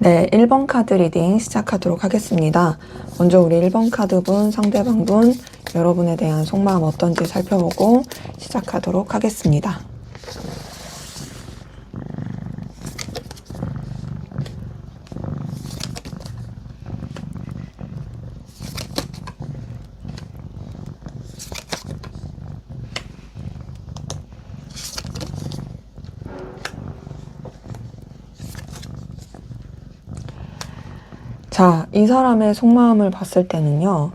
네, 1번 카드 리딩 시작하도록 하겠습니다. 먼저 우리 1번 카드분, 상대방분, 여러분에 대한 속마음 어떤지 살펴보고 시작하도록 하겠습니다. 자, 이 사람의 속마음을 봤을 때는요,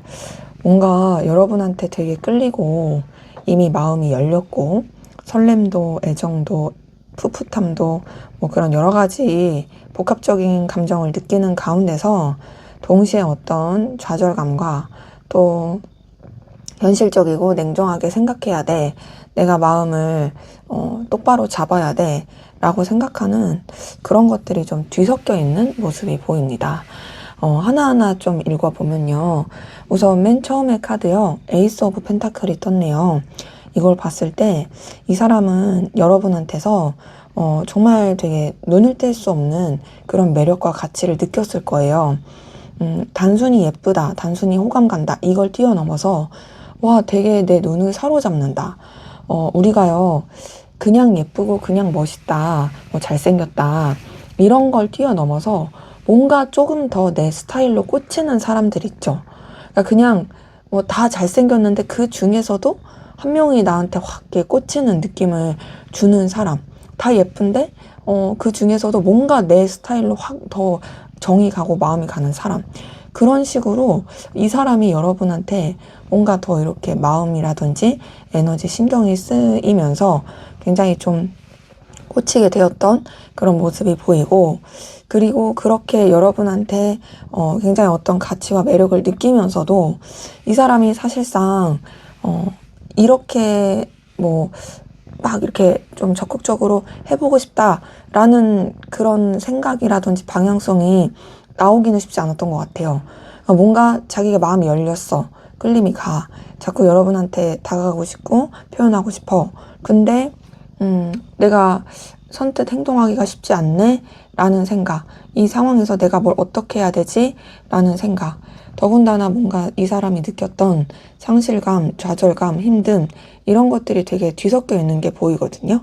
뭔가 여러분한테 되게 끌리고 이미 마음이 열렸고 설렘도 애정도 풋풋함도 뭐 그런 여러 가지 복합적인 감정을 느끼는 가운데서 동시에 어떤 좌절감과 또 현실적이고 냉정하게 생각해야 돼. 내가 마음을 똑바로 잡아야 돼. 라고 생각하는 그런 것들이 좀 뒤섞여 있는 모습이 보입니다. 하나하나 좀 읽어보면요. 우선 맨 처음에 카드요. 에이스 오브 펜타클이 떴네요. 이걸 봤을 때 이 사람은 여러분한테서 정말 되게 눈을 뗄 수 없는 그런 매력과 가치를 느꼈을 거예요. 단순히 예쁘다, 단순히 호감 간다, 이걸 뛰어넘어서 와, 되게 내 눈을 사로잡는다. 우리가요, 그냥 예쁘고 그냥 멋있다, 뭐 잘생겼다, 이런 걸 뛰어넘어서 뭔가 조금 더 내 스타일로 꽂히는 사람들 있죠. 그러니까 그냥 뭐 다 잘생겼는데 그 중에서도 한 명이 나한테 확 꽂히는 느낌을 주는 사람. 다 예쁜데 그 중에서도 뭔가 내 스타일로 확 더 정이 가고 마음이 가는 사람. 그런 식으로 이 사람이 여러분한테 뭔가 더 이렇게 마음이라든지 에너지, 신경이 쓰이면서 굉장히 좀 꽂히게 되었던 그런 모습이 보이고, 그리고 그렇게 여러분한테 굉장히 어떤 가치와 매력을 느끼면서도 이 사람이 사실상 이렇게 뭐 막 이렇게 좀 적극적으로 해보고 싶다라는 그런 생각이라든지 방향성이 나오기는 쉽지 않았던 것 같아요. 뭔가 자기가 마음이 열렸어. 끌림이 가. 자꾸 여러분한테 다가가고 싶고 표현하고 싶어. 근데 내가 선뜻 행동하기가 쉽지 않네? 라는 생각. 이 상황에서 내가 뭘 어떻게 해야 되지? 라는 생각. 더군다나 뭔가 이 사람이 느꼈던 상실감, 좌절감, 힘듦, 이런 것들이 되게 뒤섞여 있는 게 보이거든요.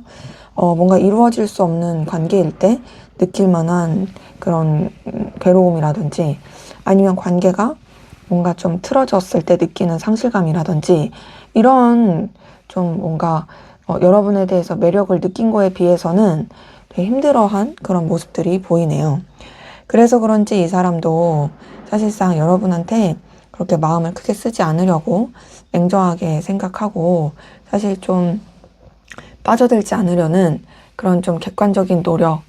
뭔가 이루어질 수 없는 관계일 때 느낄 만한 그런 괴로움이라든지, 아니면 관계가 뭔가 좀 틀어졌을 때 느끼는 상실감이라든지, 이런 좀 뭔가 여러분에 대해서 매력을 느낀 거에 비해서는 되게 힘들어한 그런 모습들이 보이네요. 그래서 그런지 이 사람도 사실상 여러분한테 그렇게 마음을 크게 쓰지 않으려고 냉정하게 생각하고, 사실 좀 빠져들지 않으려는 그런 좀 객관적인 노력,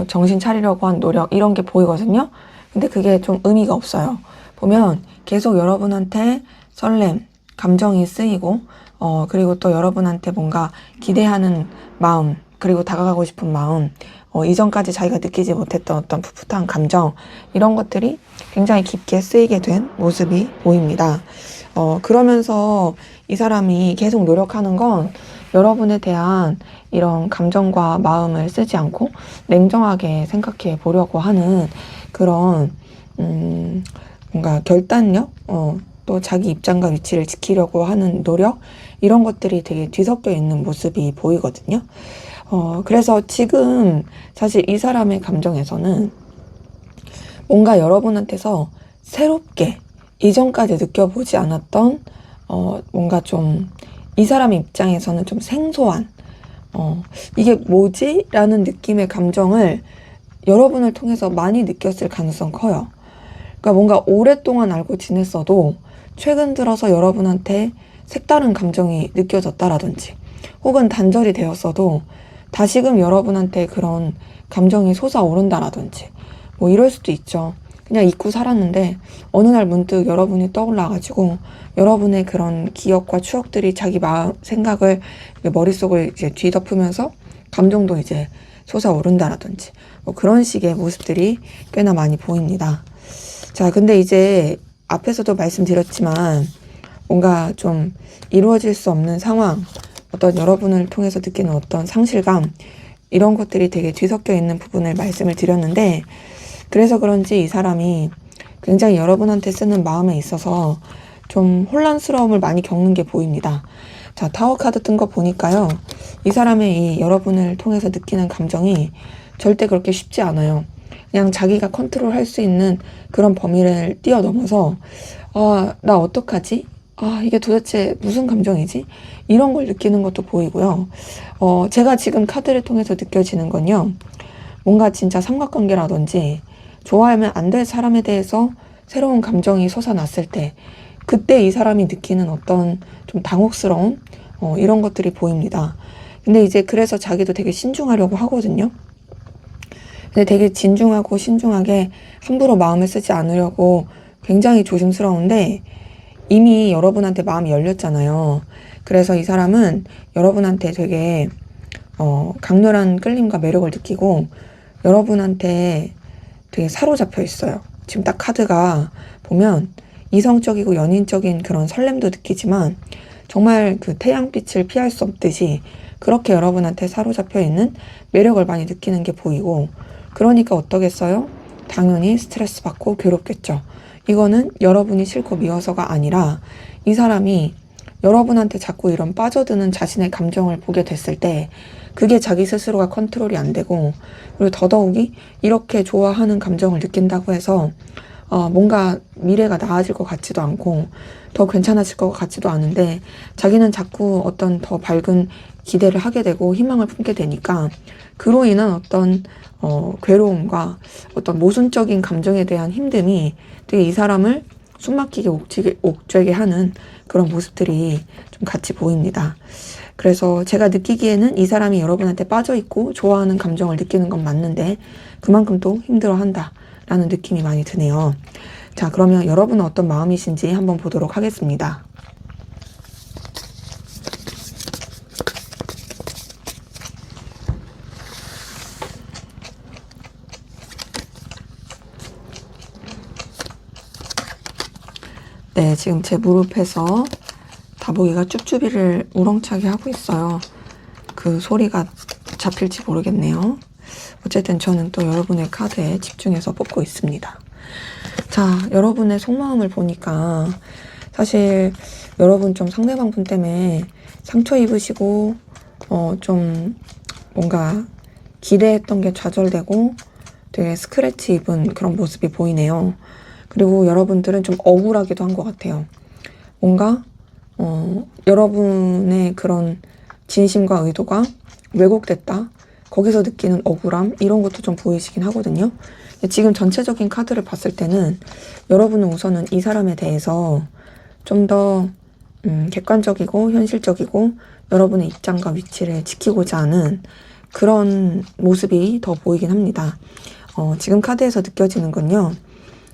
정신 차리려고 한 노력, 이런 게 보이거든요. 근데 그게 좀 의미가 없어요. 보면 계속 여러분한테 설렘, 감정이 쓰이고, 그리고 또 여러분한테 뭔가 기대하는 마음, 그리고 다가가고 싶은 마음, 이전까지 자기가 느끼지 못했던 어떤 풋풋한 감정, 이런 것들이 굉장히 깊게 쓰이게 된 모습이 보입니다. 그러면서 이 사람이 계속 노력하는 건 여러분에 대한 이런 감정과 마음을 쓰지 않고 냉정하게 생각해 보려고 하는 그런, 뭔가 결단력, 또 자기 입장과 위치를 지키려고 하는 노력, 이런 것들이 되게 뒤섞여 있는 모습이 보이거든요. 그래서 지금 사실 이 사람의 감정에서는 뭔가 여러분한테서 새롭게 이전까지 느껴보지 않았던, 뭔가 좀 이 사람의 입장에서는 좀 생소한, 이게 뭐지? 라는 느낌의 감정을 여러분을 통해서 많이 느꼈을 가능성 커요. 그러니까 뭔가 오랫동안 알고 지냈어도 최근 들어서 여러분한테 색다른 감정이 느껴졌다라든지, 혹은 단절이 되었어도 다시금 여러분한테 그런 감정이 솟아오른다라든지, 뭐 이럴 수도 있죠. 그냥 잊고 살았는데 어느 날 문득 여러분이 떠올라가지고 여러분의 그런 기억과 추억들이 자기 마음, 생각을, 머릿속을 이제 뒤덮으면서 감정도 이제 솟아오른다라든지, 뭐 그런 식의 모습들이 꽤나 많이 보입니다. 자, 근데 이제 앞에서도 말씀드렸지만 뭔가 좀 이루어질 수 없는 상황, 어떤 여러분을 통해서 느끼는 어떤 상실감, 이런 것들이 되게 뒤섞여 있는 부분을 말씀을 드렸는데, 그래서 그런지 이 사람이 굉장히 여러분한테 쓰는 마음에 있어서 좀 혼란스러움을 많이 겪는 게 보입니다. 자, 타워 카드 뜬 거 보니까요, 이 사람의 이 여러분을 통해서 느끼는 감정이 절대 그렇게 쉽지 않아요. 그냥 자기가 컨트롤할 수 있는 그런 범위를 뛰어넘어서, 나 어떡하지? 이게 도대체 무슨 감정이지? 이런 걸 느끼는 것도 보이고요. 제가 지금 카드를 통해서 느껴지는 건요, 뭔가 진짜 삼각관계라든지 좋아하면 안 될 사람에 대해서 새로운 감정이 솟아났을 때, 그때 이 사람이 느끼는 어떤 좀 당혹스러움, 이런 것들이 보입니다. 근데 이제 그래서 자기도 되게 신중하려고 하거든요. 근데 되게 진중하고 신중하게 함부로 마음을 쓰지 않으려고 굉장히 조심스러운데, 이미 여러분한테 마음이 열렸잖아요. 그래서 이 사람은 여러분한테 되게 강렬한 끌림과 매력을 느끼고 여러분한테 되게 사로잡혀 있어요. 지금 딱 카드가 보면 이성적이고 연인적인 그런 설렘도 느끼지만 정말 그 태양빛을 피할 수 없듯이 그렇게 여러분한테 사로잡혀 있는 매력을 많이 느끼는 게 보이고, 그러니까 어떠겠어요? 당연히 스트레스 받고 괴롭겠죠. 이거는 여러분이 싫고 미워서가 아니라 이 사람이 여러분한테 자꾸 이런 빠져드는 자신의 감정을 보게 됐을 때 그게 자기 스스로가 컨트롤이 안 되고, 그리고 더더욱이 이렇게 좋아하는 감정을 느낀다고 해서 뭔가 미래가 나아질 것 같지도 않고 더 괜찮아질 것 같지도 않은데, 자기는 자꾸 어떤 더 밝은 기대를 하게 되고 희망을 품게 되니까 그로 인한 어떤 괴로움과 어떤 모순적인 감정에 대한 힘듦이 되게 이 사람을 숨막히게 옥죄게 하는 그런 모습들이 좀 같이 보입니다. 그래서 제가 느끼기에는 이 사람이 여러분한테 빠져있고 좋아하는 감정을 느끼는 건 맞는데 그만큼 또 힘들어한다 라는 느낌이 많이 드네요. 자, 그러면 여러분은 어떤 마음이신지 한번 보도록 하겠습니다. 네, 지금 제 무릎에서 다보기가 쭈쭈비를 우렁차게 하고 있어요. 그 소리가 잡힐지 모르겠네요. 어쨌든 저는 또 여러분의 카드에 집중해서 뽑고 있습니다. 자, 여러분의 속마음을 보니까 사실 여러분 좀 상대방 분 때문에 상처 입으시고 좀 뭔가 기대했던 게 좌절되고 되게 스크래치 입은 그런 모습이 보이네요. 그리고 여러분들은 좀 억울하기도 한 것 같아요. 뭔가 여러분의 그런 진심과 의도가 왜곡됐다. 거기서 느끼는 억울함 이런 것도 좀 보이시긴 하거든요. 지금 전체적인 카드를 봤을 때는 여러분은 우선은 이 사람에 대해서 좀 더 객관적이고 현실적이고 여러분의 입장과 위치를 지키고자 하는 그런 모습이 더 보이긴 합니다. 지금 카드에서 느껴지는 건요.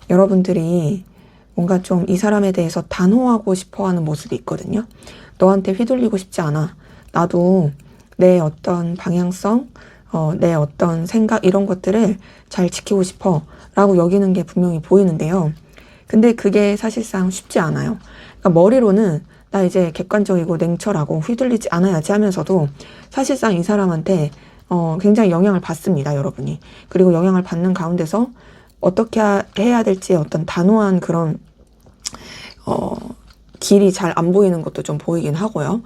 여러분들이 뭔가 좀 이 사람에 대해서 단호하고 싶어하는 모습이 있거든요. 너한테 휘둘리고 싶지 않아. 나도 내 어떤 방향성, 내 어떤 생각 이런 것들을 잘 지키고 싶어 라고 여기는 게 분명히 보이는데요. 근데 그게 사실상 쉽지 않아요. 그러니까 머리로는 나 이제 객관적이고 냉철하고 휘둘리지 않아야지 하면서도 사실상 이 사람한테 굉장히 영향을 받습니다, 여러분이. 그리고 영향을 받는 가운데서 어떻게 해야 될지 어떤 단호한 그런 길이 잘 안 보이는 것도 좀 보이긴 하고요.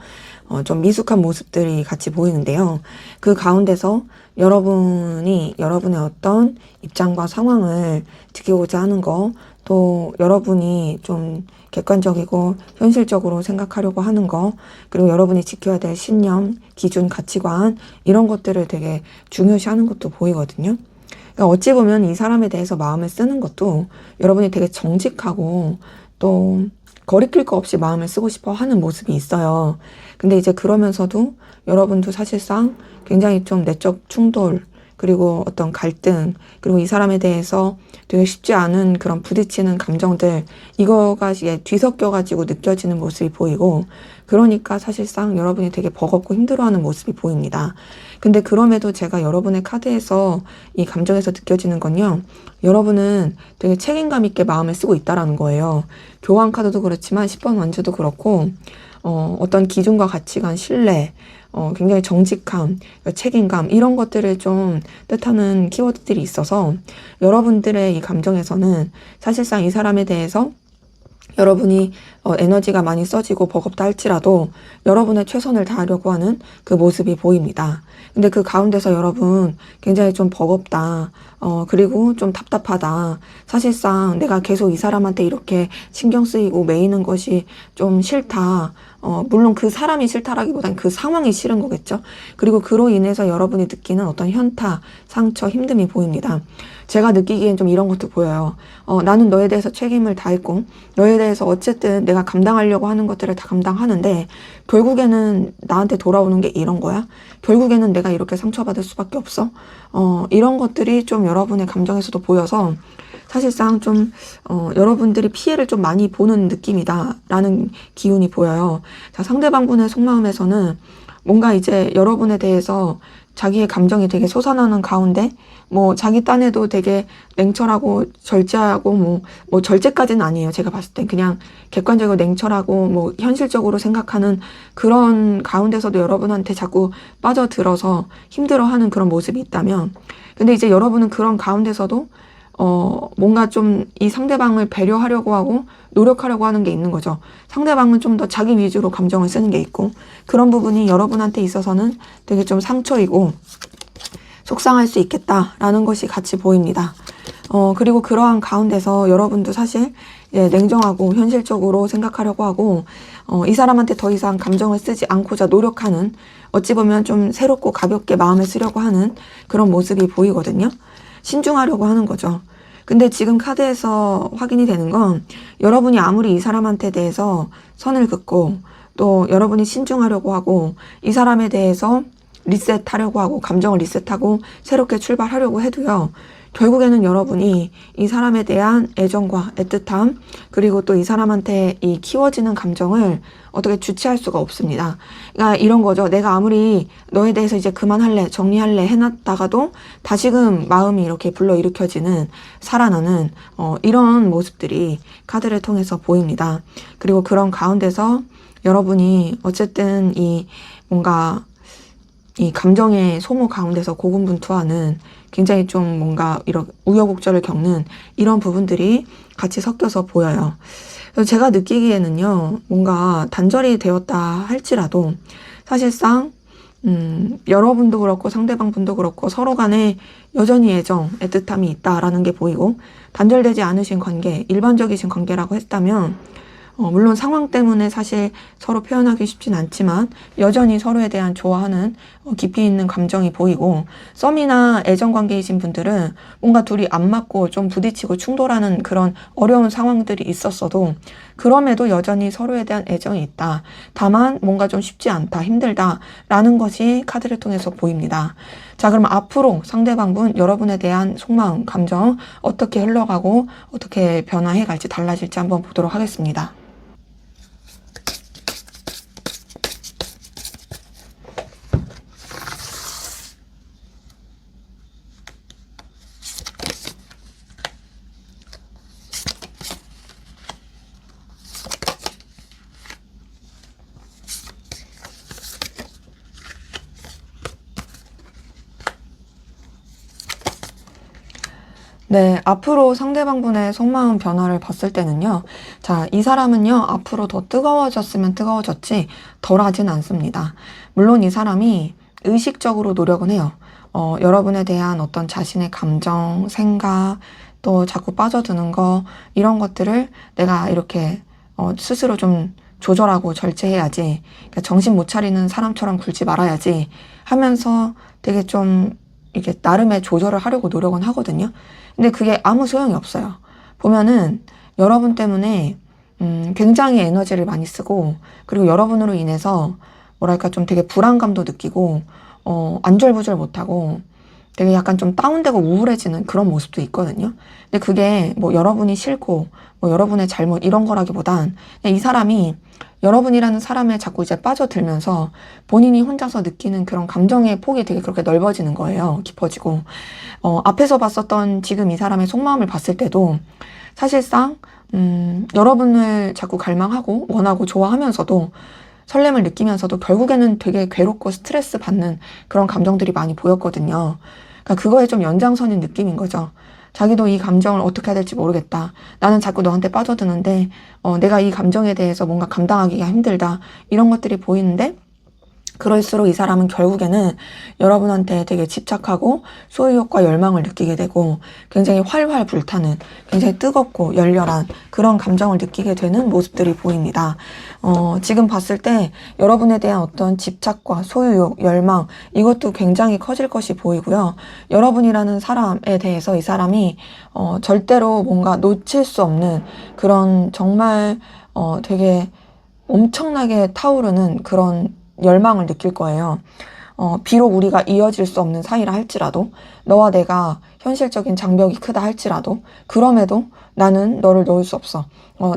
좀 미숙한 모습들이 같이 보이는데요. 그 가운데서 여러분이 여러분의 어떤 입장과 상황을 지키고자 하는 거, 또 여러분이 좀 객관적이고 현실적으로 생각하려고 하는 거, 그리고 여러분이 지켜야 될 신념, 기준, 가치관 이런 것들을 되게 중요시하는 것도 보이거든요. 그러니까 어찌 보면 이 사람에 대해서 마음을 쓰는 것도 여러분이 되게 정직하고 또 거리낄 거 없이 마음을 쓰고 싶어 하는 모습이 있어요. 근데 이제 그러면서도 여러분도 사실상 굉장히 좀 내적 충돌, 그리고 어떤 갈등, 그리고 이 사람에 대해서 되게 쉽지 않은 그런 부딪히는 감정들, 이거가 이게 뒤섞여가지고 느껴지는 모습이 보이고, 그러니까 사실상 여러분이 되게 버겁고 힘들어하는 모습이 보입니다. 근데 그럼에도 제가 여러분의 카드에서 이 감정에서 느껴지는 건요, 여러분은 되게 책임감 있게 마음을 쓰고 있다라는 거예요. 교황 카드도 그렇지만 10번 완주도 그렇고, 어떤 기준과 가치관, 신뢰, 굉장히 정직함, 책임감 이런 것들을 좀 뜻하는 키워드들이 있어서 여러분들의 이 감정에서는 사실상 이 사람에 대해서 여러분이 에너지가 많이 써지고 버겁다 할지라도 여러분의 최선을 다하려고 하는 그 모습이 보입니다. 근데 그 가운데서 여러분 굉장히 좀 버겁다. 그리고 좀 답답하다. 사실상 내가 계속 이 사람한테 이렇게 신경 쓰이고 매이는 것이 좀 싫다. 물론 그 사람이 싫다라기보단 그 상황이 싫은 거겠죠. 그리고 그로 인해서 여러분이 느끼는 어떤 현타, 상처, 힘듦이 보입니다. 제가 느끼기엔 좀 이런 것도 보여요. 나는 너에 대해서 책임을 다했고 너에 대해서 어쨌든 내가 감당하려고 하는 것들을 다 감당하는데 결국에는 나한테 돌아오는 게 이런 거야? 결국에는 내가 이렇게 상처받을 수밖에 없어? 이런 것들이 좀 여러분의 감정에서도 보여서 사실상 좀 여러분들이 피해를 좀 많이 보는 느낌이다 라는 기운이 보여요. 자, 상대방분의 속마음에서는 뭔가 이제 여러분에 대해서 자기의 감정이 되게 솟아나는 가운데 뭐 자기 딴에도 되게 냉철하고 절제하고 뭐 절제까지는 아니에요. 제가 봤을 땐 그냥 객관적이고 냉철하고 뭐 현실적으로 생각하는 그런 가운데서도 여러분한테 자꾸 빠져들어서 힘들어하는 그런 모습이 있다면, 근데 이제 여러분은 그런 가운데서도 뭔가 좀 이 상대방을 배려하려고 하고 노력하려고 하는 게 있는 거죠. 상대방은 좀 더 자기 위주로 감정을 쓰는 게 있고, 그런 부분이 여러분한테 있어서는 되게 좀 상처이고 속상할 수 있겠다라는 것이 같이 보입니다. 그리고 그러한 가운데서 여러분도 사실 냉정하고 현실적으로 생각하려고 하고, 이 사람한테 더 이상 감정을 쓰지 않고자 노력하는, 어찌 보면 좀 새롭고 가볍게 마음을 쓰려고 하는 그런 모습이 보이거든요. 신중하려고 하는 거죠. 근데 지금 카드에서 확인이 되는 건 여러분이 아무리 이 사람한테 대해서 선을 긋고 또 여러분이 신중하려고 하고 이 사람에 대해서 리셋하려고 하고 감정을 리셋하고 새롭게 출발하려고 해도요, 결국에는 여러분이 이 사람에 대한 애정과 애틋함, 그리고 또 이 사람한테 이 키워지는 감정을 어떻게 주체할 수가 없습니다. 그러니까 이런 거죠. 내가 아무리 너에 대해서 이제 그만할래, 정리할래 해놨다가도 다시금 마음이 이렇게 불러일으켜지는, 살아나는 이런 모습들이 카드를 통해서 보입니다. 그리고 그런 가운데서 여러분이 어쨌든 이 뭔가 이 감정의 소모 가운데서 고군분투하는 굉장히 좀 뭔가 이런 우여곡절을 겪는 이런 부분들이 같이 섞여서 보여요. 그래서 제가 느끼기에는요, 뭔가 단절이 되었다 할지라도 사실상 여러분도 그렇고 상대방분도 그렇고 서로 간에 여전히 애정, 애틋함이 있다라는 게 보이고, 단절되지 않으신 관계, 일반적이신 관계라고 했다면 물론 상황 때문에 사실 서로 표현하기 쉽진 않지만 여전히 서로에 대한 좋아하는 깊이 있는 감정이 보이고, 썸이나 애정 관계이신 분들은 뭔가 둘이 안 맞고 좀 부딪히고 충돌하는 그런 어려운 상황들이 있었어도 그럼에도 여전히 서로에 대한 애정이 있다. 다만 뭔가 좀 쉽지 않다, 힘들다 라는 것이 카드를 통해서 보입니다. 자, 그럼 앞으로 상대방분 여러분에 대한 속마음, 감정 어떻게 흘러가고 어떻게 변화해 갈지 달라질지 한번 보도록 하겠습니다. 네, 앞으로 상대방분의 속마음 변화를 봤을 때는요. 자, 이 사람은요, 앞으로 더 뜨거워졌으면 뜨거워졌지 덜하진 않습니다. 물론 이 사람이 의식적으로 노력은 해요. 여러분에 대한 어떤 자신의 감정, 생각, 또 자꾸 빠져드는 거, 이런 것들을 내가 이렇게 스스로 좀 조절하고 절제해야지. 그러니까 정신 못 차리는 사람처럼 굴지 말아야지 하면서 되게 좀 이게 나름의 조절을 하려고 노력은 하거든요. 근데 그게 아무 소용이 없어요. 보면은 여러분 때문에 굉장히 에너지를 많이 쓰고, 그리고 여러분으로 인해서 뭐랄까 좀 되게 불안감도 느끼고 안절부절 못하고 되게 약간 좀 다운되고 우울해지는 그런 모습도 있거든요. 근데 그게 뭐 여러분이 싫고 뭐 여러분의 잘못 이런 거라기보단 그냥 이 사람이 여러분이라는 사람에 자꾸 이제 빠져들면서 본인이 혼자서 느끼는 그런 감정의 폭이 되게 그렇게 넓어지는 거예요. 깊어지고. 앞에서 봤었던 지금 이 사람의 속마음을 봤을 때도 사실상, 여러분을 자꾸 갈망하고 원하고 좋아하면서도 설렘을 느끼면서도 결국에는 되게 괴롭고 스트레스 받는 그런 감정들이 많이 보였거든요. 그러니까 그거에 좀 연장선인 느낌인 거죠. 자기도 이 감정을 어떻게 해야 될지 모르겠다. 나는 자꾸 너한테 빠져드는데 내가 이 감정에 대해서 뭔가 감당하기가 힘들다. 이런 것들이 보이는데, 그럴수록 이 사람은 결국에는 여러분한테 되게 집착하고 소유욕과 열망을 느끼게 되고 굉장히 활활 불타는, 굉장히 뜨겁고 열렬한 그런 감정을 느끼게 되는 모습들이 보입니다. 지금 봤을 때 여러분에 대한 어떤 집착과 소유욕, 열망, 이것도 굉장히 커질 것이 보이고요. 여러분이라는 사람에 대해서 이 사람이 절대로 뭔가 놓칠 수 없는 그런 정말 되게 엄청나게 타오르는 그런 열망을 느낄 거예요. 비록 우리가 이어질 수 없는 사이라 할지라도, 너와 내가 현실적인 장벽이 크다 할지라도, 그럼에도 나는 너를 놓을 수 없어.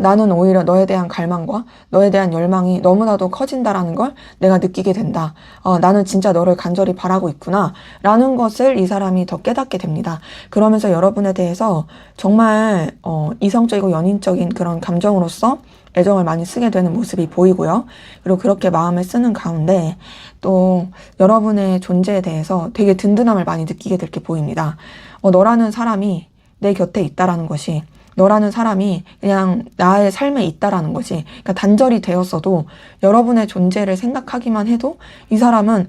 나는 오히려 너에 대한 갈망과 너에 대한 열망이 너무나도 커진다라는 걸 내가 느끼게 된다. 나는 진짜 너를 간절히 바라고 있구나. 라는 것을 이 사람이 더 깨닫게 됩니다. 그러면서 여러분에 대해서 정말 이성적이고 연인적인 그런 감정으로서 애정을 많이 쓰게 되는 모습이 보이고요. 그리고 그렇게 마음을 쓰는 가운데 또 여러분의 존재에 대해서 되게 든든함을 많이 느끼게 될 게 보입니다. 너라는 사람이 내 곁에 있다라는 것이, 너라는 사람이 그냥 나의 삶에 있다라는 것이, 그러니까 단절이 되었어도 여러분의 존재를 생각하기만 해도 이 사람은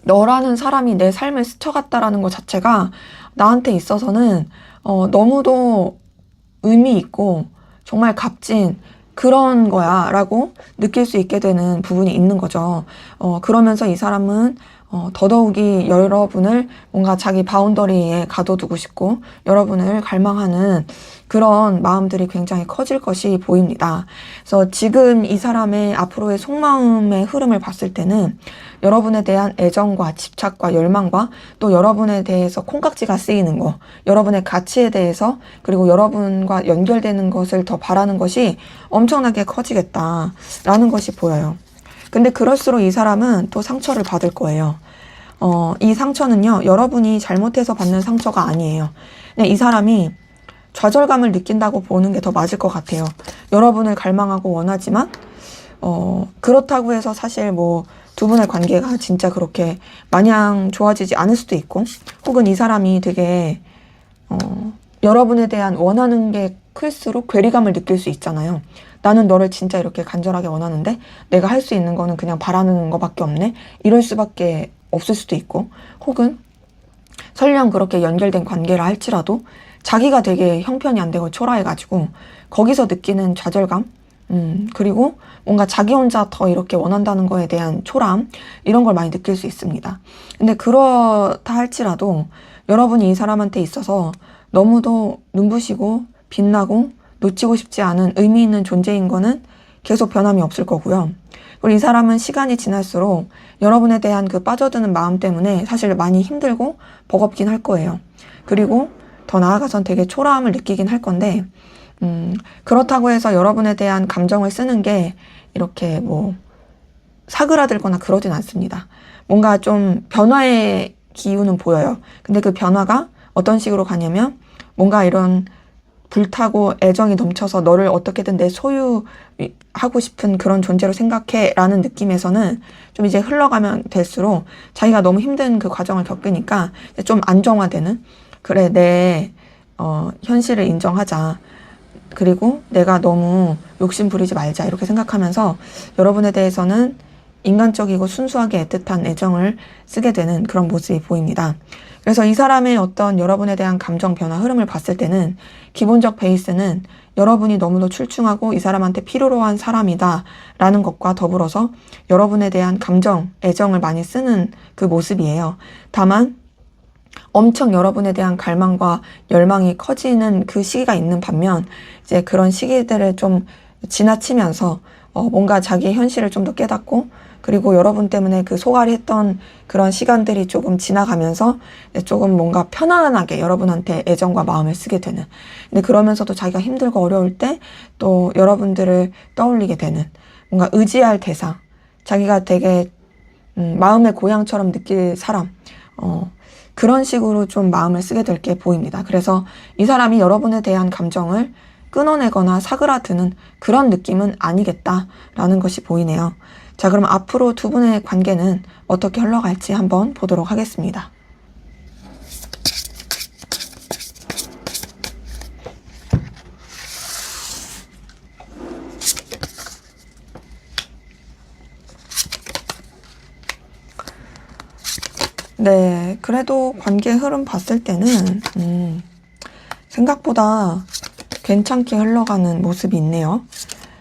너라는 사람이 내 삶을 스쳐갔다라는 것 자체가 나한테 있어서는 너무도 의미 있고 정말 값진 그런 거야 라고 느낄 수 있게 되는 부분이 있는 거죠. 그러면서 이 사람은 더더욱이 여러분을 뭔가 자기 바운더리에 가둬두고 싶고 여러분을 갈망하는 그런 마음들이 굉장히 커질 것이 보입니다. 그래서 지금 이 사람의 앞으로의 속마음의 흐름을 봤을 때는 여러분에 대한 애정과 집착과 열망과 또 여러분에 대해서 콩깍지가 쓰이는 거, 여러분의 가치에 대해서, 그리고 여러분과 연결되는 것을 더 바라는 것이 엄청나게 커지겠다라는 것이 보여요. 근데 그럴수록 이 사람은 또 상처를 받을 거예요. 이 상처는요, 여러분이 잘못해서 받는 상처가 아니에요. 그냥 이 사람이 좌절감을 느낀다고 보는 게 더 맞을 것 같아요. 여러분을 갈망하고 원하지만, 그렇다고 해서 사실 뭐 두 분의 관계가 진짜 그렇게 마냥 좋아지지 않을 수도 있고, 혹은 이 사람이 되게 여러분에 대한 원하는 게 클수록 괴리감을 느낄 수 있잖아요. 나는 너를 진짜 이렇게 간절하게 원하는데 내가 할 수 있는 거는 그냥 바라는 거밖에 없네? 이럴 수밖에 없을 수도 있고, 혹은 설령 그렇게 연결된 관계라 할지라도 자기가 되게 형편이 안 되고 초라해가지고 거기서 느끼는 좌절감, 그리고 뭔가 자기 혼자 더 이렇게 원한다는 거에 대한 초라함, 이런 걸 많이 느낄 수 있습니다. 근데 그렇다 할지라도 여러분이 이 사람한테 있어서 너무도 눈부시고 빛나고 놓치고 싶지 않은 의미 있는 존재인 거는 계속 변함이 없을 거고요. 그리고 이 사람은 시간이 지날수록 여러분에 대한 그 빠져드는 마음 때문에 사실 많이 힘들고 버겁긴 할 거예요. 그리고 더 나아가선 되게 초라함을 느끼긴 할 건데, 그렇다고 해서 여러분에 대한 감정을 쓰는 게 이렇게 뭐 사그라들거나 그러진 않습니다. 뭔가 좀 변화의 기운은 보여요. 근데 그 변화가 어떤 식으로 가냐면 뭔가 이런 불타고 애정이 넘쳐서 너를 어떻게든 내 소유하고 싶은 그런 존재로 생각해 라는 느낌에서는 좀 이제 흘러가면 될수록 자기가 너무 힘든 그 과정을 겪으니까 좀 안정화되는, 그래 내 현실을 인정하자, 그리고 내가 너무 욕심 부리지 말자, 이렇게 생각하면서 여러분에 대해서는 인간적이고 순수하게 애틋한 애정을 쓰게 되는 그런 모습이 보입니다. 그래서 이 사람의 어떤 여러분에 대한 감정 변화 흐름을 봤을 때는 기본적 베이스는 여러분이 너무도 출중하고 이 사람한테 필요로 한 사람이다 라는 것과 더불어서 여러분에 대한 감정, 애정을 많이 쓰는 그 모습이에요. 다만 엄청 여러분에 대한 갈망과 열망이 커지는 그 시기가 있는 반면 이제 그런 시기들을 좀 지나치면서 뭔가 자기의 현실을 좀 더 깨닫고, 그리고 여러분 때문에 그 소갈이 했던 그런 시간들이 조금 지나가면서 조금 뭔가 편안하게 여러분한테 애정과 마음을 쓰게 되는, 근데 그러면서도 자기가 힘들고 어려울 때 또 여러분들을 떠올리게 되는, 뭔가 의지할 대상, 자기가 되게 마음의 고향처럼 느낄 사람, 그런 식으로 좀 마음을 쓰게 될 게 보입니다. 그래서 이 사람이 여러분에 대한 감정을 끊어내거나 사그라드는 그런 느낌은 아니겠다라는 것이 보이네요. 자, 그럼 앞으로 두 분의 관계는 어떻게 흘러갈지 한번 보도록 하겠습니다. 네, 그래도 관계 흐름 봤을 때는 생각보다 괜찮게 흘러가는 모습이 있네요.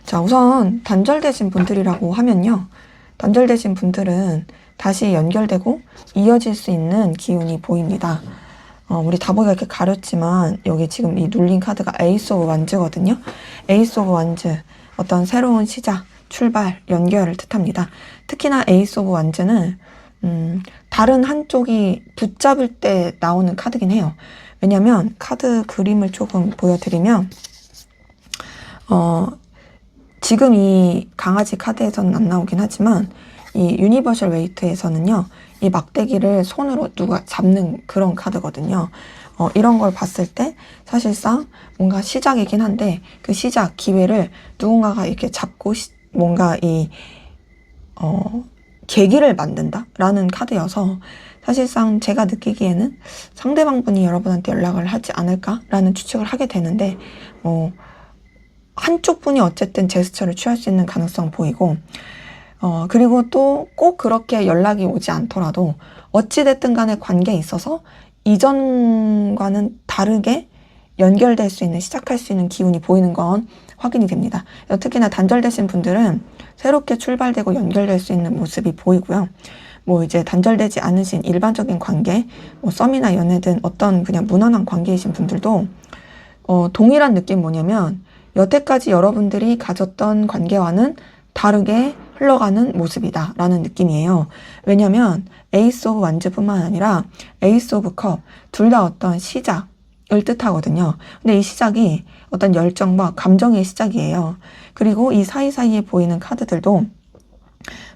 자, 우선 단절되신 분들이라고 하면요. 단절되신 분들은 다시 연결되고 이어질 수 있는 기운이 보입니다. 우리 다보기가 이렇게 가렸지만 여기 지금 이 눌린 카드가 에이스 오브 완즈거든요. 에이스 오브 완즈, 어떤 새로운 시작, 출발, 연결을 뜻합니다. 특히나 에이스 오브 완즈는 다른 한쪽이 붙잡을 때 나오는 카드긴 해요. 왜냐면 카드 그림을 조금 보여드리면 지금 이 강아지 카드에서는 안 나오긴 하지만 이 유니버셜 웨이트에서는요, 이 막대기를 손으로 누가 잡는 그런 카드거든요. 이런 걸 봤을 때 사실상 뭔가 시작이긴 한데 그 시작, 기회를 누군가가 이렇게 잡고 뭔가 이 계기를 만든다라는 카드여서 사실상 제가 느끼기에는 상대방 분이 여러분한테 연락을 하지 않을까라는 추측을 하게 되는데, 한쪽 분이 어쨌든 제스처를 취할 수 있는 가능성 보이고, 그리고 또 꼭 그렇게 연락이 오지 않더라도 어찌됐든 간에 관계에 있어서 이전과는 다르게 연결될 수 있는, 시작할 수 있는 기운이 보이는 건 확인이 됩니다. 특히나 단절되신 분들은 새롭게 출발되고 연결될 수 있는 모습이 보이고요. 뭐 이제 단절되지 않으신 일반적인 관계, 뭐 썸이나 연애든 어떤 그냥 무난한 관계이신 분들도 동일한 느낌 뭐냐면 여태까지 여러분들이 가졌던 관계와는 다르게 흘러가는 모습이다 라는 느낌이에요. 왜냐면 에이스 오브 완즈뿐만 아니라 에이스 오브 컵, 둘 다 어떤 시작을 뜻하거든요. 근데 이 시작이 어떤 열정과 감정의 시작이에요. 그리고 이 사이사이에 보이는 카드들도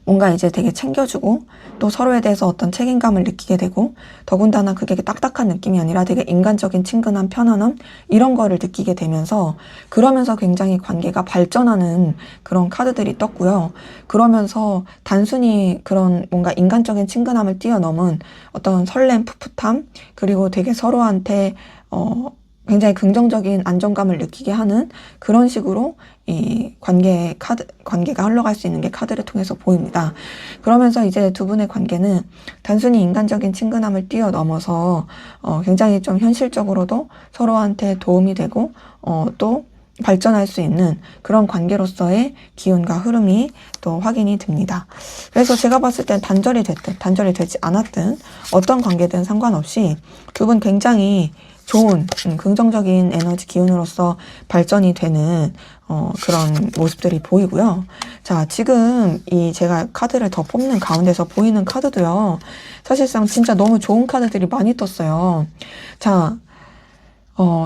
뭔가 이제 되게 챙겨주고 또 서로에 대해서 어떤 책임감을 느끼게 되고 더군다나 그게 딱딱한 느낌이 아니라 되게 인간적인 친근함, 편안함 이런 거를 느끼게 되면서 그러면서 굉장히 관계가 발전하는 그런 카드들이 떴고요. 그러면서 단순히 그런 뭔가 인간적인 친근함을 뛰어넘은 어떤 설렘, 풋풋함 그리고 되게 서로한테 굉장히 긍정적인 안정감을 느끼게 하는 그런 식으로 이 관계가 흘러갈 수 있는 게 카드를 통해서 보입니다. 그러면서 이제 두 분의 관계는 단순히 인간적인 친근함을 뛰어넘어서 굉장히 좀 현실적으로도 서로한테 도움이 되고 또 발전할 수 있는 그런 관계로서의 기운과 흐름이 또 확인이 됩니다. 그래서 제가 봤을 땐 단절이 됐든 단절이 되지 않았든 어떤 관계든 상관없이 두 분 굉장히 좋은 긍정적인 에너지 기운으로서 발전이 되는 그런 모습들이 보이고요. 자, 지금 이 제가 카드를 더 뽑는 가운데서 보이는 카드도요. 사실상 진짜 너무 좋은 카드들이 많이 떴어요. 자,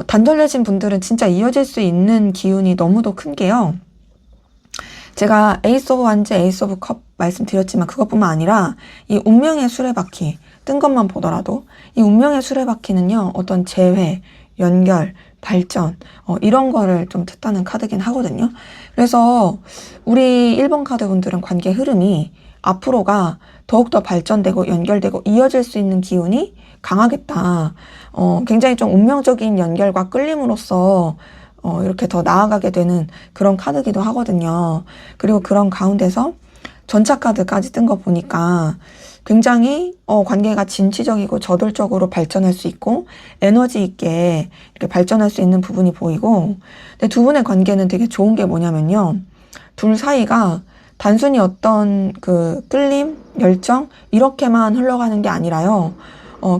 단절되신 분들은 진짜 이어질 수 있는 기운이 너무도 큰 게요. 제가 에이스 오브 완즈, 에이스 오브 컵 말씀드렸지만 그것뿐만 아니라 이 운명의 수레바퀴 뜬 것만 보더라도 이 운명의 수레바퀴는요. 어떤 재회, 연결, 발전 이런 거를 좀 뜻하는 카드긴 하거든요. 그래서 우리 1번 카드 분들은 관계 흐름이 앞으로가 더욱더 발전되고 연결되고 이어질 수 있는 기운이 강하겠다. 굉장히 좀 운명적인 연결과 끌림으로써 이렇게 더 나아가게 되는 그런 카드기도 하거든요. 그리고 그런 가운데서 전차 카드까지 뜬 거 보니까 굉장히 관계가 진취적이고 저돌적으로 발전할 수 있고 에너지 있게 이렇게 발전할 수 있는 부분이 보이고 근데 두 분의 관계는 되게 좋은 게 뭐냐면요. 둘 사이가 단순히 어떤 그 끌림, 열정 이렇게만 흘러가는 게 아니라요.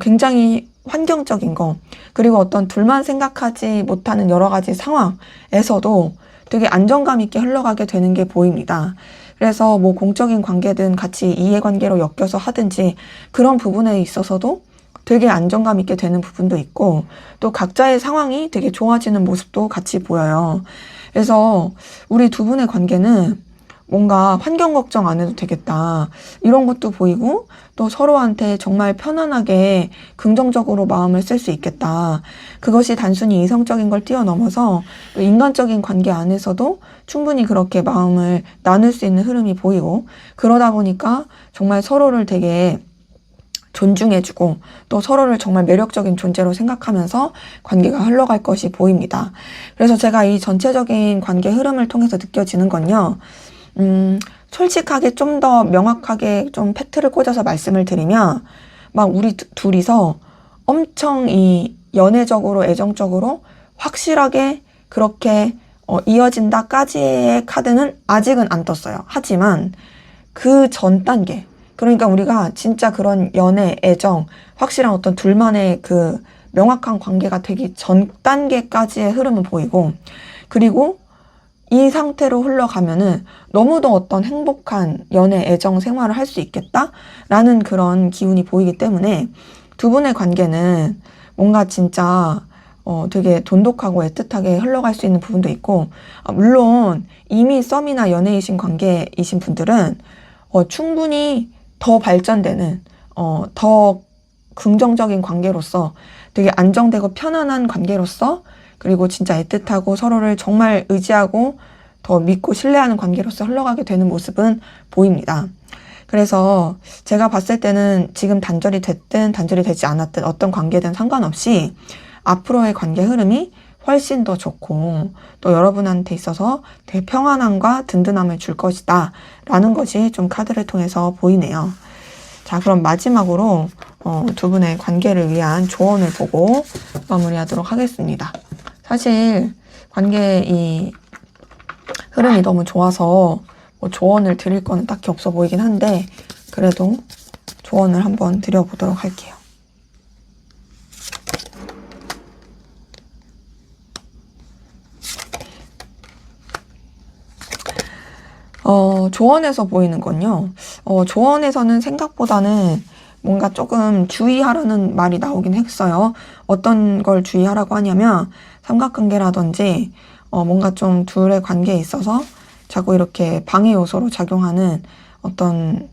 굉장히 환경적인 거 그리고 어떤 둘만 생각하지 못하는 여러 가지 상황에서도 되게 안정감 있게 흘러가게 되는 게 보입니다. 그래서 뭐 공적인 관계든 같이 이해관계로 엮여서 하든지 그런 부분에 있어서도 되게 안정감 있게 되는 부분도 있고 또 각자의 상황이 되게 좋아지는 모습도 같이 보여요. 그래서 우리 두 분의 관계는 뭔가 환경 걱정 안 해도 되겠다. 이런 것도 보이고 또 서로한테 정말 편안하게 긍정적으로 마음을 쓸 수 있겠다. 그것이 단순히 이성적인 걸 뛰어넘어서 또 인간적인 관계 안에서도 충분히 그렇게 마음을 나눌 수 있는 흐름이 보이고 그러다 보니까 정말 서로를 되게 존중해주고 또 서로를 정말 매력적인 존재로 생각하면서 관계가 흘러갈 것이 보입니다. 그래서 제가 이 전체적인 관계 흐름을 통해서 느껴지는 건요. 솔직하게 좀 더 명확하게 좀 팩트를 꽂아서 말씀을 드리면 막 우리 둘이서 엄청 이 연애적으로 애정적으로 확실하게 그렇게 이어진다까지의 카드는 아직은 안 떴어요. 하지만 그 전 단계 그러니까 우리가 진짜 그런 연애, 애정, 확실한 어떤 둘만의 그 명확한 관계가 되기 전 단계까지의 흐름은 보이고 그리고 이 상태로 흘러가면은 너무도 어떤 행복한 연애, 애정 생활을 할 수 있겠다라는 그런 기운이 보이기 때문에 두 분의 관계는 뭔가 진짜 되게 돈독하고 애틋하게 흘러갈 수 있는 부분도 있고 물론 이미 썸이나 연애이신 관계이신 분들은 충분히 더 발전되는 더 긍정적인 관계로서 되게 안정되고 편안한 관계로서 그리고 진짜 애틋하고 서로를 정말 의지하고 더 믿고 신뢰하는 관계로서 흘러가게 되는 모습은 보입니다. 그래서 제가 봤을 때는 지금 단절이 됐든 단절이 되지 않았든 어떤 관계든 상관없이 앞으로의 관계 흐름이 훨씬 더 좋고 또 여러분한테 있어서 되게 평안함과 든든함을 줄 것이다 라는 것이 좀 카드를 통해서 보이네요. 자, 그럼 마지막으로 두 분의 관계를 위한 조언을 보고 마무리하도록 하겠습니다. 사실 관계 이 흐름이 너무 좋아서 뭐 조언을 드릴 거는 딱히 없어 보이긴 한데 그래도 조언을 한번 드려보도록 할게요. 조언에서 보이는 건요. 조언에서는 생각보다는 뭔가 조금 주의하라는 말이 나오긴 했어요. 어떤 걸 주의하라고 하냐면 삼각관계라든지 뭔가 좀 둘의 관계에 있어서 자꾸 이렇게 방해 요소로 작용하는 어떤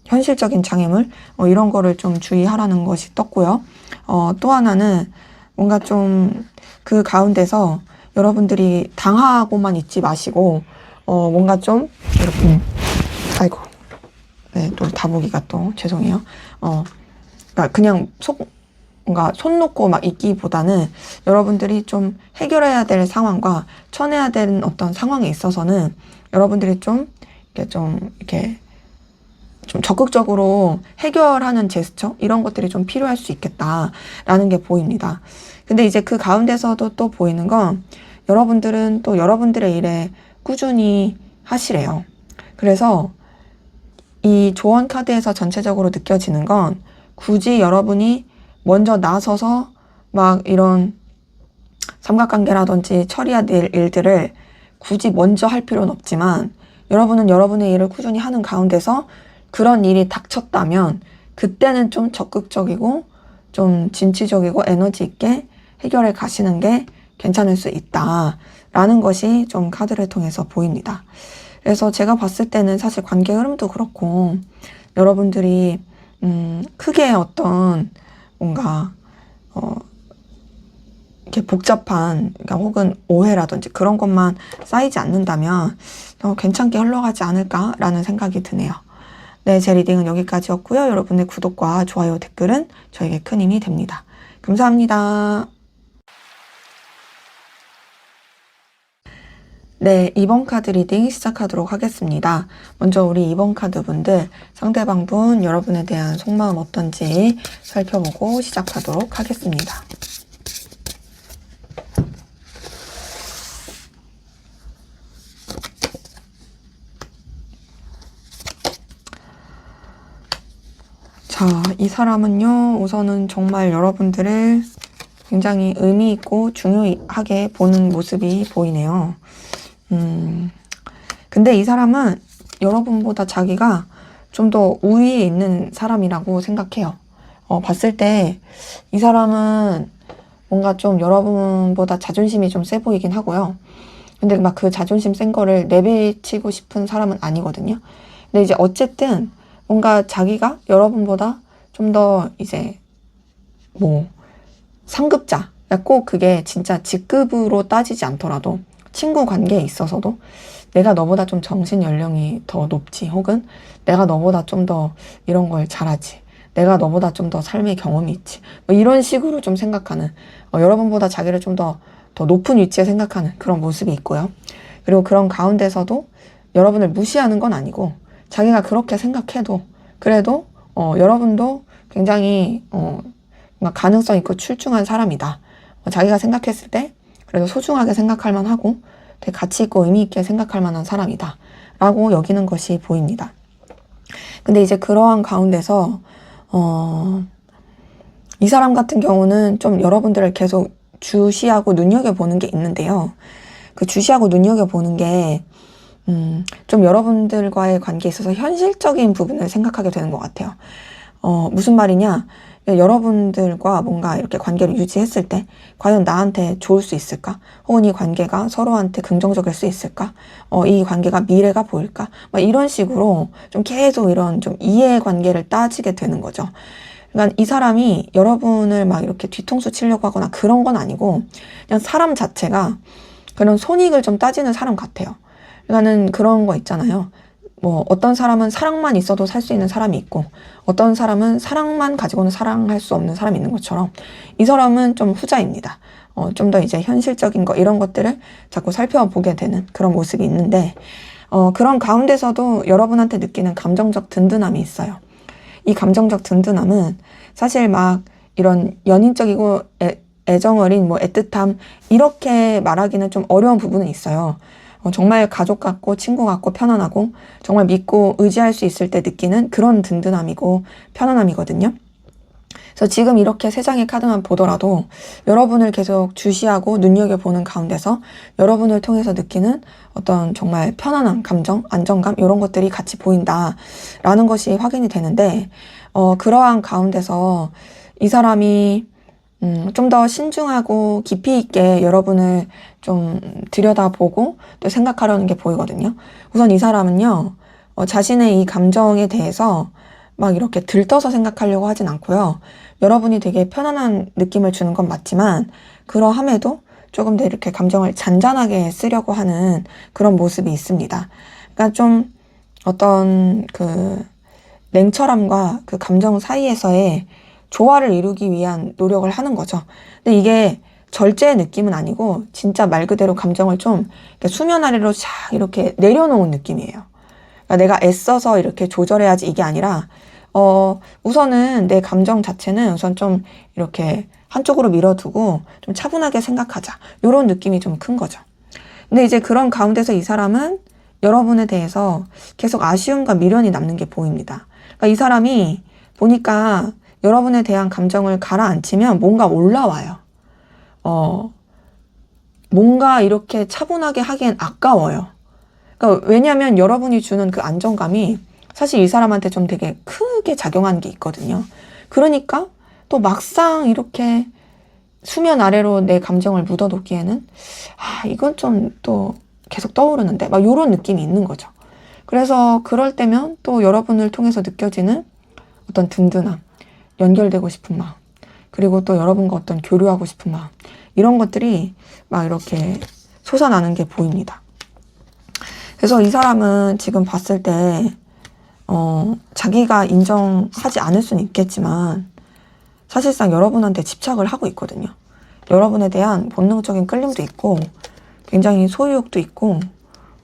현실적인 장애물 이런 거를 좀 주의하라는 것이 떴고요. 또 하나는 뭔가 좀 그 가운데서 여러분들이 당하고만 있지 마시고 뭔가 좀 이렇게 아이고 네, 또 다보기가 또 죄송해요. 그러니까 그냥 뭔가 손 놓고 막 있기보다는 여러분들이 좀 해결해야 될 상황과 쳐내야 되는 어떤 상황에 있어서는 여러분들이 좀 이렇게 좀 적극적으로 해결하는 제스처 이런 것들이 좀 필요할 수 있겠다라는 게 보입니다. 근데 이제 그 가운데서도 또 보이는 건 여러분들은 또 여러분들의 일에 꾸준히 하시래요. 그래서 이 조언 카드에서 전체적으로 느껴지는 건 굳이 여러분이 먼저 나서서 막 이런 삼각관계라든지 처리해야 될 일들을 굳이 먼저 할 필요는 없지만 여러분은 여러분의 일을 꾸준히 하는 가운데서 그런 일이 닥쳤다면 그때는 좀 적극적이고 좀 진취적이고 에너지 있게 해결해 가시는 게 괜찮을 수 있다라는 것이 좀 카드를 통해서 보입니다. 그래서 제가 봤을 때는 사실 관계 흐름도 그렇고 여러분들이 크게 어떤 뭔가 이렇게 복잡한 그러니까 혹은 오해라든지 그런 것만 쌓이지 않는다면 괜찮게 흘러가지 않을까라는 생각이 드네요. 네, 제 리딩은 여기까지였고요. 여러분의 구독과 좋아요, 댓글은 저에게 큰 힘이 됩니다. 감사합니다. 네, 2번 카드 리딩 시작하도록 하겠습니다. 먼저 우리 2번 카드 분들, 상대방 분, 여러분에 대한 속마음 어떤지 살펴보고 시작하도록 하겠습니다. 자, 이 사람은요, 우선은 정말 여러분들을 굉장히 의미 있고 중요하게 보는 모습이 보이네요. 근데 이 사람은 여러분보다 자기가 좀 더 우위에 있는 사람이라고 생각해요. 봤을 때 이 사람은 뭔가 좀 여러분보다 자존심이 좀 세 보이긴 하고요. 근데 막 그 자존심 센 거를 내비치고 싶은 사람은 아니거든요. 근데 이제 어쨌든 뭔가 자기가 여러분보다 좀 더 이제 뭐 상급자, 꼭 그게 진짜 직급으로 따지지 않더라도 친구 관계에 있어서도 내가 너보다 좀 정신 연령이 더 높지, 혹은 내가 너보다 좀 더 이런 걸 잘하지, 내가 너보다 좀 더 삶의 경험이 있지, 뭐 이런 식으로 좀 생각하는, 여러분보다 자기를 좀 더 높은 위치에 생각하는 그런 모습이 있고요. 그리고 그런 가운데서도 여러분을 무시하는 건 아니고 자기가 그렇게 생각해도 그래도 여러분도 굉장히 뭔가 가능성 있고 출중한 사람이다. 자기가 생각했을 때 그래도 소중하게 생각할 만하고 되게 가치 있고 의미 있게 생각할 만한 사람이다 라고 여기는 것이 보입니다. 근데 이제 그러한 가운데서 이 사람 같은 경우는 좀 여러분들을 계속 주시하고 눈여겨보는 게 있는데요. 그 주시하고 눈여겨보는 게 좀 여러분들과의 관계에 있어서 현실적인 부분을 생각하게 되는 것 같아요. 무슨 말이냐? 여러분들과 뭔가 이렇게 관계를 유지했을 때 과연 나한테 좋을 수 있을까? 혹은 이 관계가 서로한테 긍정적일 수 있을까? 이 관계가 미래가 보일까? 막 이런 식으로 좀 계속 이런 좀 이해관계를 따지게 되는 거죠. 그러니까 이 사람이 여러분을 막 이렇게 뒤통수 치려고 하거나 그런 건 아니고 그냥 사람 자체가 그런 손익을 좀 따지는 사람 같아요. 그러니까는 그런 거 있잖아요. 뭐 어떤 사람은 사랑만 있어도 살 수 있는 사람이 있고 어떤 사람은 사랑만 가지고는 사랑할 수 없는 사람이 있는 것처럼 이 사람은 좀 후자입니다. 좀 더 이제 현실적인 거 이런 것들을 자꾸 살펴보게 되는 그런 모습이 있는데 그런 가운데서도 여러분한테 느끼는 감정적 든든함이 있어요. 이 감정적 든든함은 사실 막 이런 연인적이고 애정 어린 뭐 애틋함 이렇게 말하기는 좀 어려운 부분은 있어요. 정말 가족 같고 친구 같고 편안하고 정말 믿고 의지할 수 있을 때 느끼는 그런 든든함이고 편안함이거든요. 그래서 지금 이렇게 세 장의 카드만 보더라도 여러분을 계속 주시하고 눈여겨보는 가운데서 여러분을 통해서 느끼는 어떤 정말 편안한 감정, 안정감 이런 것들이 같이 보인다라는 것이 확인이 되는데 그러한 가운데서 이 사람이 좀 더 신중하고 깊이 있게 여러분을 좀 들여다보고 또 생각하려는 게 보이거든요. 우선 이 사람은요, 자신의 이 감정에 대해서 막 이렇게 들떠서 생각하려고 하진 않고요. 여러분이 되게 편안한 느낌을 주는 건 맞지만 그러함에도 조금 더 이렇게 감정을 잔잔하게 쓰려고 하는 그런 모습이 있습니다. 그러니까 좀 어떤 그 냉철함과 그 감정 사이에서의 조화를 이루기 위한 노력을 하는 거죠. 근데 이게 절제의 느낌은 아니고 진짜 말 그대로 감정을 좀 수면 아래로 샥 이렇게 내려놓은 느낌이에요. 그러니까 내가 애써서 이렇게 조절해야지 이게 아니라 우선은 내 감정 자체는 우선 좀 이렇게 한쪽으로 밀어두고 좀 차분하게 생각하자. 이런 느낌이 좀 큰 거죠. 근데 이제 그런 가운데서 이 사람은 여러분에 대해서 계속 아쉬움과 미련이 남는 게 보입니다. 그러니까 이 사람이 보니까 여러분에 대한 감정을 가라앉히면 뭔가 올라와요. 뭔가 이렇게 차분하게 하기엔 아까워요. 그러니까 왜냐하면 여러분이 주는 그 안정감이 사실 이 사람한테 좀 되게 크게 작용하는 게 있거든요. 그러니까 또 막상 이렇게 수면 아래로 내 감정을 묻어놓기에는 이건 좀 또 계속 떠오르는데 막 이런 느낌이 있는 거죠. 그래서 그럴 때면 또 여러분을 통해서 느껴지는 어떤 든든함, 연결되고 싶은 마음, 그리고 또 여러분과 어떤 교류하고 싶은 마음, 이런 것들이 막 이렇게 솟아나는 게 보입니다. 그래서 이 사람은 지금 봤을 때 자기가 인정하지 않을 수는 있겠지만 사실상 여러분한테 집착을 하고 있거든요. 여러분에 대한 본능적인 끌림도 있고 굉장히 소유욕도 있고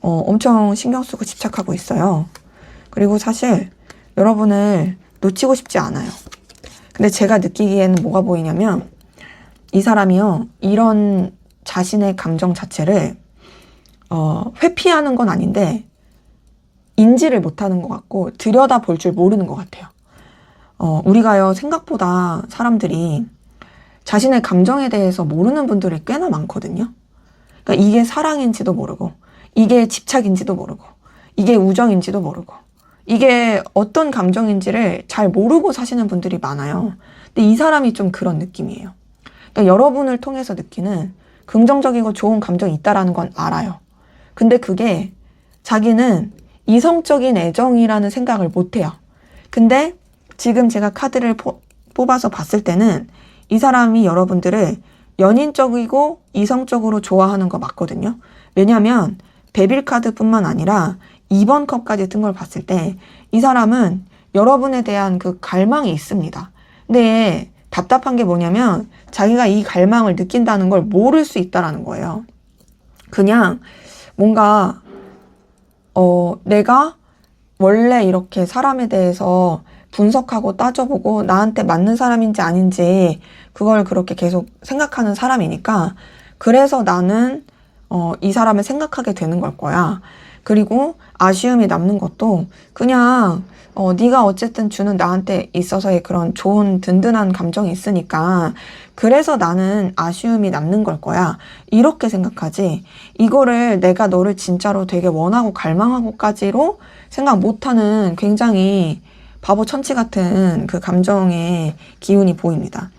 엄청 신경 쓰고 집착하고 있어요. 그리고 사실 여러분을 놓치고 싶지 않아요. 근데 제가 느끼기에는 뭐가 보이냐면 이 사람이요, 이런 자신의 감정 자체를 회피하는 건 아닌데 인지를 못하는 것 같고 들여다볼 줄 모르는 것 같아요. 우리가요, 생각보다 사람들이 자신의 감정에 대해서 모르는 분들이 꽤나 많거든요. 그러니까 이게 사랑인지도 모르고, 이게 집착인지도 모르고, 이게 우정인지도 모르고, 이게 어떤 감정인지를 잘 모르고 사시는 분들이 많아요. 근데 이 사람이 좀 그런 느낌이에요. 그러니까 여러분을 통해서 느끼는 긍정적이고 좋은 감정이 있다라는 건 알아요. 근데 그게 자기는 이성적인 애정이라는 생각을 못 해요. 근데 지금 제가 카드를 뽑아서 봤을 때는 이 사람이 여러분들을 연인적이고 이성적으로 좋아하는 거 맞거든요. 왜냐하면 데빌 카드뿐만 아니라 2번 컵까지 뜬 걸 봤을 때 이 사람은 여러분에 대한 그 갈망이 있습니다. 근데 답답한 게 뭐냐면 자기가 이 갈망을 느낀다는 걸 모를 수 있다라는 거예요. 그냥 뭔가 내가 원래 이렇게 사람에 대해서 분석하고 따져보고 나한테 맞는 사람인지 아닌지 그걸 그렇게 계속 생각하는 사람이니까 그래서 나는 이 사람을 생각하게 되는 걸 거야. 그리고 아쉬움이 남는 것도 그냥 네가 어쨌든 주는 나한테 있어서의 그런 좋은 든든한 감정이 있으니까 그래서 나는 아쉬움이 남는 걸 거야. 이렇게 생각하지. 이거를 내가 너를 진짜로 되게 원하고 갈망하고까지로 생각 못하는 굉장히 바보 천치 같은 그 감정의 기운이 보입니다.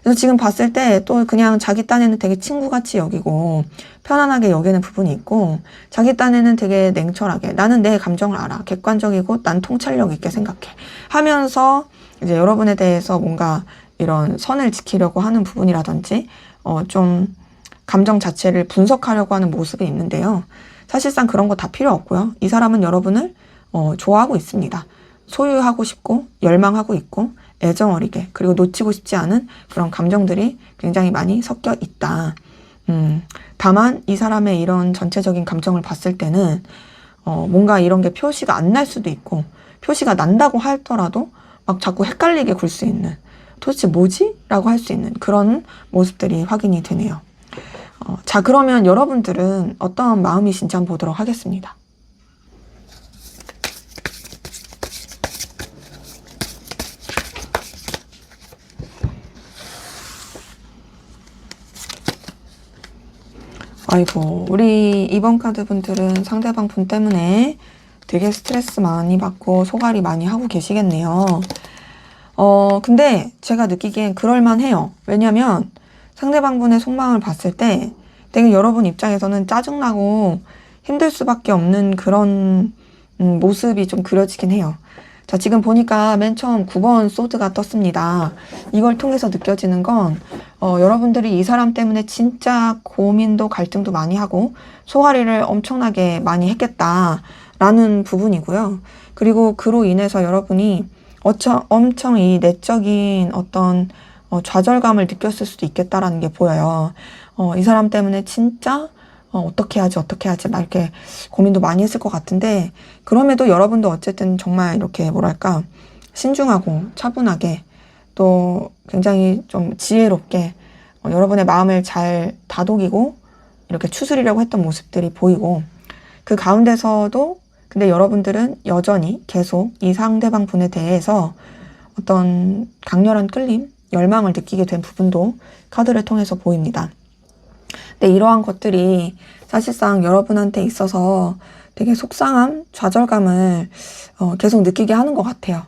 그래서 지금 봤을 때 또 그냥 자기 딴에는 되게 친구같이 여기고 편안하게 여기는 부분이 있고 자기 딴에는 되게 냉철하게 나는 내 감정을 알아. 객관적이고 난 통찰력 있게 생각해. 하면서 이제 여러분에 대해서 뭔가 이런 선을 지키려고 하는 부분이라든지 좀 감정 자체를 분석하려고 하는 모습이 있는데요. 사실상 그런 거 다 필요 없고요. 이 사람은 여러분을 좋아하고 있습니다. 소유하고 싶고 열망하고 있고 애정 어리게 그리고 놓치고 싶지 않은 그런 감정들이 굉장히 많이 섞여 있다. 다만 이 사람의 이런 전체적인 감정을 봤을 때는 뭔가 이런 게 표시가 안 날 수도 있고 표시가 난다고 하더라도 막 자꾸 헷갈리게 굴 수 있는 도대체 뭐지? 라고 할 수 있는 그런 모습들이 확인이 되네요. 자, 그러면 여러분들은 어떤 마음이신지 한번 보도록 하겠습니다. 아이고, 우리 이번 카드 분들은 상대방 분 때문에 되게 스트레스 많이 받고 소갈이 많이 하고 계시겠네요. 근데 제가 느끼기엔 그럴만해요. 왜냐면 상대방 분의 속마음을 봤을 때 되게 여러분 입장에서는 짜증나고 힘들 수밖에 없는 그런 모습이 좀 그려지긴 해요. 자, 지금 보니까 맨 처음 9번 소드가 떴습니다. 이걸 통해서 느껴지는 건 여러분들이 이 사람 때문에 진짜 고민도 갈등도 많이 하고 소화리를 엄청나게 많이 했겠다라는 부분이고요. 그리고 그로 인해서 여러분이 엄청 이 내적인 어떤 좌절감을 느꼈을 수도 있겠다라는 게 보여요. 이 사람 때문에 진짜 어떻게 하지 막 이렇게 고민도 많이 했을 것 같은데, 그럼에도 여러분도 어쨌든 정말 이렇게 뭐랄까 신중하고 차분하게 또 굉장히 좀 지혜롭게 여러분의 마음을 잘 다독이고 이렇게 추스리려고 했던 모습들이 보이고, 그 가운데서도 근데 여러분들은 여전히 계속 이 상대방 분에 대해서 어떤 강렬한 끌림, 열망을 느끼게 된 부분도 카드를 통해서 보입니다. 근데 이러한 것들이 사실상 여러분한테 있어서 되게 속상함, 좌절감을 계속 느끼게 하는 것 같아요.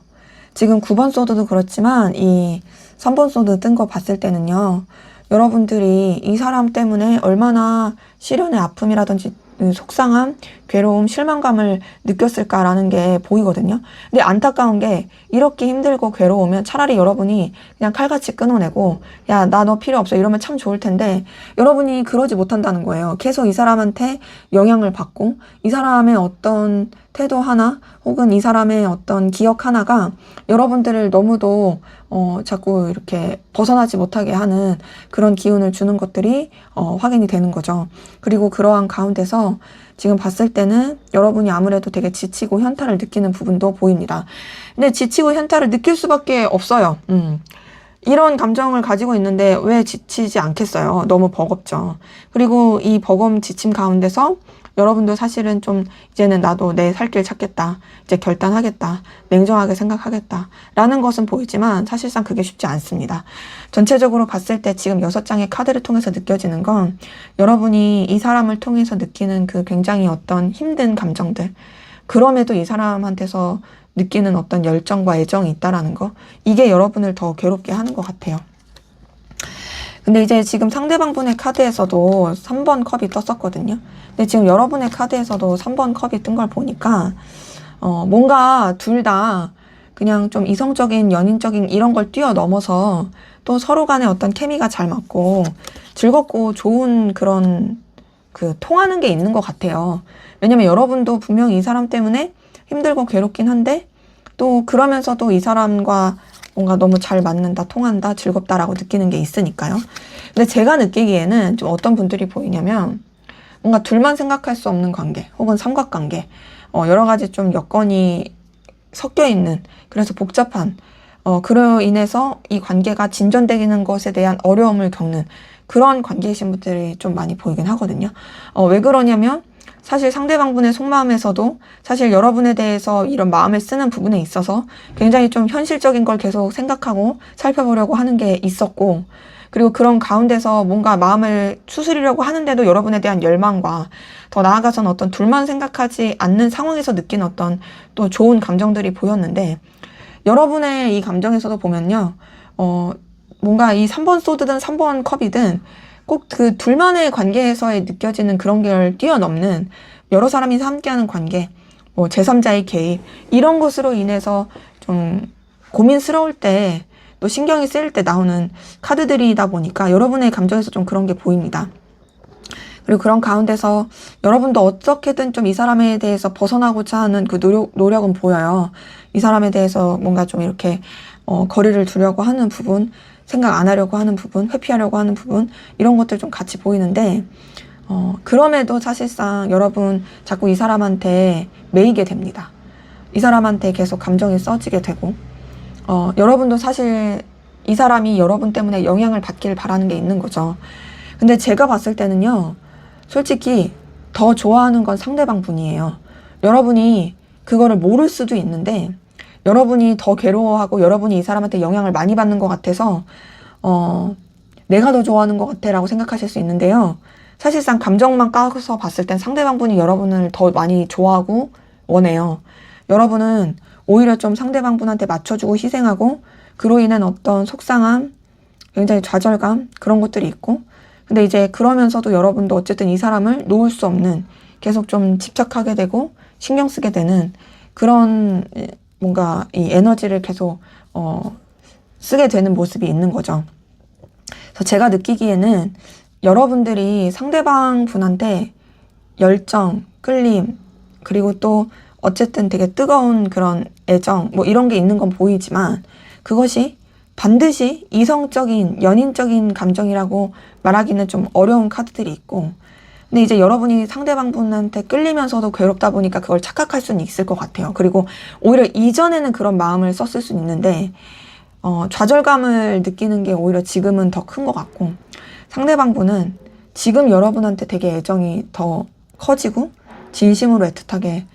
지금 9번 소드도 그렇지만 이 3번 소드 뜬 거 봤을 때는요, 여러분들이 이 사람 때문에 얼마나 시련의 아픔이라든지 속상함, 괴로움, 실망감을 느꼈을까라는 게 보이거든요. 근데 안타까운 게 이렇게 힘들고 괴로우면 차라리 여러분이 그냥 칼같이 끊어내고 야, 나 너 필요 없어 이러면 참 좋을 텐데, 여러분이 그러지 못한다는 거예요. 계속 이 사람한테 영향을 받고 이 사람의 어떤 태도 하나 혹은 이 사람의 어떤 기억 하나가 여러분들을 너무도 자꾸 이렇게 벗어나지 못하게 하는 그런 기운을 주는 것들이 확인이 되는 거죠. 그리고 그러한 가운데서 지금 봤을 때는 여러분이 아무래도 되게 지치고 현타를 느끼는 부분도 보입니다. 근데 지치고 현타를 느낄 수밖에 없어요. 이런 감정을 가지고 있는데 왜 지치지 않겠어요? 너무 버겁죠. 그리고 이 버거움 지침 가운데서 여러분도 사실은 좀 이제는 나도 내 살 길 찾겠다, 이제 결단하겠다, 냉정하게 생각하겠다 라는 것은 보이지만 사실상 그게 쉽지 않습니다. 전체적으로 봤을 때 지금 6장의 카드를 통해서 느껴지는 건 여러분이 이 사람을 통해서 느끼는 그 굉장히 어떤 힘든 감정들, 그럼에도 이 사람한테서 느끼는 어떤 열정과 애정이 있다라는 거, 이게 여러분을 더 괴롭게 하는 것 같아요. 근데 이제 지금 상대방 분의 카드에서도 3번 컵이 떴었거든요. 근데 지금 여러분의 카드에서도 3번 컵이 뜬 걸 보니까 뭔가 둘 다 그냥 좀 이성적인 연인적인 이런 걸 뛰어넘어서 또 서로 간에 어떤 케미가 잘 맞고 즐겁고 좋은 그런 통하는 게 있는 것 같아요. 왜냐면 여러분도 분명히 이 사람 때문에 힘들고 괴롭긴 한데 또 그러면서도 이 사람과 뭔가 너무 잘 맞는다, 통한다, 즐겁다라고 느끼는 게 있으니까요. 근데 제가 느끼기에는 좀 어떤 분들이 보이냐면 뭔가 둘만 생각할 수 없는 관계 혹은 삼각관계, 여러 가지 좀 여건이 섞여 있는, 그래서 복잡한, 그로 인해서 이 관계가 진전되는 것에 대한 어려움을 겪는 그런 관계이신 분들이 좀 많이 보이긴 하거든요. 왜 그러냐면 사실 상대방분의 속마음에서도 사실 여러분에 대해서 이런 마음을 쓰는 부분에 있어서 굉장히 좀 현실적인 걸 계속 생각하고 살펴보려고 하는 게 있었고, 그리고 그런 가운데서 뭔가 마음을 추스리려고 하는데도 여러분에 대한 열망과 더 나아가서는 어떤 둘만 생각하지 않는 상황에서 느낀 어떤 또 좋은 감정들이 보였는데, 여러분의 이 감정에서도 보면요, 뭔가 이 3번 소드든 3번 컵이든 꼭 그 둘만의 관계에서의 느껴지는 그런 걸 뛰어넘는 여러 사람이 함께하는 관계, 뭐 제3자의 개입, 이런 것으로 인해서 좀 고민스러울 때 또 신경이 쓰일 때 나오는 카드들이다 보니까 여러분의 감정에서 좀 그런 게 보입니다. 그리고 그런 가운데서 여러분도 어떻게든 좀 이 사람에 대해서 벗어나고자 하는 그 노력은 보여요. 이 사람에 대해서 뭔가 좀 이렇게 거리를 두려고 하는 부분, 생각 안 하려고 하는 부분, 회피하려고 하는 부분, 이런 것들 좀 같이 보이는데, 그럼에도 사실상 여러분 자꾸 이 사람한테 매이게 됩니다. 이 사람한테 계속 감정이 써지게 되고, 여러분도 사실 이 사람이 여러분 때문에 영향을 받길 바라는 게 있는 거죠. 근데 제가 봤을 때는요, 솔직히 더 좋아하는 건 상대방 분이에요. 여러분이 그거를 모를 수도 있는데, 여러분이 더 괴로워하고 여러분이 이 사람한테 영향을 많이 받는 것 같아서 내가 더 좋아하는 것 같아 라고 생각하실 수 있는데요. 사실상 감정만 까서 봤을 땐 상대방 분이 여러분을 더 많이 좋아하고 원해요. 여러분은 오히려 좀 상대방 분한테 맞춰주고 희생하고 그로 인한 어떤 속상함, 굉장히 좌절감, 그런 것들이 있고, 근데 이제 그러면서도 여러분도 어쨌든 이 사람을 놓을 수 없는, 계속 좀 집착하게 되고 신경 쓰게 되는 그런 뭔가 이 에너지를 계속 쓰게 되는 모습이 있는 거죠. 그래서 제가 느끼기에는 여러분들이 상대방 분한테 열정, 끌림, 그리고 또 어쨌든 되게 뜨거운 그런 애정, 뭐 이런 게 있는 건 보이지만 그것이 반드시 이성적인, 연인적인 감정이라고 말하기는 좀 어려운 카드들이 있고, 근데 이제 여러분이 상대방 분한테 끌리면서도 괴롭다 보니까 그걸 착각할 수는 있을 것 같아요. 그리고 오히려 이전에는 그런 마음을 썼을 수 있는데, 좌절감을 느끼는 게 오히려 지금은 더 큰 것 같고, 상대방 분은 지금 여러분한테 되게 애정이 더 커지고, 진심으로 애틋하게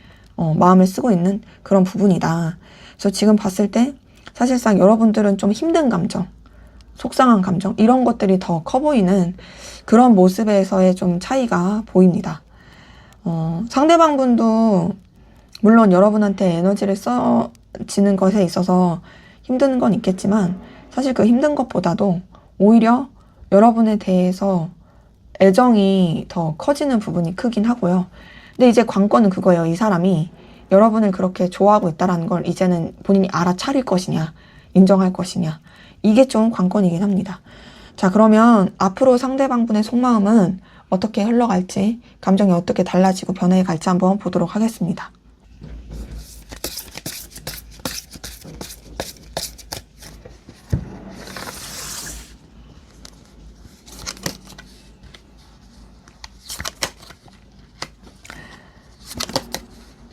마음을 쓰고 있는 그런 부분이다. 그래서 지금 봤을 때 사실상 여러분들은 좀 힘든 감정, 속상한 감정, 이런 것들이 더 커 보이는 그런 모습에서의 좀 차이가 보입니다. 상대방 분도 물론 여러분한테 에너지를 써지는 것에 있어서 힘든 건 있겠지만 사실 그 힘든 것보다도 오히려 여러분에 대해서 애정이 더 커지는 부분이 크긴 하고요. 근데 이제 관건은 그거예요. 이 사람이 여러분을 그렇게 좋아하고 있다는 걸 이제는 본인이 알아차릴 것이냐, 인정할 것이냐. 이게 좀 관건이긴 합니다. 자, 그러면 앞으로 상대방분의 속마음은 어떻게 흘러갈지, 감정이 어떻게 달라지고 변해 갈지 한번 보도록 하겠습니다.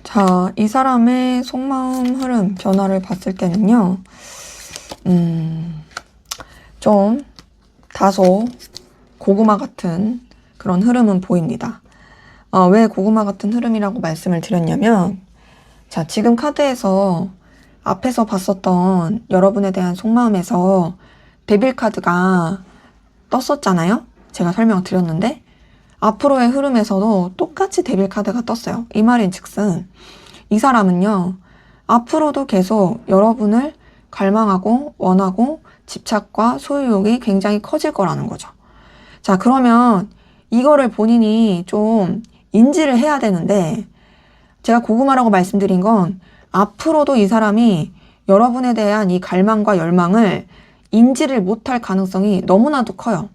자, 이 사람의 속마음 흐름, 변화를 봤을 때는요, 좀 다소 고구마 같은 그런 흐름은 보입니다. 왜 고구마 같은 흐름이라고 말씀을 드렸냐면, 자, 지금 카드에서 앞에서 봤었던 여러분에 대한 속마음에서 데빌 카드가 떴었잖아요? 제가 설명을 드렸는데, 앞으로의 흐름에서도 똑같이 데빌 카드가 떴어요. 이 말인 즉슨 이 사람은요, 앞으로도 계속 여러분을 갈망하고 원하고 집착과 소유욕이 굉장히 커질 거라는 거죠. 자, 그러면 이거를 본인이 좀 인지를 해야 되는데, 제가 고구마라고 말씀드린 건 앞으로도 이 사람이 여러분에 대한 이 갈망과 열망을 인지를 못할 가능성이 너무나도 커요.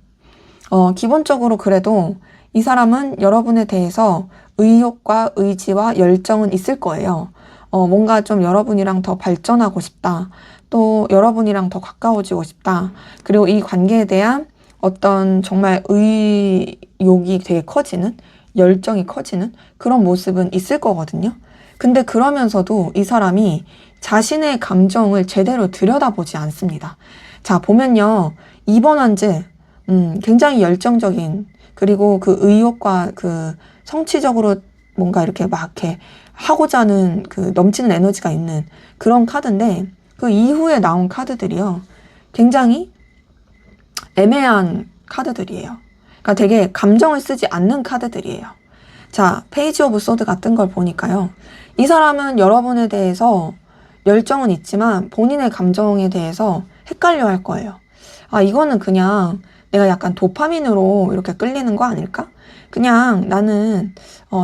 기본적으로 그래도 이 사람은 여러분에 대해서 의욕과 의지와 열정은 있을 거예요. 뭔가 좀 여러분이랑 더 발전하고 싶다. 또 여러분이랑 더 가까워지고 싶다. 그리고 이 관계에 대한 어떤 정말 의욕이 되게 커지는, 열정이 커지는 그런 모습은 있을 거거든요. 근데 그러면서도 이 사람이 자신의 감정을 제대로 들여다보지 않습니다. 자, 보면요. 이번 한즈 굉장히 열정적인, 그리고 그 의욕과 그 성취적으로 뭔가 이렇게 막 이렇게 하고자 하는 그 넘치는 에너지가 있는 그런 카드인데, 그 이후에 나온 카드들이요, 굉장히 애매한 카드들이에요. 그러니까 되게 감정을 쓰지 않는 카드들이에요. 자, 페이지 오브 소드 같은 걸 보니까요, 이 사람은 여러분에 대해서 열정은 있지만 본인의 감정에 대해서 헷갈려 할 거예요. 아, 이거는 그냥 내가 약간 도파민으로 이렇게 끌리는 거 아닐까? 그냥 나는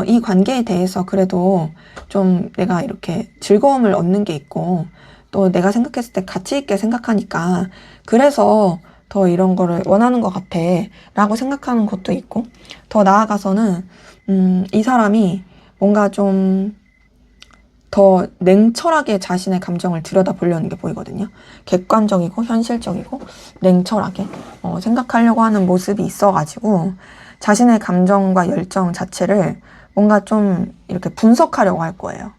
이 관계에 대해서 그래도 좀 내가 이렇게 즐거움을 얻는 게 있고, 또 내가 생각했을 때 가치 있게 생각하니까 그래서 더 이런 거를 원하는 것 같아 라고 생각하는 것도 있고, 더 나아가서는 이 사람이 뭔가 좀 더 냉철하게 자신의 감정을 들여다보려는 게 보이거든요. 객관적이고 현실적이고 냉철하게 생각하려고 하는 모습이 있어가지고 자신의 감정과 열정 자체를 뭔가 좀 이렇게 분석하려고 할 거예요.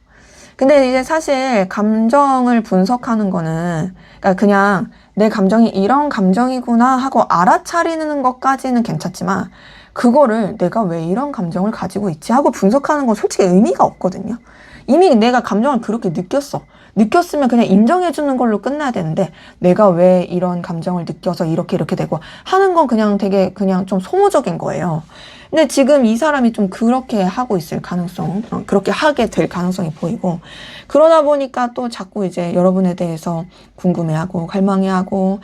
근데 이제 사실 감정을 분석하는 거는, 그러니까 그냥 내 감정이 이런 감정이구나 하고 알아차리는 것까지는 괜찮지만, 그거를 내가 왜 이런 감정을 가지고 있지 하고 분석하는 건 솔직히 의미가 없거든요. 이미 내가 감정을 그렇게 느꼈어. 느꼈으면 그냥 인정해주는 걸로 끝나야 되는데, 내가 왜 이런 감정을 느껴서 이렇게 되고 하는 건 그냥 되게 그냥 좀 소모적인 거예요. 근데 지금 이 사람이 좀 그렇게 하고 있을 가능성, 그렇게 하게 될 가능성이 보이고, 그러다 보니까 또 자꾸 이제 여러분에 대해서 궁금해하고 갈망해하고,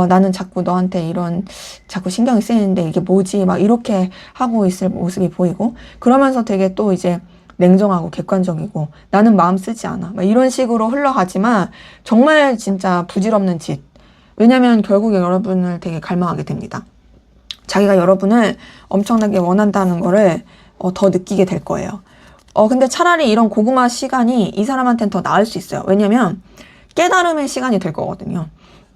나는 자꾸 너한테 이런 자꾸 신경이 쓰이는데 이게 뭐지? 막 이렇게 하고 있을 모습이 보이고, 그러면서 되게 또 이제 냉정하고 객관적이고 나는 마음 쓰지 않아. 막 이런 식으로 흘러가지만 정말 진짜 부질없는 짓. 왜냐면 결국에 여러분을 되게 갈망하게 됩니다. 자기가 여러분을 엄청나게 원한다는 거를 더 느끼게 될 거예요. 근데 차라리 이런 고구마 시간이 이 사람한테는 더 나을 수 있어요. 왜냐면 깨달음의 시간이 될 거거든요.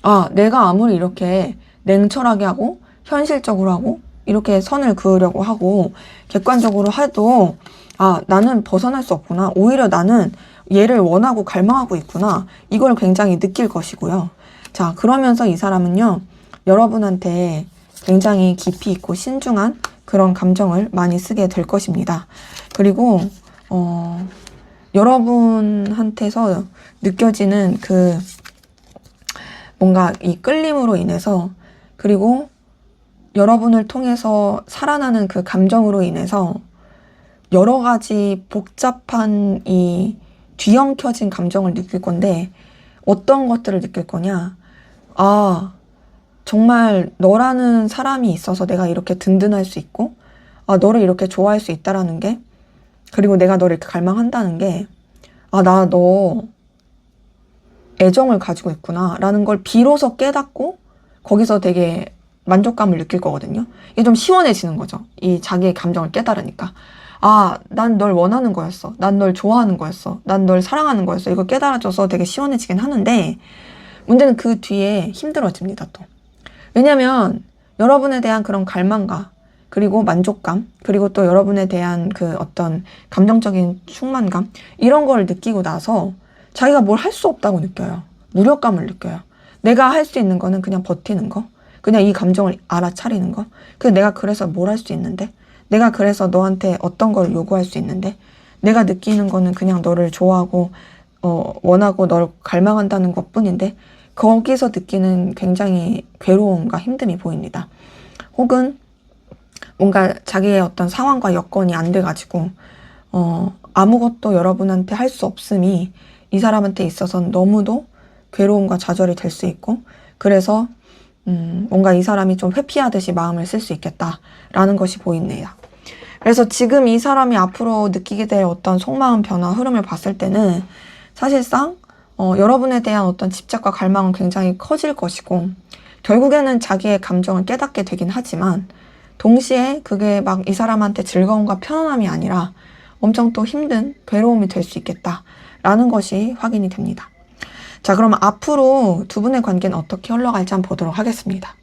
아, 내가 아무리 이렇게 냉철하게 하고 현실적으로 하고 이렇게 선을 그으려고 하고 객관적으로 해도 아, 나는 벗어날 수 없구나. 오히려 나는 얘를 원하고 갈망하고 있구나. 이걸 굉장히 느낄 것이고요. 자, 그러면서 이 사람은요, 여러분한테 굉장히 깊이 있고 신중한 그런 감정을 많이 쓰게 될 것입니다. 그리고 여러분한테서 느껴지는 그 뭔가 이 끌림으로 인해서 그리고 여러분을 통해서 살아나는 그 감정으로 인해서 여러 가지 복잡한 이 뒤엉켜진 감정을 느낄 건데 어떤 것들을 느낄 거냐? 아, 정말 너라는 사람이 있어서 내가 이렇게 든든할 수 있고 아, 너를 이렇게 좋아할 수 있다라는 게 그리고 내가 너를 이렇게 갈망한다는 게 아, 나 너 애정을 가지고 있구나 라는 걸 비로소 깨닫고 거기서 되게 만족감을 느낄 거거든요. 이게 좀 시원해지는 거죠. 이 자기의 감정을 깨달으니까. 아, 난 널 원하는 거였어. 난 널 좋아하는 거였어. 난 널 사랑하는 거였어. 이거 깨달아져서 되게 시원해지긴 하는데 문제는 그 뒤에 힘들어집니다, 또. 왜냐면 여러분에 대한 그런 갈망과 그리고 만족감 그리고 또 여러분에 대한 그 어떤 감정적인 충만감 이런 걸 느끼고 나서 자기가 뭘 할 수 없다고 느껴요. 무력감을 느껴요. 내가 할 수 있는 거는 그냥 버티는 거. 그냥 이 감정을 알아차리는 거. 내가 그래서 뭘 할 수 있는데? 내가 그래서 너한테 어떤 걸 요구할 수 있는데? 내가 느끼는 거는 그냥 너를 좋아하고 원하고 널 갈망한다는 것뿐인데 거기서 느끼는 굉장히 괴로움과 힘듦이 보입니다. 혹은 뭔가 자기의 어떤 상황과 여건이 안 돼가지고 아무것도 여러분한테 할 수 없음이 이 사람한테 있어서는 너무도 괴로움과 좌절이 될 수 있고 그래서 뭔가 이 사람이 좀 회피하듯이 마음을 쓸 수 있겠다라는 것이 보입니다. 그래서 지금 이 사람이 앞으로 느끼게 될 어떤 속마음 변화 흐름을 봤을 때는 사실상 여러분에 대한 어떤 집착과 갈망은 굉장히 커질 것이고 결국에는 자기의 감정을 깨닫게 되긴 하지만 동시에 그게 막 이 사람한테 즐거움과 편안함이 아니라 엄청 또 힘든 괴로움이 될 수 있겠다라는 것이 확인이 됩니다. 자, 그럼 앞으로 두 분의 관계는 어떻게 흘러갈지 한번 보도록 하겠습니다.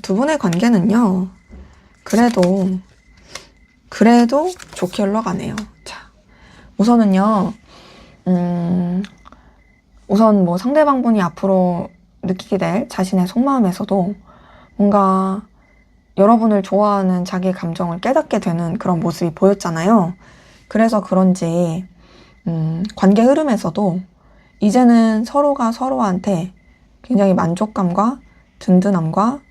두 분의 관계는요, 그래도 좋게 흘러가네요. 자, 우선은요, 우선 뭐 상대방분이 앞으로 느끼게 될 자신의 속마음에서도 뭔가 여러분을 좋아하는 자기의 감정을 깨닫게 되는 그런 모습이 보였잖아요. 그래서 그런지 관계 흐름에서도 이제는 서로가 서로한테 굉장히 만족감과 든든함과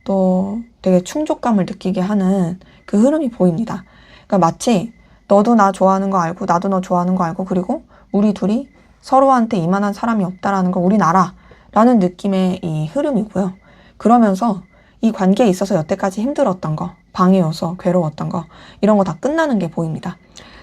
또 되게 충족감을 느끼게 하는 그 흐름이 보입니다. 그러니까 마치 너도 나 좋아하는 거 알고 나도 너 좋아하는 거 알고 그리고 우리 둘이 서로한테 이만한 사람이 없다라는 걸 우린 알아 라는 느낌의 이 흐름이고요. 그러면서 이 관계에 있어서 여태까지 힘들었던 거, 방해 요소, 괴로웠던 거 이런 거 다 끝나는 게 보입니다.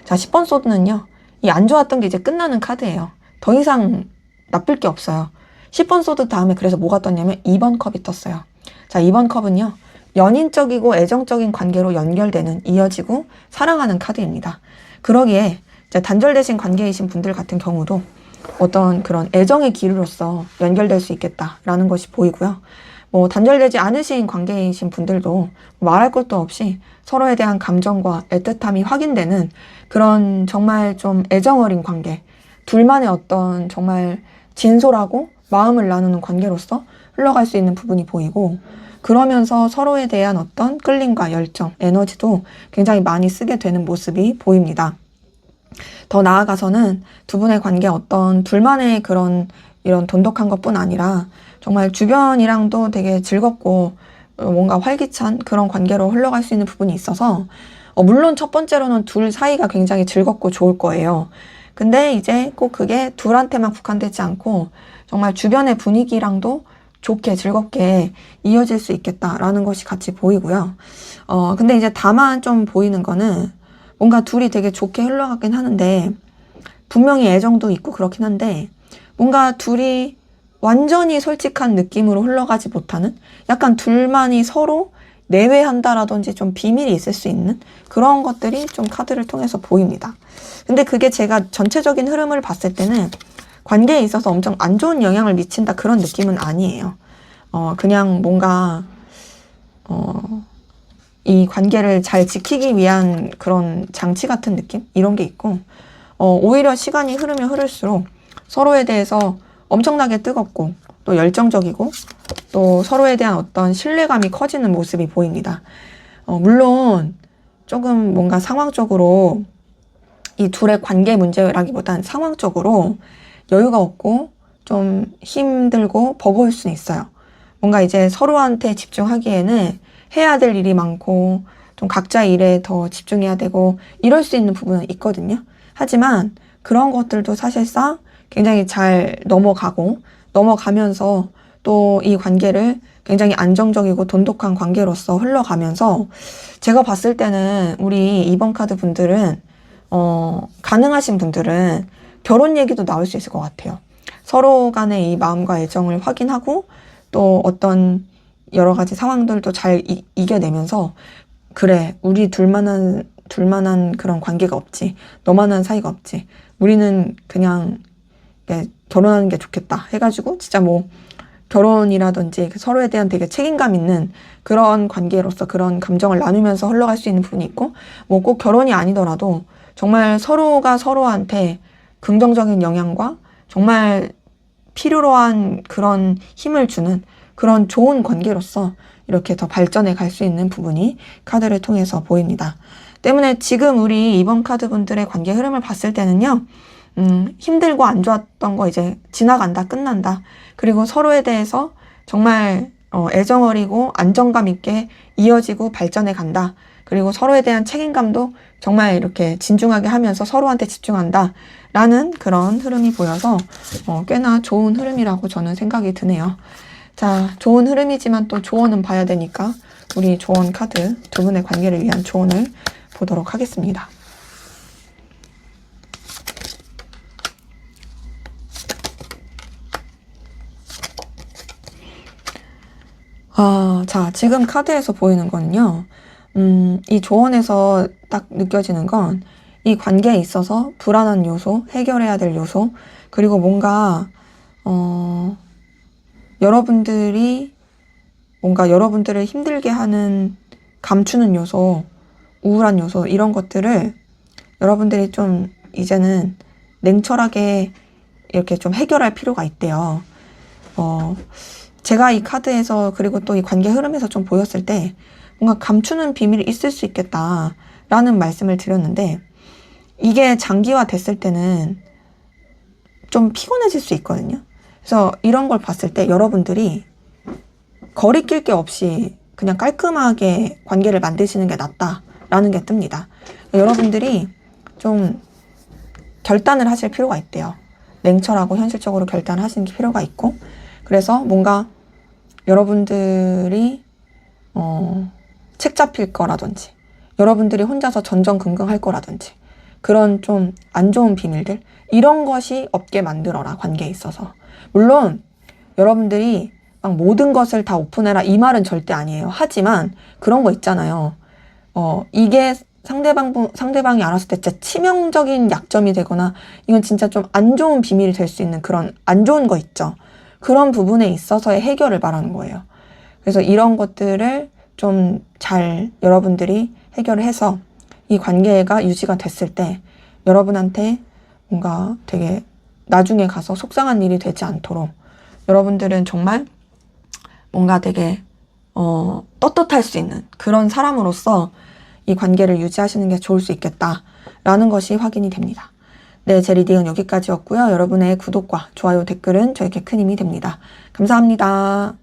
자, 10번 소드는요. 이 안 좋았던 게 이제 끝나는 카드예요. 더 이상 나쁠 게 없어요. 10번 소드 다음에 그래서 뭐가 떴냐면 2번 컵이 떴어요. 자, 2번 컵은요. 연인적이고 애정적인 관계로 연결되는, 이어지고 사랑하는 카드입니다. 그러기에 이제 단절되신 관계이신 분들 같은 경우도 어떤 그런 애정의 길로서 연결될 수 있겠다라는 것이 보이고요. 뭐 단절되지 않으신 관계이신 분들도 말할 것도 없이 서로에 대한 감정과 애틋함이 확인되는 그런 정말 좀 애정 어린 관계, 둘만의 어떤 정말 진솔하고 마음을 나누는 관계로서 흘러갈 수 있는 부분이 보이고 그러면서 서로에 대한 어떤 끌림과 열정, 에너지도 굉장히 많이 쓰게 되는 모습이 보입니다. 더 나아가서는 두 분의 관계 어떤 둘만의 그런 이런 돈독한 것뿐 아니라 정말 주변이랑도 되게 즐겁고 뭔가 활기찬 그런 관계로 흘러갈 수 있는 부분이 있어서 물론 첫 번째로는 둘 사이가 굉장히 즐겁고 좋을 거예요. 근데 이제 꼭 그게 둘한테만 국한되지 않고 정말 주변의 분위기랑도 좋게 즐겁게 이어질 수 있겠다라는 것이 같이 보이고요. 근데 이제 다만 좀 보이는 거는 뭔가 둘이 되게 좋게 흘러가긴 하는데 분명히 애정도 있고 그렇긴 한데 뭔가 둘이 완전히 솔직한 느낌으로 흘러가지 못하는 약간 둘만이 서로 내외한다라든지 좀 비밀이 있을 수 있는 그런 것들이 좀 카드를 통해서 보입니다. 근데 그게 제가 전체적인 흐름을 봤을 때는 관계에 있어서 엄청 안 좋은 영향을 미친다 그런 느낌은 아니에요. 그냥 뭔가 이 관계를 잘 지키기 위한 그런 장치 같은 느낌? 이런 게 있고 오히려 시간이 흐르면 흐를수록 서로에 대해서 엄청나게 뜨겁고 또 열정적이고 또 서로에 대한 어떤 신뢰감이 커지는 모습이 보입니다. 물론 조금 뭔가 상황적으로 이 둘의 관계 문제라기보단 상황적으로 여유가 없고 좀 힘들고 버거울 수는 있어요. 뭔가 이제 서로한테 집중하기에는 해야 될 일이 많고 좀 각자의 일에 더 집중해야 되고 이럴 수 있는 부분은 있거든요. 하지만 그런 것들도 사실상 굉장히 잘 넘어가면서 또 이 관계를 굉장히 안정적이고 돈독한 관계로서 흘러가면서 제가 봤을 때는 우리 2번 카드 분들은 가능하신 분들은 결혼 얘기도 나올 수 있을 것 같아요. 서로 간의 이 마음과 애정을 확인하고 또 어떤 여러 가지 상황들도 잘 이겨내면서 그래, 우리 둘만한 그런 관계가 없지. 너만한 사이가 없지. 우리는 그냥 결혼하는 게 좋겠다 해가지고 진짜 뭐 결혼이라든지 서로에 대한 되게 책임감 있는 그런 관계로서 그런 감정을 나누면서 흘러갈 수 있는 부분이 있고 뭐 꼭 결혼이 아니더라도 정말 서로가 서로한테 긍정적인 영향과 정말 필요로 한 그런 힘을 주는 그런 좋은 관계로서 이렇게 더 발전해 갈 수 있는 부분이 카드를 통해서 보입니다. 때문에 지금 우리 2번 카드 분들의 관계 흐름을 봤을 때는요. 힘들고 안 좋았던 거 이제 지나간다, 끝난다. 그리고 서로에 대해서 정말 애정어리고 안정감 있게 이어지고 발전해 간다. 그리고 서로에 대한 책임감도 정말 이렇게 진중하게 하면서 서로한테 집중한다. 라는 그런 흐름이 보여서 꽤나 좋은 흐름이라고 저는 생각이 드네요. 자, 좋은 흐름이지만 또 조언은 봐야 되니까 우리 조언 카드 두 분의 관계를 위한 조언을 보도록 하겠습니다. 자, 지금 카드에서 보이는 거는요. 이 조언에서 딱 느껴지는 건 이 관계에 있어서 불안한 요소, 해결해야 될 요소, 그리고 뭔가, 여러분들이 뭔가 여러분들을 힘들게 하는 감추는 요소, 우울한 요소, 이런 것들을 여러분들이 좀 이제는 냉철하게 이렇게 좀 해결할 필요가 있대요. 제가 이 카드에서 그리고 또 이 관계 흐름에서 좀 보였을 때 뭔가 감추는 비밀이 있을 수 있겠다라는 말씀을 드렸는데 이게 장기화 됐을 때는 좀 피곤해질 수 있거든요. 그래서 이런 걸 봤을 때 여러분들이 거리낄 게 없이 그냥 깔끔하게 관계를 만드시는 게 낫다라는 게 뜹니다. 여러분들이 좀 결단을 하실 필요가 있대요. 냉철하고 현실적으로 결단을 하시는 게 필요가 있고 그래서 뭔가 여러분들이 책 잡힐 거라든지 여러분들이 혼자서 전전긍긍할 거라든지 그런 좀 안 좋은 비밀들 이런 것이 없게 만들어라 관계에 있어서. 물론 여러분들이 막 모든 것을 다 오픈해라 이 말은 절대 아니에요. 하지만 그런 거 있잖아요. 이게 상대방이 알았을 때 진짜 치명적인 약점이 되거나 이건 진짜 좀 안 좋은 비밀이 될 수 있는 그런 안 좋은 거 있죠. 그런 부분에 있어서의 해결을 말하는 거예요. 그래서 이런 것들을 좀 잘 여러분들이 해결을 해서 이 관계가 유지가 됐을 때 여러분한테 뭔가 되게 나중에 가서 속상한 일이 되지 않도록 여러분들은 정말 뭔가 되게 떳떳할 수 있는 그런 사람으로서 이 관계를 유지하시는 게 좋을 수 있겠다라는 것이 확인이 됩니다. 네, 제 리딩은 여기까지였고요. 여러분의 구독과 좋아요, 댓글은 저에게 큰 힘이 됩니다. 감사합니다.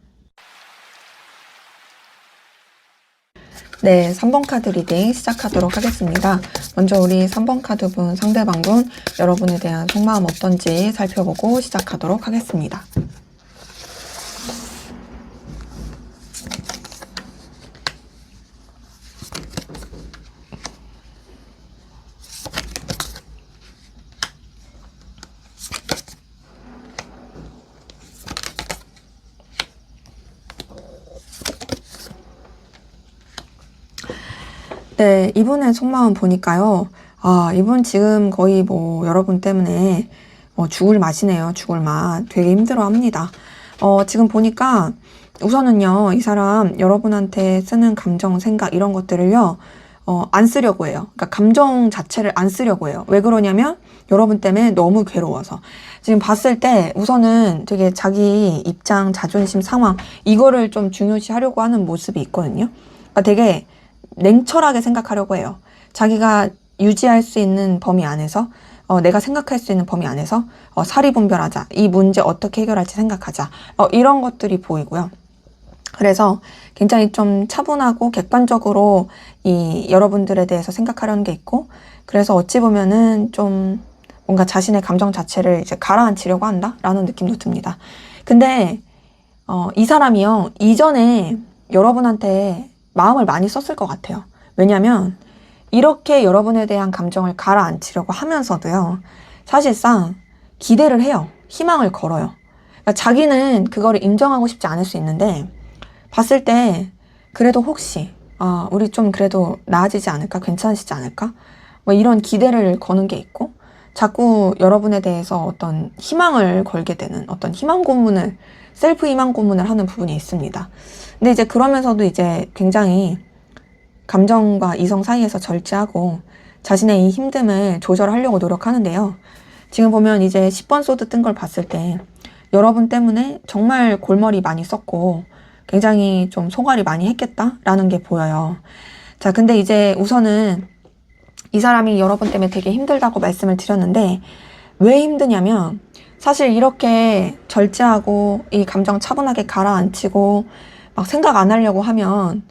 네, 3번 카드 리딩 시작하도록 하겠습니다. 먼저 우리 3번 카드분, 상대방분, 여러분에 대한 속마음 어떤지 살펴보고 시작하도록 하겠습니다. 네, 이분의 속마음 보니까요. 아, 이분 지금 거의 뭐 여러분 때문에 죽을 맛이네요. 죽을 맛. 되게 힘들어 합니다. 지금 보니까 우선은요, 이 사람 여러분한테 쓰는 감정, 생각 이런 것들을요, 안 쓰려고 해요. 그러니까 감정 자체를 안 쓰려고 해요. 왜 그러냐면 여러분 때문에 너무 괴로워서. 지금 봤을 때 우선은 되게 자기 입장, 자존심, 상황 이거를 좀 중요시 하려고 하는 모습이 있거든요. 그러니까 되게 냉철하게 생각하려고 해요. 자기가 유지할 수 있는 범위 안에서 내가 생각할 수 있는 범위 안에서 사리분별하자. 이 문제 어떻게 해결할지 생각하자. 이런 것들이 보이고요. 그래서 굉장히 좀 차분하고 객관적으로 이 여러분들에 대해서 생각하려는 게 있고, 그래서 어찌 보면은 좀 뭔가 자신의 감정 자체를 이제 가라앉히려고 한다라는 느낌도 듭니다. 근데 이 사람이요, 이전에 여러분한테 마음을 많이 썼을 것 같아요. 왜냐면 이렇게 여러분에 대한 감정을 가라앉히려고 하면서도요, 사실상 기대를 해요. 희망을 걸어요. 그러니까 자기는 그거를 인정하고 싶지 않을 수 있는데 봤을 때 그래도 혹시 우리 좀 그래도 나아지지 않을까? 괜찮으시지 않을까? 뭐 이런 기대를 거는 게 있고, 자꾸 여러분에 대해서 어떤 희망을 걸게 되는 어떤 희망 고문을, 셀프 희망 고문을 하는 부분이 있습니다. 근데 이제 그러면서도 이제 굉장히 감정과 이성 사이에서 절제하고 자신의 이 힘듦을 조절하려고 노력하는데요. 지금 보면 이제 10번 소드 뜬 걸 봤을 때 여러분 때문에 정말 골머리 많이 썼고 굉장히 좀 소갈이 많이 했겠다라는 게 보여요. 자, 근데 이제 우선은 이 사람이 여러분 때문에 되게 힘들다고 말씀을 드렸는데, 왜 힘드냐면 사실 이렇게 절제하고 이 감정 차분하게 가라앉히고 막 생각 안 하려고 하면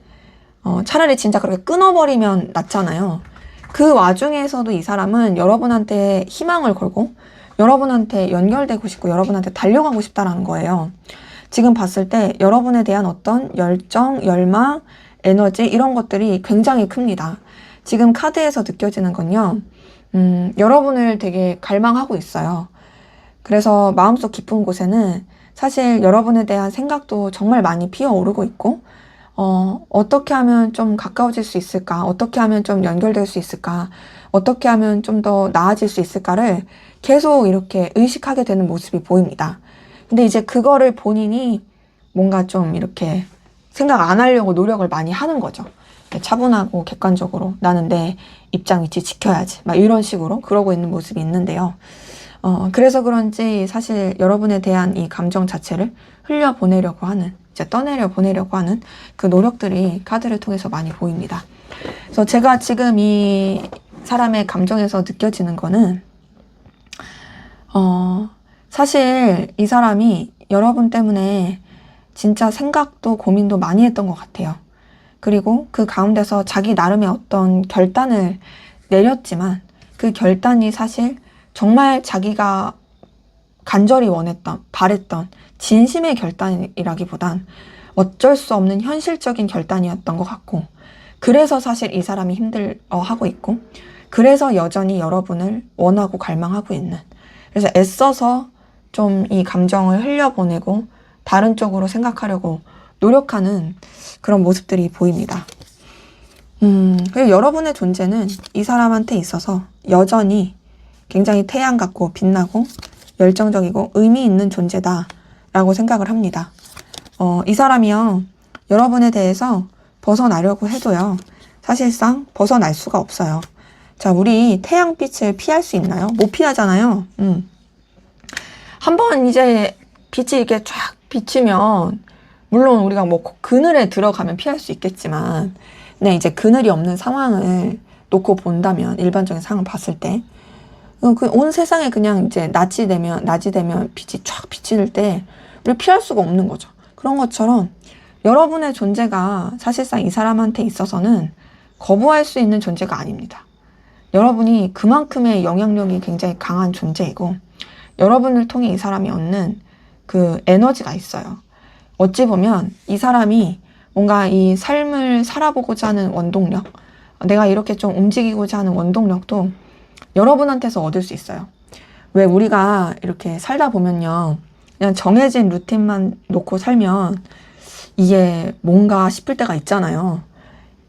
차라리 진짜 그렇게 끊어버리면 낫잖아요. 그 와중에서도 이 사람은 여러분한테 희망을 걸고 여러분한테 연결되고 싶고 여러분한테 달려가고 싶다라는 거예요. 지금 봤을 때 여러분에 대한 어떤 열정, 열망, 에너지 이런 것들이 굉장히 큽니다. 지금 카드에서 느껴지는 건요, 여러분을 되게 갈망하고 있어요. 그래서 마음속 깊은 곳에는 사실 여러분에 대한 생각도 정말 많이 피어오르고 있고, 어떻게 하면 좀 가까워질 수 있을까? 어떻게 하면 좀 연결될 수 있을까? 어떻게 하면 좀 더 나아질 수 있을까를 계속 이렇게 의식하게 되는 모습이 보입니다. 근데 이제 그거를 본인이 뭔가 좀 이렇게 생각 안 하려고 노력을 많이 하는 거죠. 차분하고 객관적으로 나는 내 입장 위치 지켜야지. 막 이런 식으로 그러고 있는 모습이 있는데요. 그래서 그런지 사실 여러분에 대한 이 감정 자체를 흘려보내려고 하는, 이제 떠내려 보내려고 하는 그 노력들이 카드를 통해서 많이 보입니다. 그래서 제가 지금 이 사람의 감정에서 느껴지는 거는, 사실 이 사람이 여러분 때문에 진짜 생각도 고민도 많이 했던 것 같아요. 그리고 그 가운데서 자기 나름의 어떤 결단을 내렸지만 그 결단이 사실 정말 자기가 간절히 원했던, 바랬던 진심의 결단이라기보단 어쩔 수 없는 현실적인 결단이었던 것 같고, 그래서 사실 이 사람이 힘들어하고 있고, 그래서 여전히 여러분을 원하고 갈망하고 있는, 그래서 애써서 좀 이 감정을 흘려보내고 다른 쪽으로 생각하려고 노력하는 그런 모습들이 보입니다. 그리고 여러분의 존재는 이 사람한테 있어서 여전히 굉장히 태양 같고 빛나고 열정적이고 의미 있는 존재다라고 생각을 합니다. 이 사람이요, 여러분에 대해서 벗어나려고 해도요, 사실상 벗어날 수가 없어요. 자, 우리 태양빛을 피할 수 있나요? 못 피하잖아요. 한번 이제 빛이 이렇게 쫙 비치면, 물론 우리가 뭐 그늘에 들어가면 피할 수 있겠지만, 네, 이제 그늘이 없는 상황을 놓고 본다면, 일반적인 상황을 봤을 때, 그 온 세상에 그냥 이제 낮이 되면 빛이 쫙 비칠 때, 우리 피할 수가 없는 거죠. 그런 것처럼 여러분의 존재가 사실상 이 사람한테 있어서는 거부할 수 있는 존재가 아닙니다. 여러분이 그만큼의 영향력이 굉장히 강한 존재이고 여러분을 통해 이 사람이 얻는 그 에너지가 있어요. 어찌 보면 이 사람이 뭔가 이 삶을 살아보고자 하는 원동력, 내가 이렇게 좀 움직이고자 하는 원동력도 여러분한테서 얻을 수 있어요. 왜 우리가 이렇게 살다 보면요, 그냥 정해진 루틴만 놓고 살면 이게 뭔가 싶을 때가 있잖아요.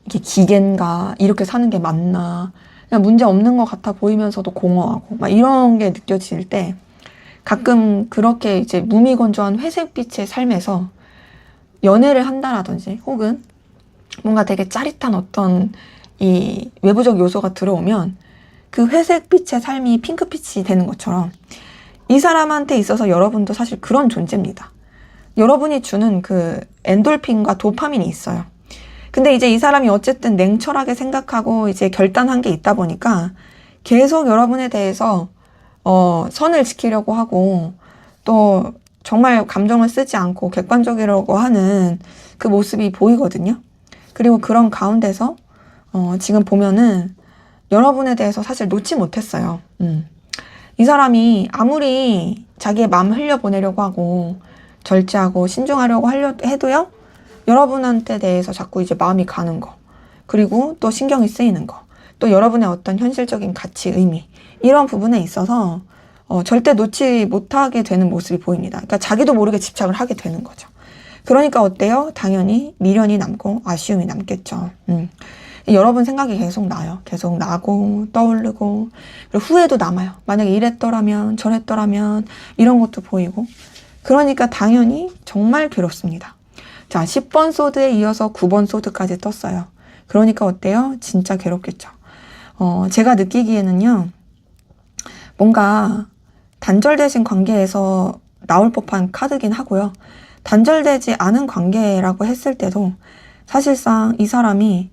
이게 기계인가? 이렇게 사는 게 맞나? 그냥 문제 없는 것 같아 보이면서도 공허하고 막 이런 게 느껴질 때 가끔 그렇게 이제 무미건조한 회색빛의 삶에서 연애를 한다라든지 혹은 뭔가 되게 짜릿한 어떤 이 외부적 요소가 들어오면 그 회색빛의 삶이 핑크빛이 되는 것처럼 이 사람한테 있어서 여러분도 사실 그런 존재입니다. 여러분이 주는 그 엔돌핀과 도파민이 있어요. 근데 이제 이 사람이 어쨌든 냉철하게 생각하고 이제 결단한 게 있다 보니까 계속 여러분에 대해서 선을 지키려고 하고 또 정말 감정을 쓰지 않고 객관적이라고 하는 그 모습이 보이거든요. 그리고 그런 가운데서 지금 보면은 여러분에 대해서 사실 놓지 못했어요. 이 사람이 아무리 자기의 마음을 흘려보내려고 하고 절제하고 신중하려고 해도요, 여러분한테 대해서 자꾸 이제 마음이 가는 거, 그리고 또 신경이 쓰이는 거, 또 여러분의 어떤 현실적인 가치, 의미, 이런 부분에 있어서 절대 놓지 못하게 되는 모습이 보입니다. 그러니까 자기도 모르게 집착을 하게 되는 거죠. 그러니까 어때요? 당연히 미련이 남고 아쉬움이 남겠죠. 여러분 생각이 계속 나요. 계속 나고 떠오르고 그리고 후회도 남아요. 만약에 이랬더라면 저랬더라면 이런 것도 보이고 그러니까 당연히 정말 괴롭습니다. 자, 10번 소드에 이어서 9번 소드까지 떴어요. 그러니까 어때요? 진짜 괴롭겠죠. 제가 느끼기에는요, 뭔가 단절되신 관계에서 나올 법한 카드긴 하고요. 단절되지 않은 관계라고 했을 때도 사실상 이 사람이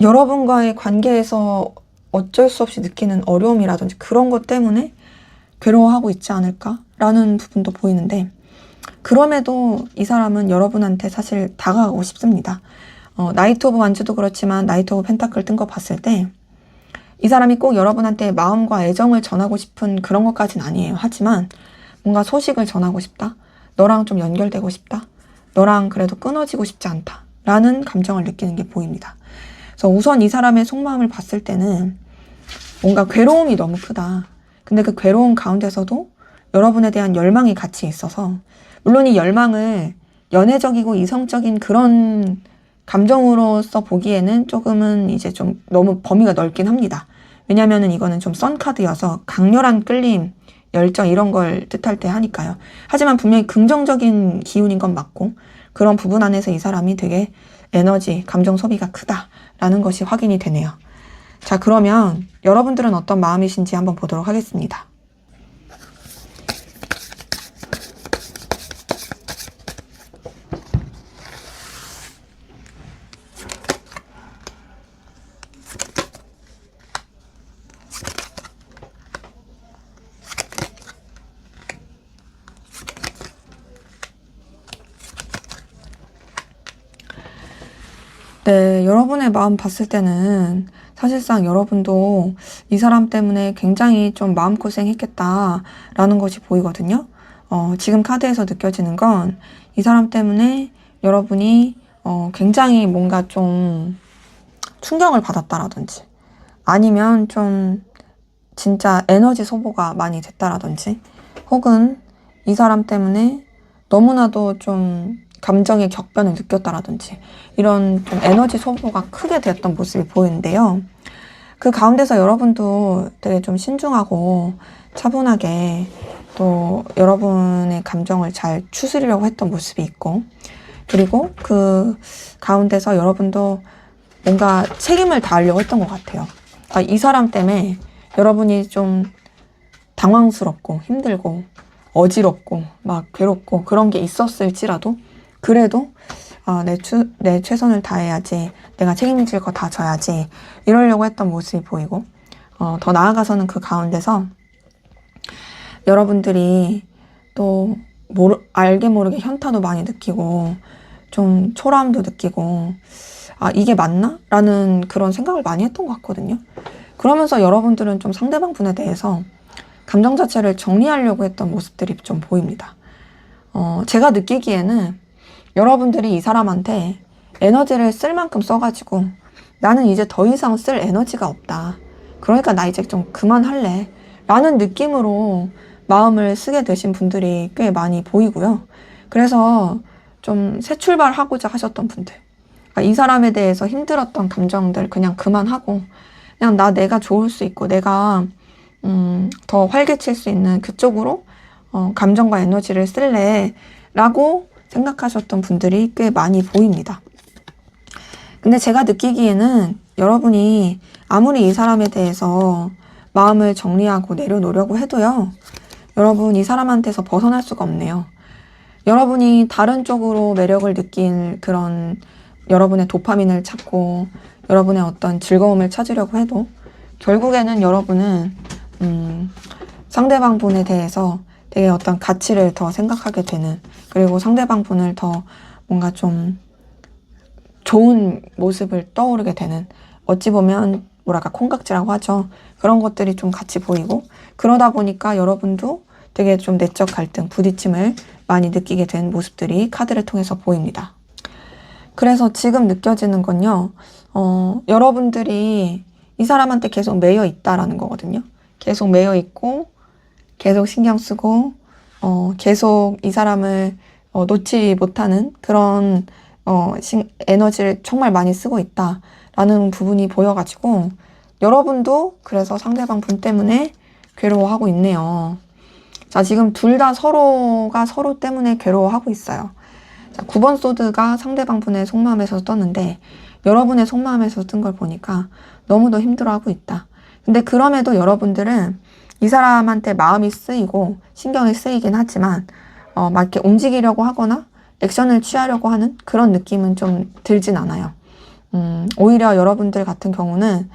여러분과의 관계에서 어쩔 수 없이 느끼는 어려움이라든지 그런 것 때문에 괴로워하고 있지 않을까라는 부분도 보이는데 그럼에도 이 사람은 여러분한테 사실 다가가고 싶습니다. 나이트 오브 완주도 그렇지만 나이트 오브 펜타클 뜬 거 봤을 때 이 사람이 꼭 여러분한테 마음과 애정을 전하고 싶은 그런 것까지는 아니에요. 하지만 뭔가 소식을 전하고 싶다. 너랑 좀 연결되고 싶다. 너랑 그래도 끊어지고 싶지 않다. 라는 감정을 느끼는 게 보입니다. 그래서 우선 이 사람의 속마음을 봤을 때는 뭔가 괴로움이 너무 크다. 근데 그 괴로움 가운데서도 여러분에 대한 열망이 같이 있어서 물론 이 열망을 연애적이고 이성적인 그런 감정으로서 보기에는 조금은 이제 좀 너무 범위가 넓긴 합니다. 왜냐면은 이거는 좀 썬 카드여서 강렬한 끌림, 열정 이런 걸 뜻할 때 하니까요. 하지만 분명히 긍정적인 기운인 건 맞고 그런 부분 안에서 이 사람이 되게 에너지, 감정 소비가 크다라는 것이 확인이 되네요. 자, 그러면 여러분들은 어떤 마음이신지 한번 보도록 하겠습니다. 네, 여러분의 마음 봤을 때는 사실상 여러분도 이 사람 때문에 굉장히 좀 마음고생 했겠다라는 것이 보이거든요. 지금 카드에서 느껴지는 건 이 사람 때문에 여러분이 굉장히 뭔가 좀 충격을 받았다라든지 아니면 좀 진짜 에너지 소모가 많이 됐다라든지 혹은 이 사람 때문에 너무나도 좀 감정의 격변을 느꼈다라든지 이런 좀 에너지 소모가 크게 되었던 모습이 보이는데요. 그 가운데서 여러분도 되게 좀 신중하고 차분하게 또 여러분의 감정을 잘 추스리려고 했던 모습이 있고 그리고 그 가운데서 여러분도 뭔가 책임을 다하려고 했던 것 같아요. 이 사람 때문에 여러분이 좀 당황스럽고 힘들고 어지럽고 막 괴롭고 그런 게 있었을지라도 그래도 내 최선을 다해야지, 내가 책임질 거 다 져야지 이러려고 했던 모습이 보이고 더 나아가서는 그 가운데서 여러분들이 또 알게 모르게 현타도 많이 느끼고 좀 초라함도 느끼고 아, 이게 맞나? 라는 그런 생각을 많이 했던 것 같거든요. 그러면서 여러분들은 좀 상대방 분에 대해서 감정 자체를 정리하려고 했던 모습들이 좀 보입니다. 제가 느끼기에는 여러분들이 이 사람한테 에너지를 쓸 만큼 써가지고 나는 이제 더 이상 쓸 에너지가 없다. 그러니까 나 이제 좀 그만할래. 라는 느낌으로 마음을 쓰게 되신 분들이 꽤 많이 보이고요. 그래서 좀 새 출발하고자 하셨던 분들. 그러니까 이 사람에 대해서 힘들었던 감정들 그냥 그만하고 그냥 내가 좋을 수 있고 내가 더 활개칠 수 있는 그쪽으로 감정과 에너지를 쓸래 라고 생각하셨던 분들이 꽤 많이 보입니다. 근데 제가 느끼기에는 여러분이 아무리 이 사람에 대해서 마음을 정리하고 내려놓으려고 해도요. 여러분 이 사람한테서 벗어날 수가 없네요. 여러분이 다른 쪽으로 매력을 느낀 그런 여러분의 도파민을 찾고 여러분의 어떤 즐거움을 찾으려고 해도 결국에는 여러분은 상대방 분에 대해서 되게 어떤 가치를 더 생각하게 되는 그리고 상대방 분을 더 뭔가 좀 좋은 모습을 떠오르게 되는 어찌 보면 뭐랄까 콩깍지라고 하죠. 그런 것들이 좀 같이 보이고 그러다 보니까 여러분도 되게 좀 내적 갈등, 부딪힘을 많이 느끼게 된 모습들이 카드를 통해서 보입니다. 그래서 지금 느껴지는 건요. 여러분들이 이 사람한테 계속 매여 있다라는 거거든요. 계속 매여 있고 계속 신경 쓰고 계속 이 사람을 놓지 못하는 그런 에너지를 정말 많이 쓰고 있다라는 부분이 보여가지고 여러분도 그래서 상대방 분 때문에 괴로워하고 있네요. 자, 지금 둘 다 서로가 서로 때문에 괴로워하고 있어요. 자, 9번 소드가 상대방 분의 속마음에서 떴는데 여러분의 속마음에서 뜬 걸 보니까 너무도 힘들어하고 있다. 근데 그럼에도 여러분들은 이 사람한테 마음이 쓰이고 신경이 쓰이긴 하지만 막 이렇게 움직이려고 하거나 액션을 취하려고 하는 그런 느낌은 좀 들진 않아요. 오히려 여러분들 같은 경우는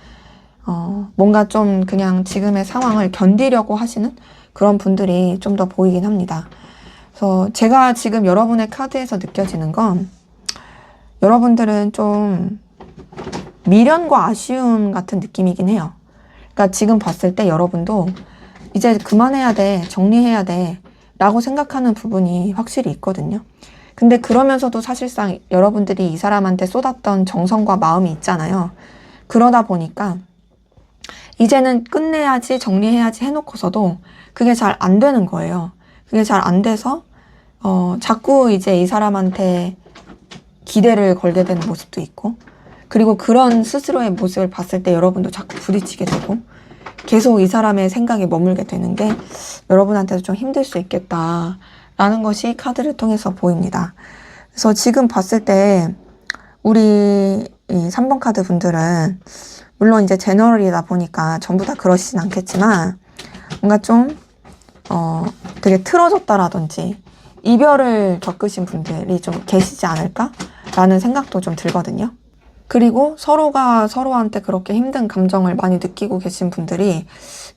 뭔가 좀 그냥 지금의 상황을 견디려고 하시는 그런 분들이 좀 더 보이긴 합니다. 그래서 제가 지금 여러분의 카드에서 느껴지는 건 여러분들은 좀 미련과 아쉬움 같은 느낌이긴 해요. 그러니까 지금 봤을 때 여러분도 이제 그만해야 돼, 정리해야 돼 라고 생각하는 부분이 확실히 있거든요. 근데 그러면서도 사실상 여러분들이 이 사람한테 쏟았던 정성과 마음이 있잖아요. 그러다 보니까 이제는 끝내야지, 정리해야지 해놓고서도 그게 잘 안 되는 거예요. 그게 잘 안 돼서 자꾸 이제 이 사람한테 기대를 걸게 되는 모습도 있고 그리고 그런 스스로의 모습을 봤을 때 여러분도 자꾸 부딪히게 되고 계속 이 사람의 생각에 머물게 되는 게 여러분한테도 좀 힘들 수 있겠다라는 것이 카드를 통해서 보입니다. 그래서 지금 봤을 때 우리 이 3번 카드 분들은 물론 이제 제너럴이다 보니까 전부 다 그러시진 않겠지만 뭔가 좀 되게 틀어졌다라든지 이별을 겪으신 분들이 좀 계시지 않을까라는 생각도 좀 들거든요. 그리고 서로가 서로한테 그렇게 힘든 감정을 많이 느끼고 계신 분들이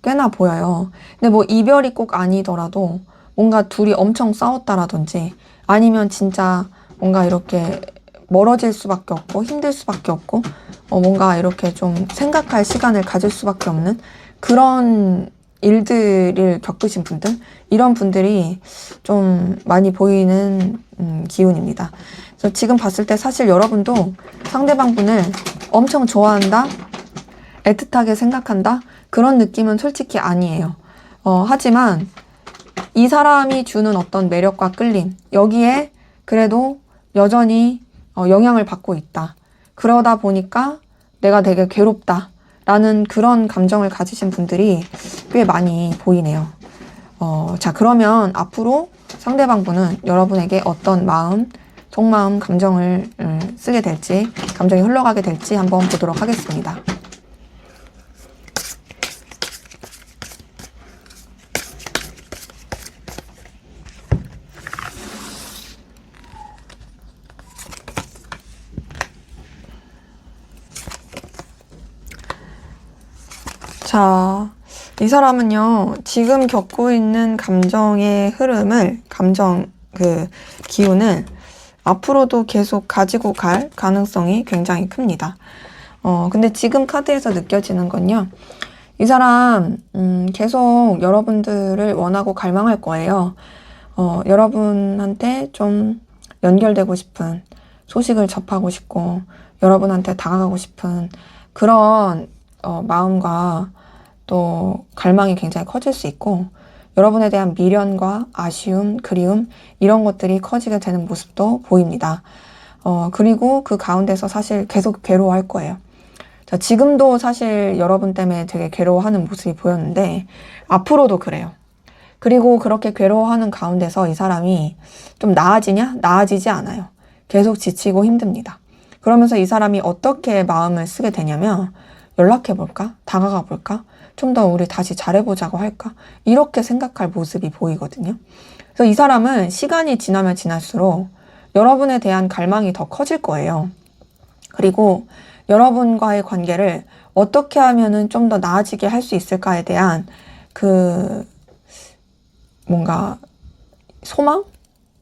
꽤나 보여요. 근데 뭐 이별이 꼭 아니더라도 뭔가 둘이 엄청 싸웠다라든지 아니면 진짜 뭔가 이렇게 멀어질 수밖에 없고 힘들 수밖에 없고 뭔가 이렇게 좀 생각할 시간을 가질 수밖에 없는 그런 일들을 겪으신 분들 이런 분들이 좀 많이 보이는 기운입니다. 그래서 지금 봤을 때 사실 여러분도 상대방 분을 엄청 좋아한다, 애틋하게 생각한다 그런 느낌은 솔직히 아니에요. 하지만 이 사람이 주는 어떤 매력과 끌림 여기에 그래도 여전히 영향을 받고 있다. 그러다 보니까 내가 되게 괴롭다 라는 그런 감정을 가지신 분들이 꽤 많이 보이네요. 자, 그러면 앞으로 상대방 분은 여러분에게 어떤 마음, 속마음, 감정을 쓰게 될지, 감정이 흘러가게 될지 한번 보도록 하겠습니다. 자, 이 사람은요, 지금 겪고 있는 감정의 흐름을, 기운을 앞으로도 계속 가지고 갈 가능성이 굉장히 큽니다. 근데 지금 카드에서 느껴지는 건요, 이 사람, 계속 여러분들을 원하고 갈망할 거예요. 여러분한테 좀 연결되고 싶은, 소식을 접하고 싶고, 여러분한테 다가가고 싶은 그런 마음과 또 갈망이 굉장히 커질 수 있고, 여러분에 대한 미련과 아쉬움, 그리움 이런 것들이 커지게 되는 모습도 보입니다. 그리고 그 가운데서 사실 계속 괴로워할 거예요. 자, 지금도 사실 여러분 때문에 되게 괴로워하는 모습이 보였는데 앞으로도 그래요. 그리고 그렇게 괴로워하는 가운데서 이 사람이 좀 나아지냐? 나아지지 않아요. 계속 지치고 힘듭니다. 그러면서 이 사람이 어떻게 마음을 쓰게 되냐면, 연락해볼까? 다가가볼까? 좀 더 우리 다시 잘해보자고 할까? 이렇게 생각할 모습이 보이거든요. 그래서 이 사람은 시간이 지나면 지날수록 여러분에 대한 갈망이 더 커질 거예요. 그리고 여러분과의 관계를 어떻게 하면은 좀 더 나아지게 할 수 있을까에 대한 뭔가 소망?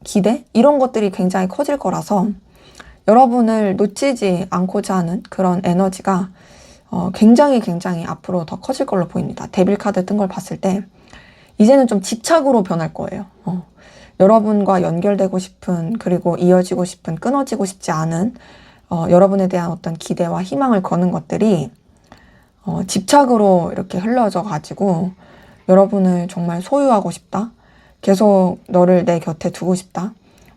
기대? 이런 것들이 굉장히 커질 거라서 여러분을 놓치지 않고자 하는 그런 에너지가 굉장히 앞으로 더 커질 걸로 보입니다. 데빌 카드 뜬 걸 봤을 때 이제는 좀 집착으로 변할 거예요. 여러분과 연결되고 싶은, 그리고 이어지고 싶은, 끊어지고 싶지 않은 여러분에 대한 어떤 기대와 희망을 거는 것들이 집착으로 이렇게 흘러져 가지고 여러분을 정말 소유하고 싶다. 계속 너를 내 곁에 두고 싶다.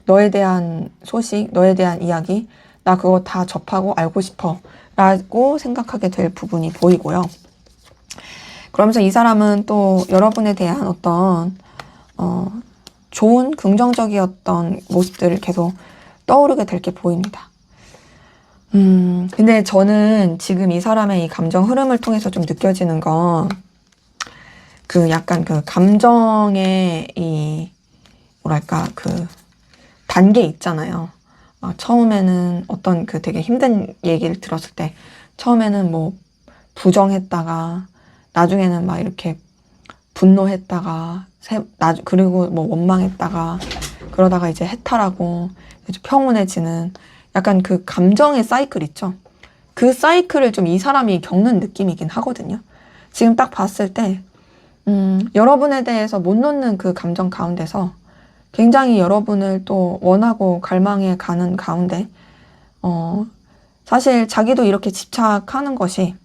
너에 대한 소식, 너에 대한 이야기, 나 그거 다 접하고 알고 싶어 라고 생각하게 될 부분이 보이고요. 그러면서 이 사람은 또 여러분에 대한 어떤 좋은 긍정적이었던 모습들을 계속 떠오르게 될 게 보입니다. 근데 저는 지금 이 사람의 이 감정 흐름을 통해서 좀 느껴지는 건 약간 감정의 단계 있잖아요. 처음에는 어떤 되게 힘든 얘기를 들었을 때, 처음에는 뭐 부정했다가, 나중에는 막 이렇게 분노했다가, 그리고 뭐 원망했다가, 그러다가 이제 해탈하고, 이제 평온해지는 약간 감정의 사이클 있죠? 그 사이클을 좀 이 사람이 겪는 느낌이긴 하거든요. 지금 딱 봤을 때, 여러분에 대해서 못 놓는 그 감정 가운데서 굉장히 여러분을 또 원하고 갈망해 가는 가운데, 사실 자기도 이렇게 집착하는 것이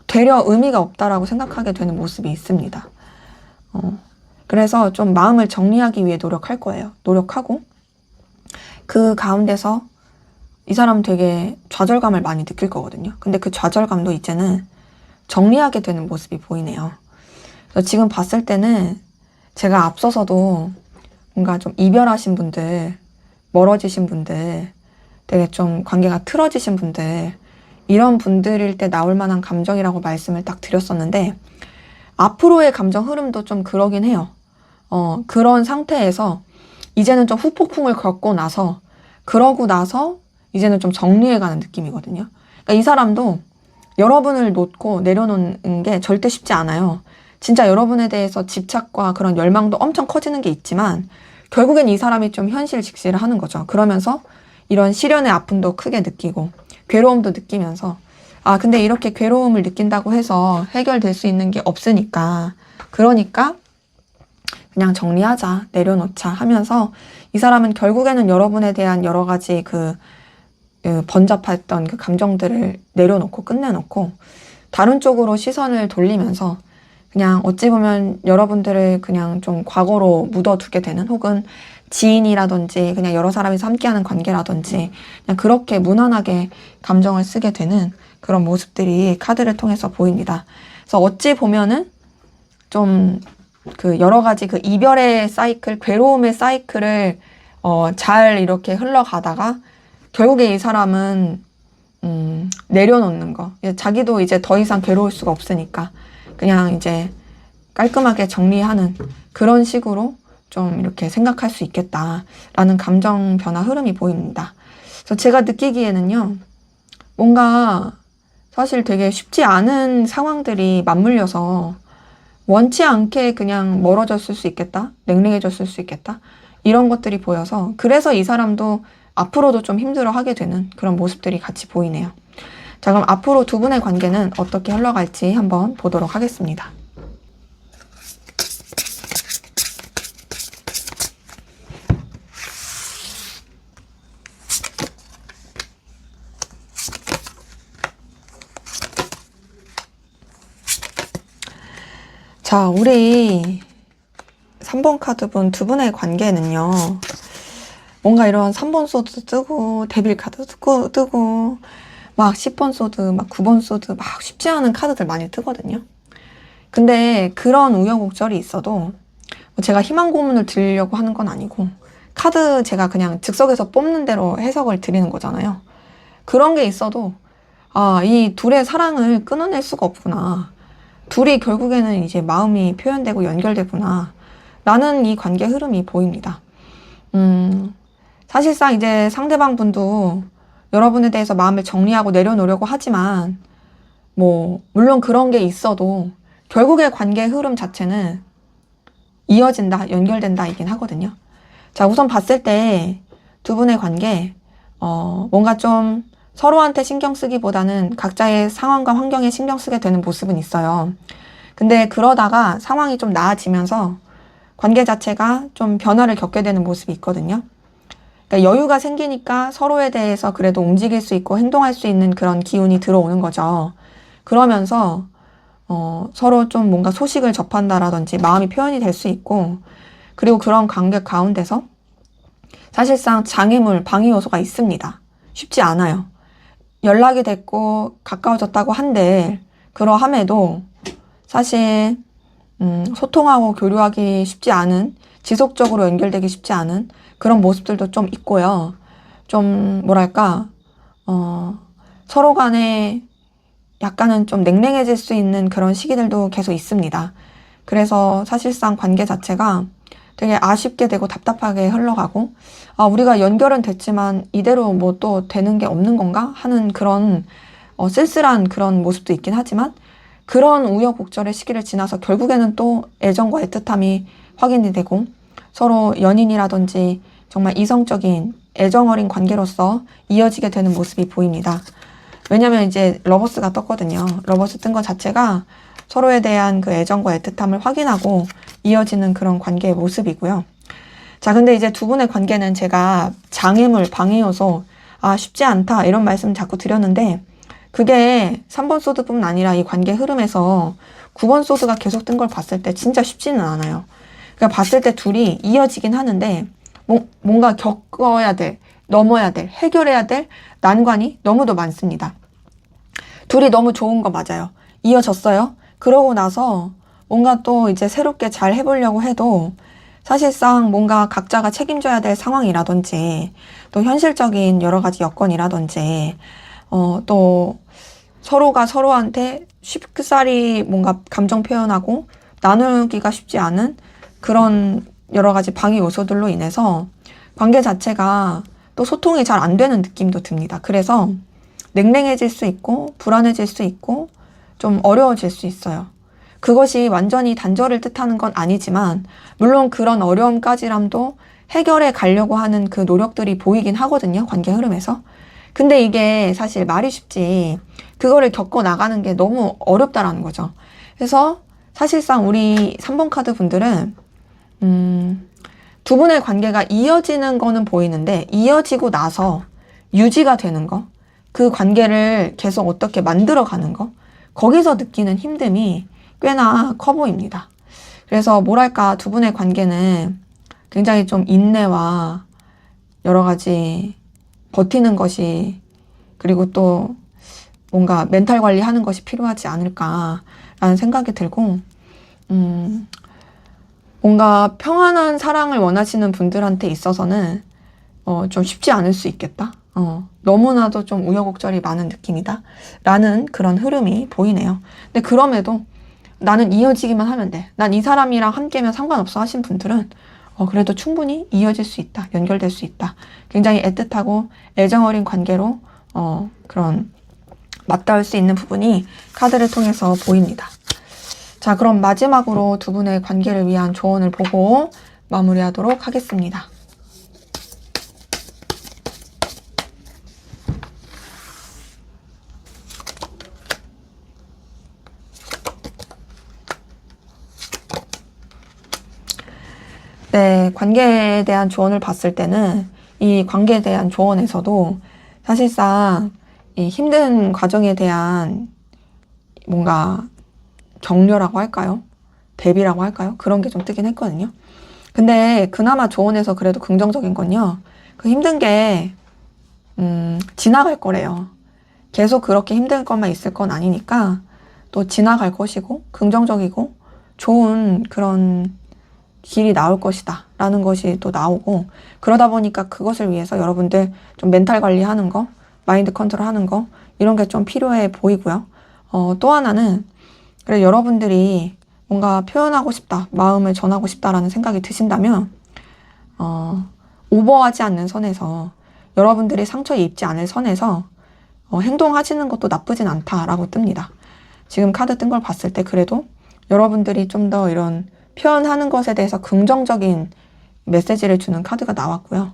되려 의미가 없다라고 생각하게 되는 모습이 있습니다. 그래서 좀 마음을 정리하기 위해 노력할 거예요. 노력하고, 그 가운데서 이 사람 되게 좌절감을 많이 느낄 거거든요. 근데 그 좌절감도 이제는 정리하게 되는 모습이 보이네요. 그래서 지금 봤을 때는 제가 앞서서도 뭔가 좀 이별하신 분들, 멀어지신 분들, 되게 좀 관계가 틀어지신 분들, 이런 분들일 때 나올 만한 감정이라고 말씀을 딱 드렸었는데, 앞으로의 감정 흐름도 좀 그러긴 해요. 그런 상태에서 이제는 좀 후폭풍을 겪고 나서, 그러고 나서 이제는 좀 정리해가는 느낌이거든요. 그러니까 이 사람도 여러분을 놓고 내려놓는 게 절대 쉽지 않아요. 진짜 여러분에 대해서 집착과 그런 열망도 엄청 커지는 게 있지만 결국엔 이 사람이 좀 현실 직시를 하는 거죠. 그러면서 이런 시련의 아픔도 크게 느끼고 괴로움도 느끼면서, 근데 이렇게 괴로움을 느낀다고 해서 해결될 수 있는 게 없으니까, 그러니까 그냥 정리하자, 내려놓자 하면서 이 사람은 결국에는 여러분에 대한 여러 가지 번잡했던 그 감정들을 내려놓고 끝내놓고 다른 쪽으로 시선을 돌리면서 그냥 어찌 보면 여러분들을 그냥 좀 과거로 묻어두게 되는, 혹은 지인이라든지 그냥 여러 사람이서 함께하는 관계라든지 그냥 그렇게 무난하게 감정을 쓰게 되는 그런 모습들이 카드를 통해서 보입니다. 그래서 어찌 보면은 좀 여러 가지 이별의 사이클, 괴로움의 사이클을 잘 이렇게 흘러가다가 결국에 이 사람은 내려놓는 거. 자기도 이제 더 이상 괴로울 수가 없으니까 그냥 이제 깔끔하게 정리하는 그런 식으로 좀 이렇게 생각할 수 있겠다라는 감정 변화 흐름이 보입니다. 그래서 제가 느끼기에는요, 뭔가 사실 되게 쉽지 않은 상황들이 맞물려서 원치 않게 그냥 멀어졌을 수 있겠다, 냉랭해졌을 수 있겠다, 이런 것들이 보여서 그래서 이 사람도 앞으로도 좀 힘들어하게 되는 그런 모습들이 같이 보이네요. 자, 그럼 앞으로 두 분의 관계는 어떻게 흘러갈지 한번 보도록 하겠습니다. 자, 우리 3번 카드분 두 분의 관계는요, 뭔가 이런 3번 소드 뜨고 데빌 카드 뜨고 막 10번 소드, 막 9번 소드, 막 쉽지 않은 카드들 많이 뜨거든요. 근데 그런 우여곡절이 있어도 제가 희망 고문을 드리려고 하는 건 아니고 카드 제가 그냥 즉석에서 뽑는 대로 해석을 드리는 거잖아요. 그런 게 있어도 이 둘의 사랑을 끊어낼 수가 없구나. 둘이 결국에는 이제 마음이 표현되고 연결되구나. 라는 이 관계 흐름이 보입니다. 사실상 이제 상대방 분도 여러분에 대해서 마음을 정리하고 내려놓으려고 하지만 물론 그런 게 있어도 결국의 관계 흐름 자체는 이어진다, 연결된다 이긴 하거든요. 자, 우선 봤을 때 두 분의 관계 뭔가 좀 서로한테 신경 쓰기보다는 각자의 상황과 환경에 신경 쓰게 되는 모습은 있어요. 근데 그러다가 상황이 좀 나아지면서 관계 자체가 좀 변화를 겪게 되는 모습이 있거든요. 그러니까 여유가 생기니까 서로에 대해서 그래도 움직일 수 있고 행동할 수 있는 그런 기운이 들어오는 거죠. 그러면서 서로 좀 뭔가 소식을 접한다라든지 마음이 표현이 될 수 있고, 그리고 그런 관계 가운데서 사실상 장애물, 방해 요소가 있습니다. 쉽지 않아요. 연락이 됐고 가까워졌다고 한들 그러함에도 사실 소통하고 교류하기 쉽지 않은, 지속적으로 연결되기 쉽지 않은 그런 모습들도 좀 있고요. 좀 뭐랄까 서로 간에 약간은 좀 냉랭해질 수 있는 그런 시기들도 계속 있습니다. 그래서 사실상 관계 자체가 되게 아쉽게 되고 답답하게 흘러가고 우리가 연결은 됐지만 이대로 뭐 또 되는 게 없는 건가 하는 그런 쓸쓸한 그런 모습도 있긴 하지만, 그런 우여곡절의 시기를 지나서 결국에는 또 애정과 애틋함이 확인이 되고 서로 연인이라든지 정말 이성적인 애정 어린 관계로서 이어지게 되는 모습이 보입니다. 왜냐면 이제 러버스가 떴거든요. 러버스 뜬 것 자체가 서로에 대한 그 애정과 애틋함을 확인하고 이어지는 그런 관계의 모습이고요. 자, 근데 이제 두 분의 관계는 제가 장애물, 방해 요소, 쉽지 않다 이런 말씀 자꾸 드렸는데, 그게 3번 소드뿐만 아니라 이 관계 흐름에서 9번 소드가 계속 뜬 걸 봤을 때 진짜 쉽지는 않아요. 그러니까 봤을 때 둘이 이어지긴 하는데 뭔가 겪어야 될, 넘어야 될, 해결해야 될 난관이 너무도 많습니다. 둘이 너무 좋은 거 맞아요. 이어졌어요. 그러고 나서 뭔가 또 이제 새롭게 잘 해보려고 해도 사실상 뭔가 각자가 책임져야 될 상황이라든지 또 현실적인 여러 가지 여건이라든지 또 서로가 서로한테 쉽사리 뭔가 감정 표현하고 나누기가 쉽지 않은 그런 여러 가지 방해 요소들로 인해서 관계 자체가 또 소통이 잘 안 되는 느낌도 듭니다. 그래서 냉랭해질 수 있고 불안해질 수 있고 좀 어려워질 수 있어요. 그것이 완전히 단절을 뜻하는 건 아니지만 물론 그런 어려움까지람도 해결해 가려고 하는 그 노력들이 보이긴 하거든요. 관계 흐름에서. 근데 이게 사실 말이 쉽지 그거를 겪어 나가는 게 너무 어렵다라는 거죠. 그래서 사실상 우리 3번 카드 분들은 두 분의 관계가 이어지는 거는 보이는데 이어지고 나서 유지가 되는 거, 그 관계를 계속 어떻게 만들어가는 거, 거기서 느끼는 힘듦이 꽤나 커 보입니다. 그래서 뭐랄까 두 분의 관계는 굉장히 좀 인내와 여러 가지 버티는 것이, 그리고 또 뭔가 멘탈 관리하는 것이 필요하지 않을까라는 생각이 들고, 뭔가 평안한 사랑을 원하시는 분들한테 있어서는 좀 쉽지 않을 수 있겠다. 너무나도 좀 우여곡절이 많은 느낌이다 라는 그런 흐름이 보이네요. 근데 그럼에도 나는 이어지기만 하면 돼, 난 이 사람이랑 함께면 상관없어 하신 분들은 그래도 충분히 이어질 수 있다, 연결될 수 있다, 굉장히 애틋하고 애정 어린 관계로 그런 맞닿을 수 있는 부분이 카드를 통해서 보입니다. 자, 그럼 마지막으로 두 분의 관계를 위한 조언을 보고 마무리하도록 하겠습니다. 네, 관계에 대한 조언을 봤을 때는 이 관계에 대한 조언에서도 사실상 이 힘든 과정에 대한 뭔가 격려라고 할까요? 대비라고 할까요? 그런 게 좀 뜨긴 했거든요. 근데 그나마 조언에서 그래도 긍정적인 건요. 그 힘든 게 지나갈 거래요. 계속 그렇게 힘든 것만 있을 건 아니니까 또 지나갈 것이고 긍정적이고 좋은 그런 길이 나올 것이다 라는 것이 또 나오고, 그러다 보니까 그것을 위해서 여러분들 좀 멘탈 관리하는 거, 마인드 컨트롤 하는 거, 이런 게 좀 필요해 보이고요. 또 하나는 그래 여러분들이 뭔가 표현하고 싶다, 마음을 전하고 싶다라는 생각이 드신다면 오버하지 않는 선에서, 여러분들이 상처에 입지 않을 선에서 행동하시는 것도 나쁘진 않다라고 뜹니다. 지금 카드 뜬 걸 봤을 때 그래도 여러분들이 좀 더 이런 표현하는 것에 대해서 긍정적인 메시지를 주는 카드가 나왔고요.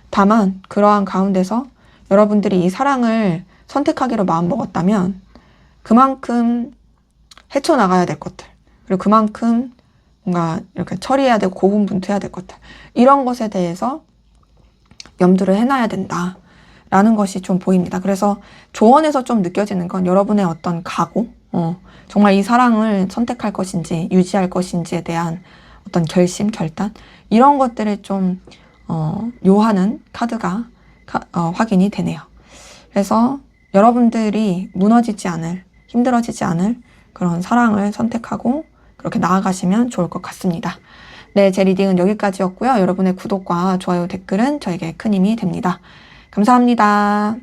다만 그러한 가운데서 여러분들이 이 사랑을 선택하기로 마음먹었다면 그만큼 헤쳐나가야 될 것들, 그리고 그만큼 뭔가 이렇게 처리해야 되고 고군분투해야 될 것들, 이런 것에 대해서 염두를 해놔야 된다라는 것이 좀 보입니다. 그래서 조언에서 좀 느껴지는 건 여러분의 어떤 각오, 정말 이 사랑을 선택할 것인지 유지할 것인지에 대한 어떤 결심, 결단, 이런 것들을 좀 요하는 카드가 확인이 되네요. 그래서 여러분들이 무너지지 않을, 힘들어지지 않을 그런 사랑을 선택하고 그렇게 나아가시면 좋을 것 같습니다. 네, 제 리딩은 여기까지였고요. 여러분의 구독과 좋아요, 댓글은 저에게 큰 힘이 됩니다. 감사합니다.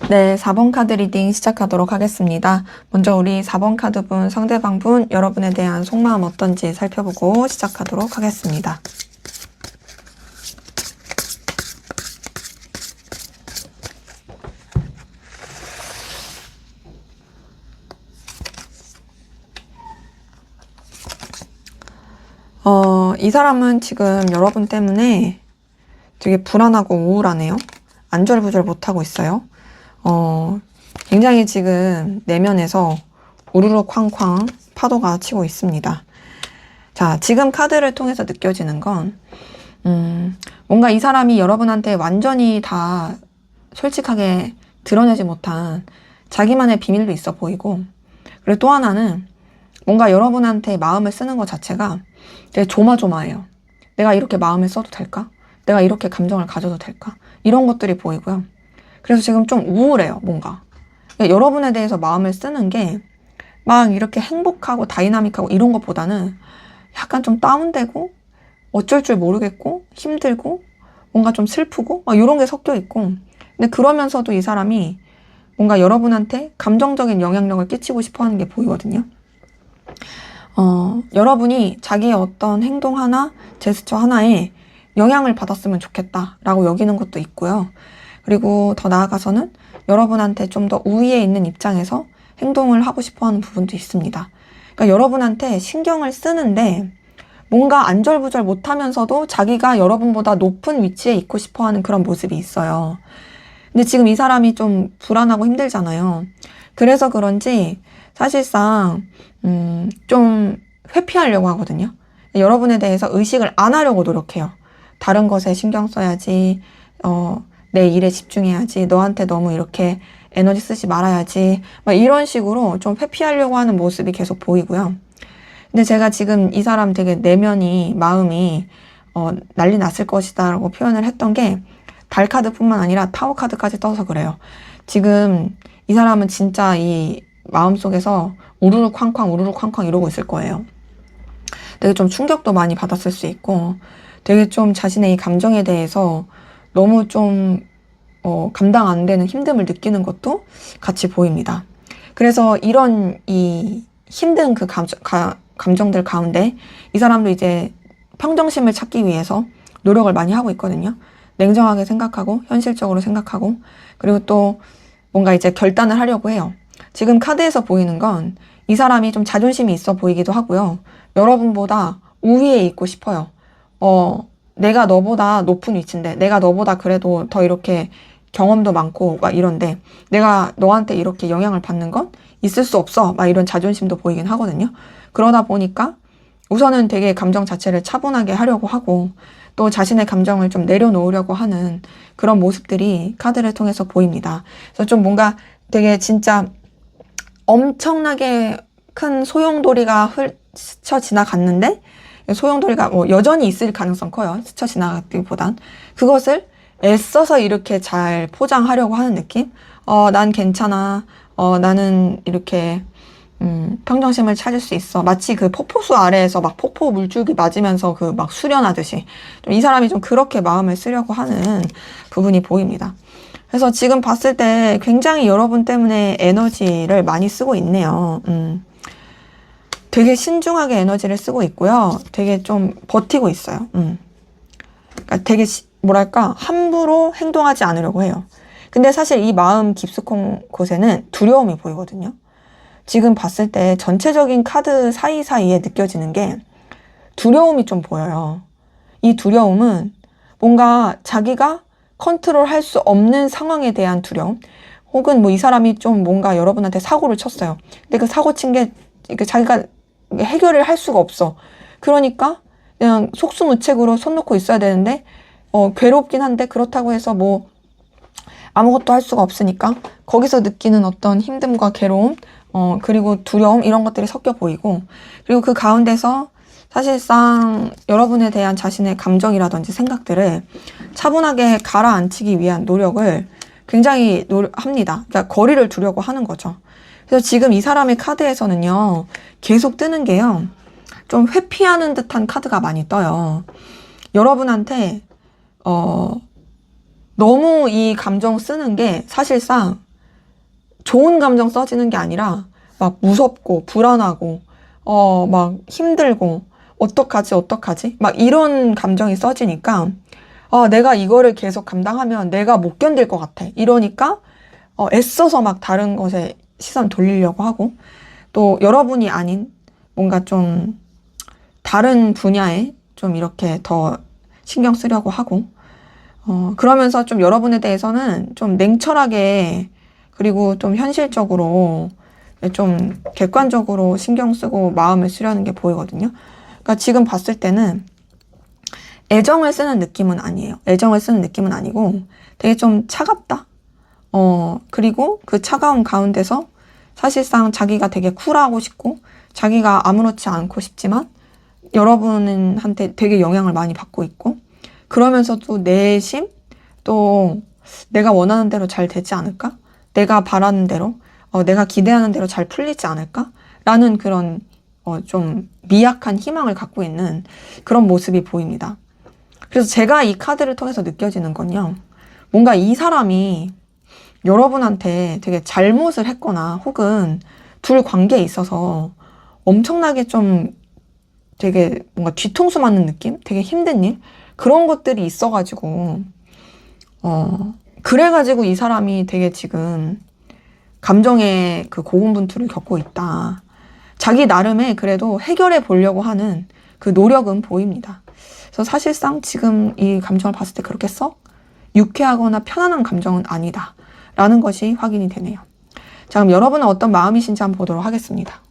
네, 4번 카드 리딩 시작하도록 하겠습니다. 먼저 우리 4번 카드분, 상대방분, 여러분에 대한 속마음 어떤지 살펴보고 시작하도록 하겠습니다. 이 사람은 지금 여러분 때문에 되게 불안하고 우울하네요. 안절부절 못하고 있어요. 굉장히 지금 내면에서 우르르 쾅쾅 파도가 치고 있습니다. 자, 지금 카드를 통해서 느껴지는 건 뭔가 이 사람이 여러분한테 완전히 다 솔직하게 드러내지 못한 자기만의 비밀도 있어 보이고, 그리고 또 하나는 뭔가 여러분한테 마음을 쓰는 것 자체가 되게 조마조마해요. 내가 이렇게 마음을 써도 될까? 내가 이렇게 감정을 가져도 될까? 이런 것들이 보이고요. 그래서 지금 좀 우울해요, 뭔가. 그러니까 여러분에 대해서 마음을 쓰는 게 막 이렇게 행복하고 다이나믹하고 이런 것보다는 약간 좀 다운되고 어쩔 줄 모르겠고 힘들고 뭔가 좀 슬프고 막 이런 게 섞여 있고, 근데 그러면서도 이 사람이 뭔가 여러분한테 감정적인 영향력을 끼치고 싶어 하는 게 보이거든요. 여러분이 자기의 어떤 행동 하나, 제스처 하나에 영향을 받았으면 좋겠다라고 여기는 것도 있고요. 그리고 더 나아가서는 여러분한테 좀 더 우위에 있는 입장에서 행동을 하고 싶어 하는 부분도 있습니다. 그러니까 여러분한테 신경을 쓰는데 뭔가 안절부절 못하면서도 자기가 여러분보다 높은 위치에 있고 싶어 하는 그런 모습이 있어요. 근데 지금 이 사람이 좀 불안하고 힘들잖아요. 그래서 그런지 사실상 좀 회피하려고 하거든요. 여러분에 대해서 의식을 안 하려고 노력해요. 다른 것에 신경 써야지, 내 일에 집중해야지, 너한테 너무 이렇게 에너지 쓰지 말아야지, 막 이런 식으로 좀 회피하려고 하는 모습이 계속 보이고요. 근데 제가 지금 이 사람 되게 내면이, 마음이 난리 났을 것이다 라고 표현을 했던 게 달 카드뿐만 아니라 타워 카드까지 떠서 그래요. 지금 이 사람은 진짜 이 마음속에서 우르르 쾅쾅 우르르 쾅쾅 이러고 있을 거예요. 되게 좀 충격도 많이 받았을 수 있고, 되게 좀 자신의 이 감정에 대해서 너무 좀 감당 안 되는 힘듦을 느끼는 것도 같이 보입니다. 그래서 이런 이 힘든 그 감정들 가운데 이 사람도 이제 평정심을 찾기 위해서 노력을 많이 하고 있거든요. 냉정하게 생각하고 현실적으로 생각하고 그리고 또 뭔가 이제 결단을 하려고 해요. 지금 카드에서 보이는 건 이 사람이 좀 자존심이 있어 보이기도 하고요. 여러분보다 우위에 있고 싶어요. 내가 너보다 높은 위치인데 내가 너보다 그래도 더 이렇게 경험도 많고 막 이런데 내가 너한테 이렇게 영향을 받는 건 있을 수 없어 막 이런 자존심도 보이긴 하거든요. 그러다 보니까 우선은 되게 감정 자체를 차분하게 하려고 하고 또 자신의 감정을 좀 내려놓으려고 하는 그런 모습들이 카드를 통해서 보입니다. 그래서 좀 뭔가 되게 진짜 엄청나게 큰 소용돌이가 스쳐 지나갔는데 소용돌이가 뭐 여전히 있을 가능성 커요. 스쳐 지나갔기보단 그것을 애써서 이렇게 잘 포장하려고 하는 느낌? 난 괜찮아. 나는 이렇게 평정심을 찾을 수 있어. 마치 그 폭포수 아래에서 막 폭포 물줄기 맞으면서 그 막 수련하듯이 좀 이 사람이 좀 그렇게 마음을 쓰려고 하는 부분이 보입니다. 그래서 지금 봤을 때 굉장히 여러분 때문에 에너지를 많이 쓰고 있네요. 되게 신중하게 에너지를 쓰고 있고요. 되게 좀 버티고 있어요. 그러니까 되게 뭐랄까 함부로 행동하지 않으려고 해요. 근데 사실 이 마음 깊숙한 곳에는 두려움이 보이거든요. 지금 봤을 때 전체적인 카드 사이사이에 느껴지는 게 두려움이 좀 보여요. 이 두려움은 뭔가 자기가 컨트롤할 수 없는 상황에 대한 두려움 혹은 뭐 이 사람이 좀 뭔가 여러분한테 사고를 쳤어요. 근데 그 사고 친 게 자기가 해결을 할 수가 없어. 그러니까 그냥 속수무책으로 손 놓고 있어야 되는데 괴롭긴 한데 그렇다고 해서 뭐 아무것도 할 수가 없으니까 거기서 느끼는 어떤 힘듦과 괴로움 그리고 두려움 이런 것들이 섞여 보이고 그리고 그 가운데서 사실상 여러분에 대한 자신의 감정이라든지 생각들을 차분하게 가라앉히기 위한 노력을 굉장히 합니다. 그러니까 거리를 두려고 하는 거죠. 그래서 지금 이 사람의 카드에서는요, 계속 뜨는 게요, 좀 회피하는 듯한 카드가 많이 떠요. 여러분한테, 너무 이 감정 쓰는 게 사실상 좋은 감정 써지는 게 아니라 막 무섭고 불안하고, 막 힘들고, 어떡하지? 막 이런 감정이 써지니까, 내가 이거를 계속 감당하면 내가 못 견딜 것 같아. 이러니까, 애써서 막 다른 것에 시선 돌리려고 하고, 또 여러분이 아닌 뭔가 좀 다른 분야에 좀 이렇게 더 신경 쓰려고 하고, 그러면서 좀 여러분에 대해서는 좀 냉철하게, 그리고 좀 현실적으로, 좀 객관적으로 신경 쓰고 마음을 쓰려는 게 보이거든요. 그러니까 지금 봤을 때는 애정을 쓰는 느낌은 아니에요. 애정을 쓰는 느낌은 아니고 되게 좀 차갑다. 그리고 그 차가운 가운데서 사실상 자기가 되게 쿨하고 싶고 자기가 아무렇지 않고 싶지만 여러분한테 되게 영향을 많이 받고 있고 그러면서도 내심 또 내가 원하는 대로 잘 되지 않을까? 내가 바라는 대로 내가 기대하는 대로 잘 풀리지 않을까? 라는 그런 좀 미약한 희망을 갖고 있는 그런 모습이 보입니다. 그래서 제가 이 카드를 통해서 느껴지는 건요. 뭔가 이 사람이 여러분한테 되게 잘못을 했거나 혹은 둘 관계에 있어서 엄청나게 좀 되게 뭔가 뒤통수 맞는 느낌? 되게 힘든 일? 그런 것들이 있어가지고 그래가지고 이 사람이 되게 지금 감정의 그 고군분투를 겪고 있다. 자기 나름의 그래도 해결해 보려고 하는 그 노력은 보입니다. 그래서 사실상 지금 이 감정을 봤을 때 그렇게 썩 유쾌하거나 편안한 감정은 아니다. 라는 것이 확인이 되네요. 자, 그럼 여러분은 어떤 마음이신지 한번 보도록 하겠습니다.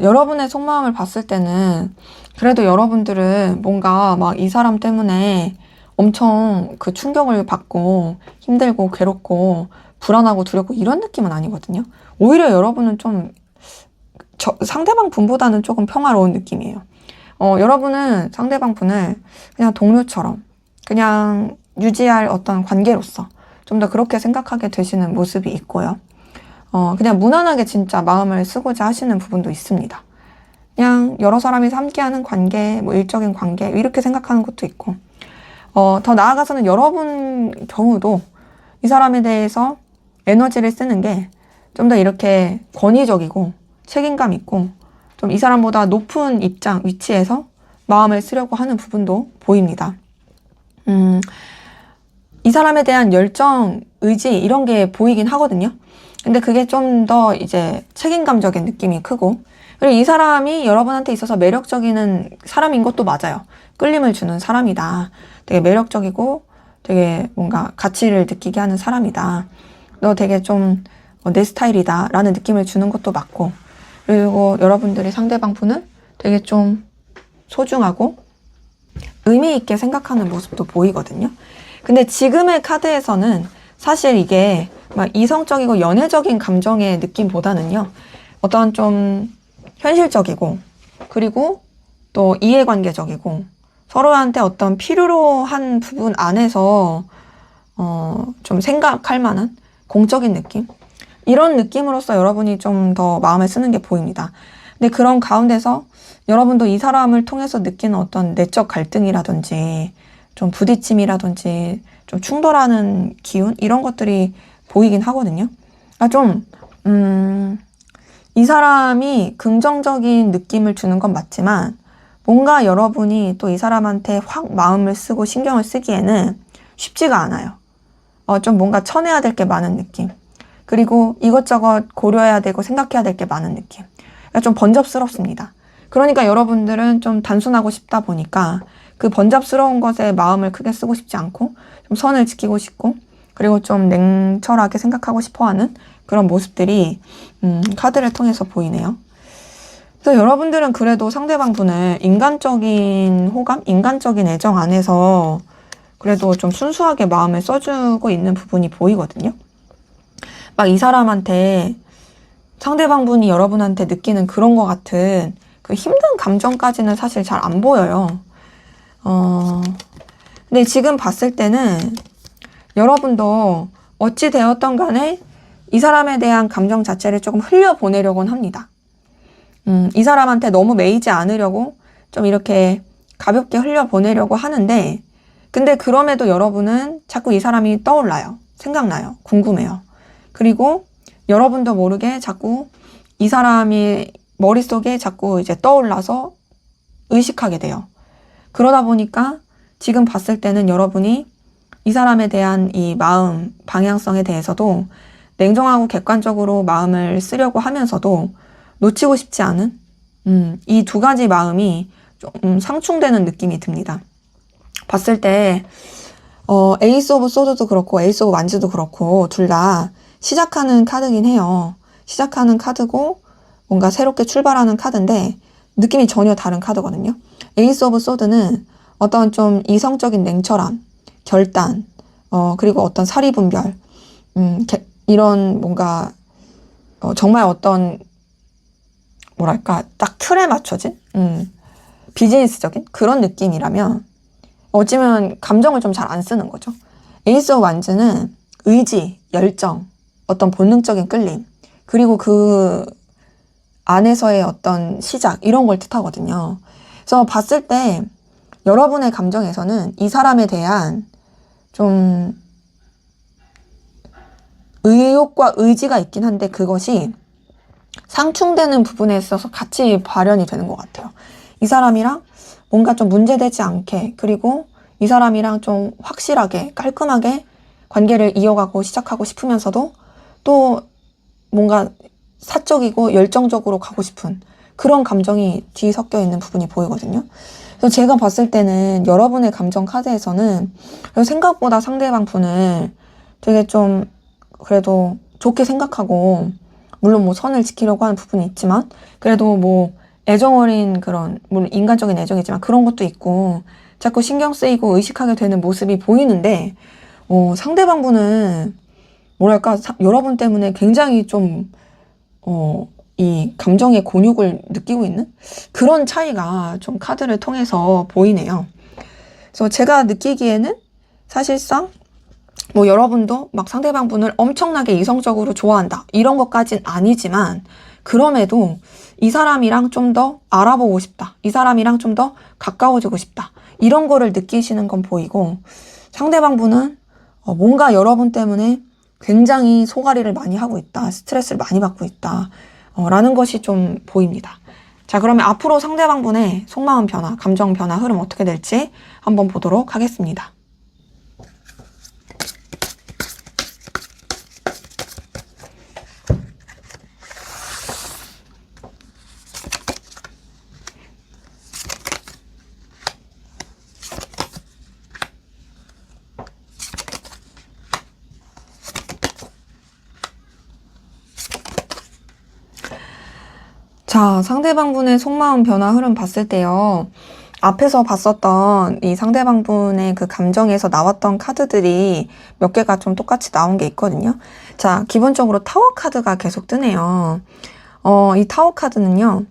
여러분의 속마음을 봤을 때는 그래도 여러분들은 뭔가 막 이 사람 때문에 엄청 그 충격을 받고 힘들고 괴롭고 불안하고 두렵고 이런 느낌은 아니거든요. 오히려 여러분은 좀 상대방 분보다는 조금 평화로운 느낌이에요. 여러분은 상대방 분을 그냥 동료처럼 그냥 유지할 어떤 관계로서 좀 더 그렇게 생각하게 되시는 모습이 있고요. 그냥 무난하게 진짜 마음을 쓰고자 하시는 부분도 있습니다. 그냥 여러 사람이 함께하는 관계, 뭐 일적인 관계 이렇게 생각하는 것도 있고, 더 나아가서는 여러분 경우도 이 사람에 대해서 에너지를 쓰는 게 좀 더 이렇게 권위적이고 책임감 있고 좀 이 사람보다 높은 입장, 위치에서 마음을 쓰려고 하는 부분도 보입니다. 이 사람에 대한 열정, 의지 이런 게 보이긴 하거든요. 근데 그게 좀 더 이제 책임감적인 느낌이 크고, 그리고 이 사람이 여러분한테 있어서 매력적인 사람인 것도 맞아요. 끌림을 주는 사람이다. 되게 매력적이고 되게 뭔가 가치를 느끼게 하는 사람이다. 너 되게 좀 내 스타일이다 라는 느낌을 주는 것도 맞고, 그리고 여러분들이 상대방 분은 되게 좀 소중하고 의미 있게 생각하는 모습도 보이거든요. 근데 지금의 카드에서는 사실 이게 막 이성적이고 연애적인 감정의 느낌보다는요, 어떤 좀 현실적이고, 그리고 또 이해관계적이고, 서로한테 어떤 필요로 한 부분 안에서 좀 생각할 만한 공적인 느낌? 이런 느낌으로서 여러분이 좀 더 마음을 쓰는 게 보입니다. 근데 그런 가운데서 여러분도 이 사람을 통해서 느끼는 어떤 내적 갈등이라든지 좀 부딪힘이라든지 좀 충돌하는 기운 이런 것들이 보이긴 하거든요. 이 사람이 긍정적인 느낌을 주는 건 맞지만 뭔가 여러분이 또 이 사람한테 확 마음을 쓰고 신경을 쓰기에는 쉽지가 않아요. 좀 뭔가 쳐내야 될 게 많은 느낌. 그리고 이것저것 고려해야 되고 생각해야 될 게 많은 느낌. 그러니까 좀 번잡스럽습니다. 그러니까 여러분들은 좀 단순하고 싶다 보니까 그 번잡스러운 것에 마음을 크게 쓰고 싶지 않고 좀 선을 지키고 싶고, 그리고 좀 냉철하게 생각하고 싶어하는 그런 모습들이 카드를 통해서 보이네요. 그래서 여러분들은 그래도 상대방 분을 인간적인 호감, 인간적인 애정 안에서 그래도 좀 순수하게 마음을 써주고 있는 부분이 보이거든요. 막 이 사람한테, 상대방 분이 여러분한테 느끼는 그런 것 같은 그 힘든 감정까지는 사실 잘 안 보여요. 근데 지금 봤을 때는 여러분도 어찌 되었던 간에 이 사람에 대한 감정 자체를 조금 흘려보내려고는 합니다. 이 사람한테 너무 매이지 않으려고 좀 이렇게 가볍게 흘려보내려고 하는데, 근데 그럼에도 여러분은 자꾸 이 사람이 떠올라요. 생각나요. 궁금해요. 그리고 여러분도 모르게 자꾸 이 사람이 머릿속에 자꾸 이제 떠올라서 의식하게 돼요. 그러다 보니까 지금 봤을 때는 여러분이 이 사람에 대한 이 마음, 방향성에 대해서도 냉정하고 객관적으로 마음을 쓰려고 하면서도 놓치고 싶지 않은 이 두 가지 마음이 좀 상충되는 느낌이 듭니다. 봤을 때 에이스 오브 소드도 그렇고 에이스 오브 완즈도 그렇고 둘 다 시작하는 카드긴 해요. 시작하는 카드고 뭔가 새롭게 출발하는 카드인데 느낌이 전혀 다른 카드거든요. 에이스 오브 소드는 어떤 좀 이성적인 냉철함, 결단, 그리고 어떤 사리분별, 이런 뭔가 정말 어떤 뭐랄까 딱 틀에 맞춰진 비즈니스적인 그런 느낌이라면 어찌면 감정을 좀 잘 안 쓰는 거죠. 에이스 오브 완즈는 의지, 열정, 어떤 본능적인 끌림, 그리고 그 안에서의 어떤 시작 이런 걸 뜻하거든요. 그래서 봤을 때 여러분의 감정에서는 이 사람에 대한 좀 의욕과 의지가 있긴 한데 그것이 상충되는 부분에 있어서 같이 발현이 되는 것 같아요. 이 사람이랑 뭔가 좀 문제되지 않게, 그리고 이 사람이랑 좀 확실하게 깔끔하게 관계를 이어가고 시작하고 싶으면서도 또 뭔가 사적이고 열정적으로 가고 싶은 그런 감정이 뒤섞여 있는 부분이 보이거든요. 그래서 제가 봤을 때는 여러분의 감정 카드에서는 생각보다 상대방 분을 되게 좀 그래도 좋게 생각하고, 물론 뭐 선을 지키려고 하는 부분이 있지만 그래도 뭐 애정 어린 그런, 물론 인간적인 애정이지만 그런 것도 있고 자꾸 신경 쓰이고 의식하게 되는 모습이 보이는데, 상대방 분은 뭐랄까 여러분 때문에 굉장히 좀 이 감정의 곤욕을 느끼고 있는 그런 차이가 좀 카드를 통해서 보이네요. 그래서 제가 느끼기에는 사실상 뭐 여러분도 막 상대방분을 엄청나게 이성적으로 좋아한다 이런 것까진 아니지만, 그럼에도 이 사람이랑 좀 더 알아보고 싶다, 이 사람이랑 좀 더 가까워지고 싶다, 이런 거를 느끼시는 건 보이고, 상대방분은 뭔가 여러분 때문에 굉장히 소가리를 많이 하고 있다, 스트레스를 많이 받고 있다 라는 것이 좀 보입니다. 자, 그러면 앞으로 상대방분의 속마음 변화, 감정 변화 흐름 어떻게 될지 한번 보도록 하겠습니다. 자, 상대방분의 속마음 변화 흐름 봤을 때요. 앞에서 봤었던 이 상대방분의 그 감정에서 나왔던 카드들이 몇 개가 좀 똑같이 나온 게 있거든요. 자, 기본적으로 타워 카드가 계속 뜨네요. 이 타워 카드는요,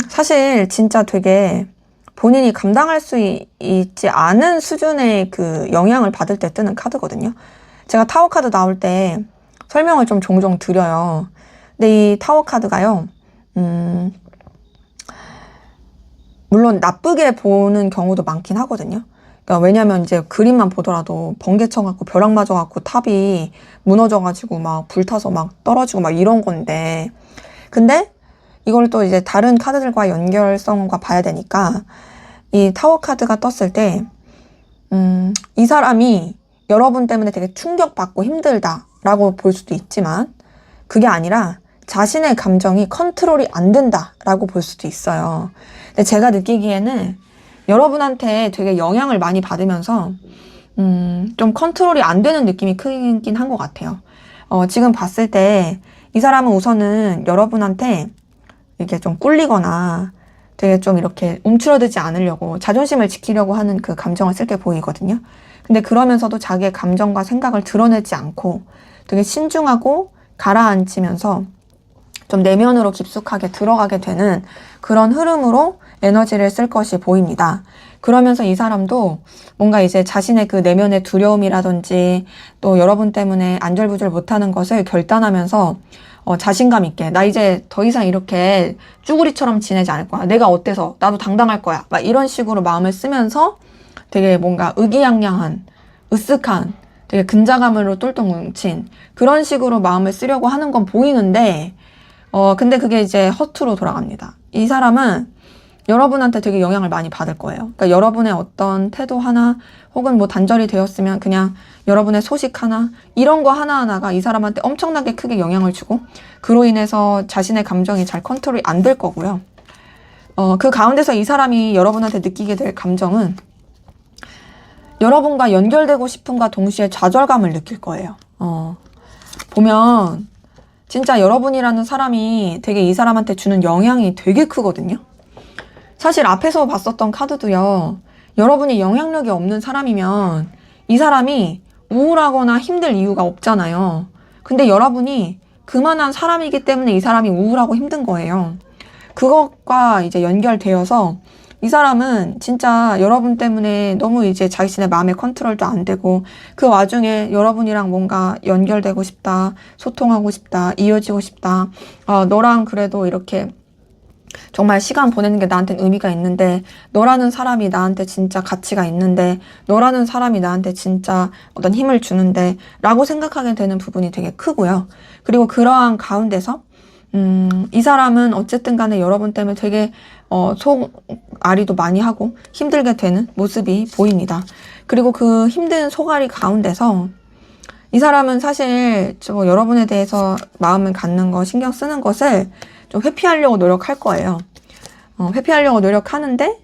사실 진짜 되게 본인이 감당할 수 있지 않은 수준의 그 영향을 받을 때 뜨는 카드거든요. 제가 타워 카드 나올 때 설명을 좀 종종 드려요. 근데 이 타워 카드가요, 물론 나쁘게 보는 경우도 많긴 하거든요. 그러니까 왜냐면 이제 그림만 보더라도 번개 쳐갖고 벼락 맞아갖고 탑이 무너져가지고 막 불타서 막 떨어지고 막 이런 건데, 근데 이걸 또 이제 다른 카드들과 연결성과 봐야 되니까, 이 타워 카드가 떴을 때 이 사람이 여러분 때문에 되게 충격받고 힘들다라고 볼 수도 있지만, 그게 아니라 자신의 감정이 컨트롤이 안 된다라고 볼 수도 있어요. 근데 제가 느끼기에는 여러분한테 되게 영향을 많이 받으면서 좀 컨트롤이 안 되는 느낌이 크긴 한 것 같아요. 지금 봤을 때 이 사람은 우선은 여러분한테 이렇게 좀 꿀리거나 되게 좀 이렇게 움츠러들지 않으려고 자존심을 지키려고 하는 그 감정을 쓸 게 보이거든요. 근데 그러면서도 자기의 감정과 생각을 드러내지 않고 되게 신중하고 가라앉히면서 좀 내면으로 깊숙하게 들어가게 되는 그런 흐름으로 에너지를 쓸 것이 보입니다. 그러면서 이 사람도 뭔가 이제 자신의 그 내면의 두려움이라든지 또 여러분 때문에 안절부절 못하는 것을 결단하면서 자신감 있게, 나 이제 더 이상 이렇게 쭈구리처럼 지내지 않을 거야, 내가 어때서 나도 당당할 거야, 막 이런 식으로 마음을 쓰면서 되게 뭔가 의기양양한, 으쓱한, 되게 근자감으로 똘똘 뭉친 그런 식으로 마음을 쓰려고 하는 건 보이는데, 근데 그게 이제 허투루 돌아갑니다. 이 사람은 여러분한테 되게 영향을 많이 받을 거예요. 그러니까 여러분의 어떤 태도 하나, 혹은 뭐 단절이 되었으면 그냥 여러분의 소식 하나, 이런 거 하나하나가 이 사람한테 엄청나게 크게 영향을 주고, 그로 인해서 자신의 감정이 잘 컨트롤이 안 될 거고요. 그 가운데서 이 사람이 여러분한테 느끼게 될 감정은 여러분과 연결되고 싶음과 동시에 좌절감을 느낄 거예요. 보면 진짜 여러분이라는 사람이 되게 이 사람한테 주는 영향이 되게 크거든요. 사실 앞에서 봤었던 카드도요, 여러분이 영향력이 없는 사람이면 이 사람이 우울하거나 힘들 이유가 없잖아요. 근데 여러분이 그만한 사람이기 때문에 이 사람이 우울하고 힘든 거예요. 그것과 이제 연결되어서 이 사람은 진짜 여러분 때문에 너무 이제 자신의 마음의 컨트롤도 안 되고, 그 와중에 여러분이랑 뭔가 연결되고 싶다, 소통하고 싶다, 이어지고 싶다, 너랑 그래도 이렇게 정말 시간 보내는 게 나한테는 의미가 있는데, 너라는 사람이 나한테 진짜 가치가 있는데, 너라는 사람이 나한테 진짜 어떤 힘을 주는데 라고 생각하게 되는 부분이 되게 크고요. 그리고 그러한 가운데서 이 사람은 어쨌든 간에 여러분 때문에 되게 속앓이도 많이 하고 힘들게 되는 모습이 보입니다. 그리고 그 힘든 속앓이 가운데서 이 사람은 사실 여러분에 대해서 마음을 갖는 거, 신경 쓰는 것을 좀 회피하려고 노력할 거예요. 회피하려고 노력하는데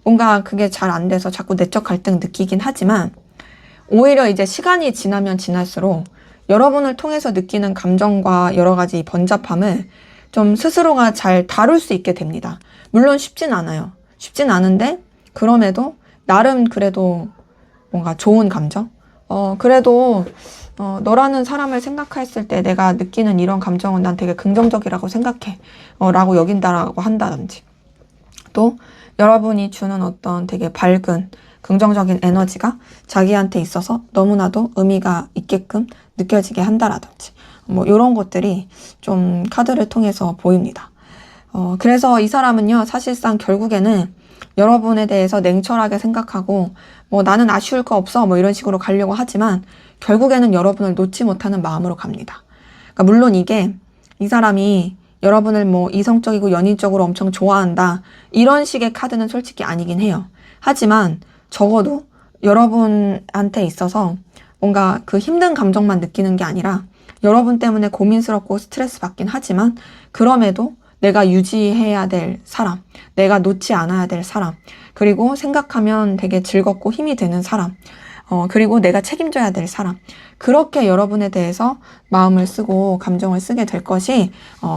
뭔가 그게 잘 안 돼서 자꾸 내적 갈등 느끼긴 하지만, 오히려 이제 시간이 지나면 지날수록 여러분을 통해서 느끼는 감정과 여러 가지 번잡함을 좀 스스로가 잘 다룰 수 있게 됩니다. 물론 쉽진 않아요. 쉽진 않은데 그럼에도 나름 그래도 뭔가 좋은 감정? 그래도 너라는 사람을 생각했을 때 내가 느끼는 이런 감정은 난 되게 긍정적이라고 생각해 라고 여긴다라고 한다든지, 또 여러분이 주는 어떤 되게 밝은 긍정적인 에너지가 자기한테 있어서 너무나도 의미가 있게끔 느껴지게 한다라든지 뭐 이런 것들이 좀 카드를 통해서 보입니다. 그래서 이 사람은요, 사실상 결국에는 여러분에 대해서 냉철하게 생각하고 뭐 나는 아쉬울 거 없어 뭐 이런 식으로 가려고 하지만 결국에는 여러분을 놓지 못하는 마음으로 갑니다. 그러니까 물론 이게 이 사람이 여러분을 뭐 이성적이고 연인적으로 엄청 좋아한다 이런 식의 카드는 솔직히 아니긴 해요. 하지만 적어도 여러분한테 있어서 뭔가 그 힘든 감정만 느끼는 게 아니라 여러분 때문에 고민스럽고 스트레스 받긴 하지만 그럼에도 내가 유지해야 될 사람, 내가 놓지 않아야 될 사람, 그리고 생각하면 되게 즐겁고 힘이 되는 사람, 그리고 내가 책임져야 될 사람, 그렇게 여러분에 대해서 마음을 쓰고 감정을 쓰게 될 것이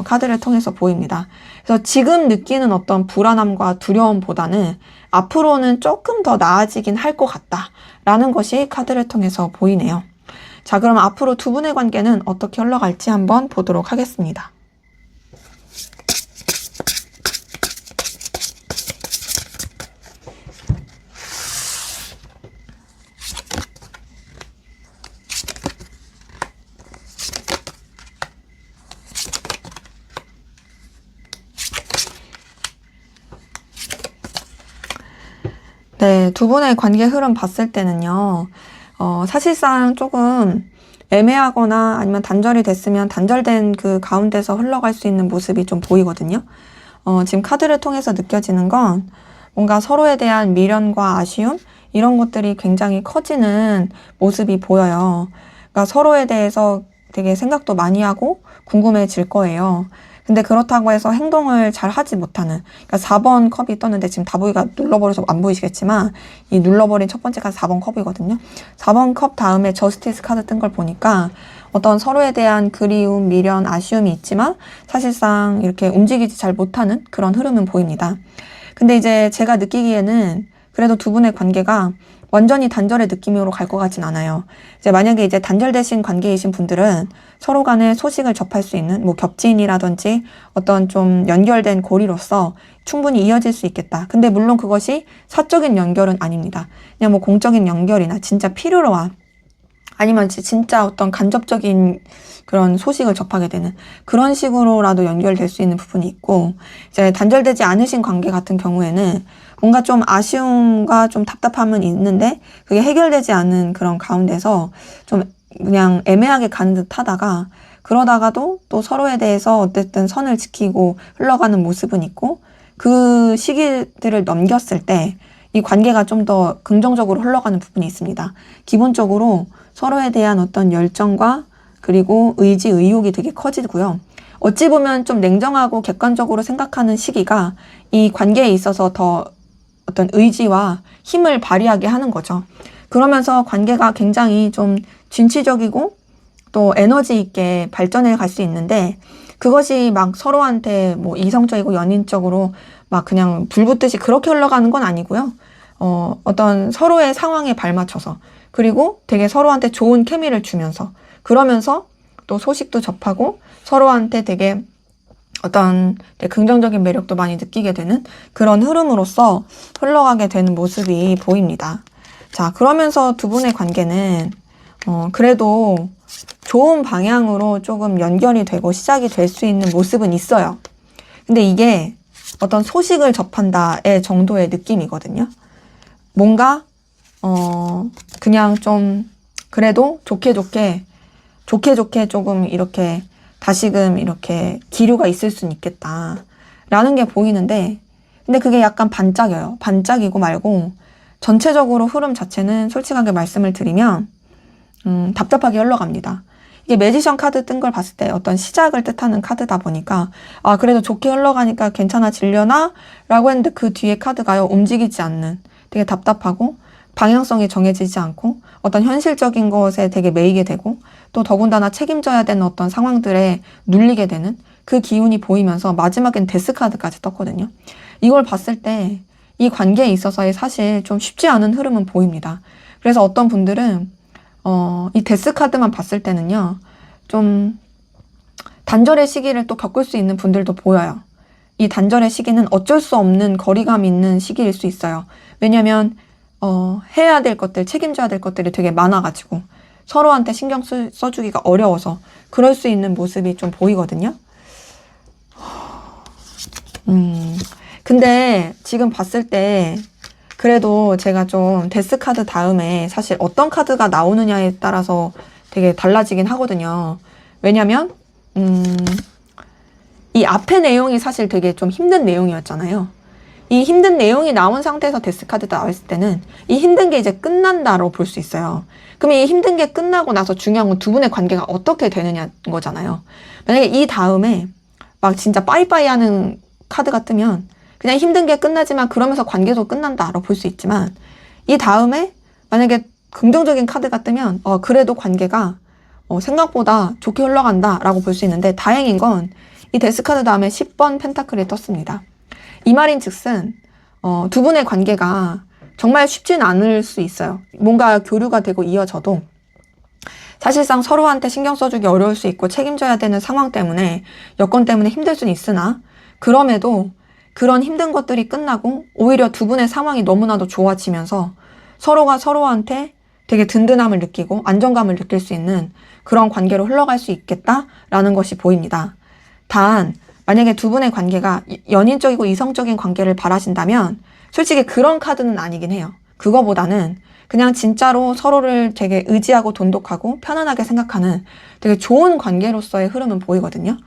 카드를 통해서 보입니다. 그래서 지금 느끼는 어떤 불안함과 두려움보다는 앞으로는 조금 더 나아지긴 할 것 같다라는 것이 카드를 통해서 보이네요. 자, 그럼 앞으로 두 분의 관계는 어떻게 흘러갈지 한번 보도록 하겠습니다. 네, 두 분의 관계 흐름 봤을 때는요, 사실상 조금 애매하거나 아니면 단절이 됐으면 단절된 그 가운데서 흘러갈 수 있는 모습이 좀 보이거든요. 지금 카드를 통해서 느껴지는 건 뭔가 서로에 대한 미련과 아쉬움, 이런 것들이 굉장히 커지는 모습이 보여요. 그러니까 서로에 대해서 되게 생각도 많이 하고 궁금해질 거예요. 근데 그렇다고 해서 행동을 잘 하지 못하는, 그러니까 4번 컵이 떴는데 지금 다보이가 눌러버려서 안 보이시겠지만 이 눌러버린 첫 번째 카드 4번 컵이거든요. 4번 컵 다음에 저스티스 카드 뜬 걸 보니까 어떤 서로에 대한 그리움, 미련, 아쉬움이 있지만 사실상 이렇게 움직이지 잘 못하는 그런 흐름은 보입니다. 근데 이제 제가 느끼기에는 그래도 두 분의 관계가 완전히 단절의 느낌으로 갈 것 같진 않아요. 이제 만약에 이제 단절되신 관계이신 분들은 서로 간에 소식을 접할 수 있는 뭐 겹지인이라든지 어떤 좀 연결된 고리로서 충분히 이어질 수 있겠다. 근데 물론 그것이 사적인 연결은 아닙니다. 그냥 뭐 공적인 연결이나 진짜 필요로와 아니면 진짜 어떤 간접적인 그런 소식을 접하게 되는 그런 식으로라도 연결될 수 있는 부분이 있고, 이제 단절되지 않으신 관계 같은 경우에는 뭔가 좀 아쉬움과 좀 답답함은 있는데 그게 해결되지 않은 그런 가운데서 좀 그냥 애매하게 가는 듯 하다가 그러다가도 또 서로에 대해서 어쨌든 선을 지키고 흘러가는 모습은 있고, 그 시기들을 넘겼을 때 이 관계가 좀 더 긍정적으로 흘러가는 부분이 있습니다. 기본적으로 서로에 대한 어떤 열정과 그리고 의지, 의욕이 되게 커지고요. 어찌 보면 좀 냉정하고 객관적으로 생각하는 시기가 이 관계에 있어서 더 어떤 의지와 힘을 발휘하게 하는 거죠. 그러면서 관계가 굉장히 좀 진취적이고 또 에너지 있게 발전해 갈 수 있는데, 그것이 막 서로한테 뭐 이성적이고 연인적으로 막 그냥 불붙듯이 그렇게 흘러가는 건 아니고요. 어떤 서로의 상황에 발맞춰서, 그리고 되게 서로한테 좋은 케미를 주면서, 그러면서 또 소식도 접하고 서로한테 되게 어떤 되게 긍정적인 매력도 많이 느끼게 되는 그런 흐름으로서 흘러가게 되는 모습이 보입니다. 자, 그러면서 두 분의 관계는 그래도 좋은 방향으로 조금 연결이 되고 시작이 될 수 있는 모습은 있어요. 근데 이게 어떤 소식을 접한다의 정도의 느낌이거든요. 뭔가 그냥 좀 그래도 좋게 조금 이렇게 다시금 이렇게 기류가 있을 수는 있겠다라는 게 보이는데, 근데 그게 약간 반짝여요. 반짝이고 말고 전체적으로 흐름 자체는 솔직하게 말씀을 드리면 답답하게 흘러갑니다. 이게 매지션 카드 뜬 걸 봤을 때 어떤 시작을 뜻하는 카드다 보니까 그래도 좋게 흘러가니까 괜찮아지려나? 라고 했는데 그 뒤에 카드가요, 움직이지 않는, 되게 답답하고 방향성이 정해지지 않고 어떤 현실적인 것에 되게 매이게 되고 또 더군다나 책임져야 되는 어떤 상황들에 눌리게 되는 그 기운이 보이면서 마지막엔 데스 카드까지 떴거든요. 이걸 봤을 때 이 관계에 있어서의 사실 좀 쉽지 않은 흐름은 보입니다. 그래서 어떤 분들은 이 데스 카드만 봤을 때는요, 좀 단절의 시기를 또 겪을 수 있는 분들도 보여요. 이 단절의 시기는 어쩔 수 없는 거리감 있는 시기일 수 있어요. 왜냐면 해야 될 것들, 책임져야 될 것들이 되게 많아가지고 서로한테 신경 써주기가 어려워서 그럴 수 있는 모습이 좀 보이거든요. 근데 지금 봤을 때 그래도 제가 좀 데스 카드 다음에 사실 어떤 카드가 나오느냐에 따라서 되게 달라지긴 하거든요. 왜냐면 이 앞의 내용이 사실 되게 좀 힘든 내용이었잖아요. 이 힘든 내용이 나온 상태에서 데스 카드가 나왔을 때는 이 힘든 게 이제 끝난다로 볼 수 있어요. 그럼 이 힘든 게 끝나고 나서 중요한 건 두 분의 관계가 어떻게 되느냐인 거잖아요. 만약에 이 다음에 막 진짜 빠이빠이 하는 카드가 뜨면 그냥 힘든 게 끝나지만 그러면서 관계도 끝난다로 볼 수 있지만 이 다음에 만약에 긍정적인 카드가 뜨면 그래도 관계가 생각보다 좋게 흘러간다라고 볼 수 있는데 다행인 건 이 데스 카드 다음에 10번 펜타클이 떴습니다. 이 말인 즉슨 두 분의 관계가 정말 쉽진 않을 수 있어요. 뭔가 교류가 되고 이어져도 사실상 서로한테 신경 써주기 어려울 수 있고 책임져야 되는 상황 때문에 여건 때문에 힘들 수는 있으나 그럼에도 그런 힘든 것들이 끝나고 오히려 두 분의 상황이 너무나도 좋아지면서 서로가 서로한테 되게 든든함을 느끼고 안정감을 느낄 수 있는 그런 관계로 흘러갈 수 있겠다라는 것이 보입니다. 단 만약에 두 분의 관계가 연인적이고 이성적인 관계를 바라신다면 솔직히 그런 카드는 아니긴 해요. 그거보다는 그냥 진짜로 서로를 되게 의지하고 돈독하고 편안하게 생각하는 되게 좋은 관계로서의 흐름은 보이거든요.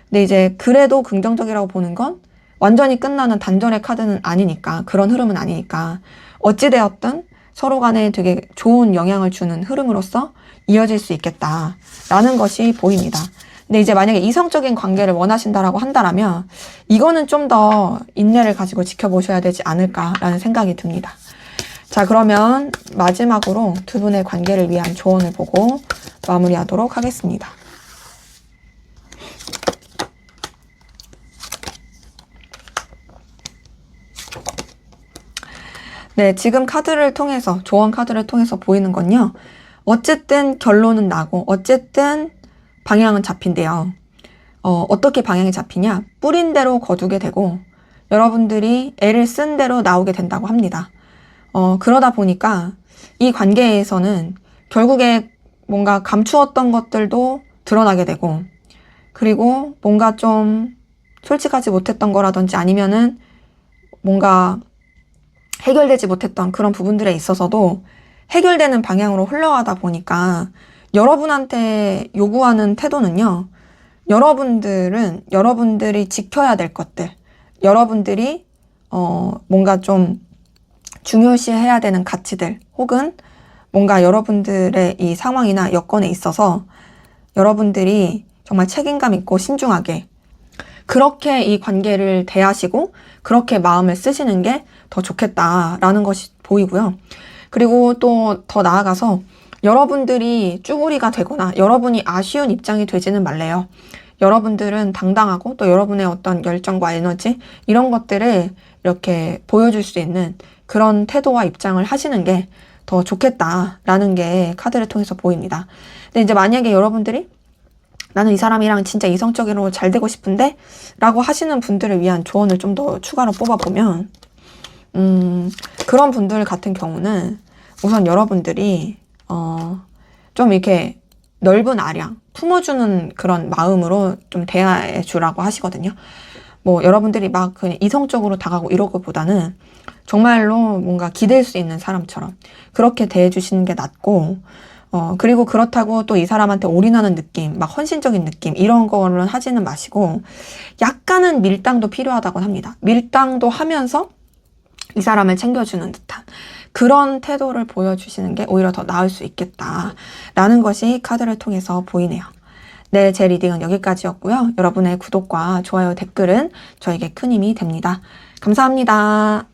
근데 이제 그래도 긍정적이라고 보는 건 완전히 끝나는 단절의 카드는 아니니까, 그런 흐름은 아니니까 어찌되었든 서로 간에 되게 좋은 영향을 주는 흐름으로서 이어질 수 있겠다라는 것이 보입니다. 근데 이제 만약에 이성적인 관계를 원하신다라고 한다라면 이거는 좀 더 인내를 가지고 지켜보셔야 되지 않을까라는 생각이 듭니다. 자, 그러면 마지막으로 두 분의 관계를 위한 조언을 보고 마무리하도록 하겠습니다. 네, 지금 카드를 통해서, 조언 카드를 통해서 보이는 건요. 어쨌든 결론은 나고 어쨌든 방향은 잡힌대요. 어떻게 방향이 잡히냐? 뿌린 대로 거두게 되고 여러분들이 애를 쓴 대로 나오게 된다고 합니다. 그러다 보니까 이 관계에서는 결국에 뭔가 감추었던 것들도 드러나게 되고 그리고 뭔가 좀 솔직하지 못했던 거라든지 아니면은 뭔가 해결되지 못했던 그런 부분들에 있어서도 해결되는 방향으로 흘러가다 보니까 여러분한테 요구하는 태도는요. 여러분들이 지켜야 될 것들, 여러분들이 뭔가 좀 중요시해야 되는 가치들 혹은 뭔가 여러분들의 이 상황이나 여건에 있어서 여러분들이 정말 책임감 있고 신중하게 그렇게 이 관계를 대하시고 그렇게 마음을 쓰시는 게 더 좋겠다라는 것이 보이고요. 그리고 또 더 나아가서 여러분들이 쭈구리가 되거나 여러분이 아쉬운 입장이 되지는 말래요. 여러분들은 당당하고 또 여러분의 어떤 열정과 에너지 이런 것들을 이렇게 보여줄 수 있는 그런 태도와 입장을 하시는 게 더 좋겠다라는 게 카드를 통해서 보입니다. 근데 이제 만약에 여러분들이 나는 이 사람이랑 진짜 이성적으로 잘 되고 싶은데 라고 하시는 분들을 위한 조언을 좀 더 추가로 뽑아보면 그런 분들 같은 경우는 우선 여러분들이 좀 이렇게 넓은 아량 품어주는 그런 마음으로 좀 대해 주라고 하시거든요. 뭐 여러분들이 막 그냥 이성적으로 다가고 이러기보다는 정말로 뭔가 기댈 수 있는 사람처럼 그렇게 대해 주시는 게 낫고 그리고 그렇다고 또 이 사람한테 올인하는 느낌, 막 헌신적인 느낌 이런 거는 하지는 마시고 약간은 밀당도 필요하다고 합니다. 밀당도 하면서 이 사람을 챙겨주는 듯한 그런 태도를 보여주시는 게 오히려 더 나을 수 있겠다라는 것이 카드를 통해서 보이네요. 네, 제 리딩은 여기까지였고요. 여러분의 구독과 좋아요, 댓글은 저에게 큰 힘이 됩니다. 감사합니다.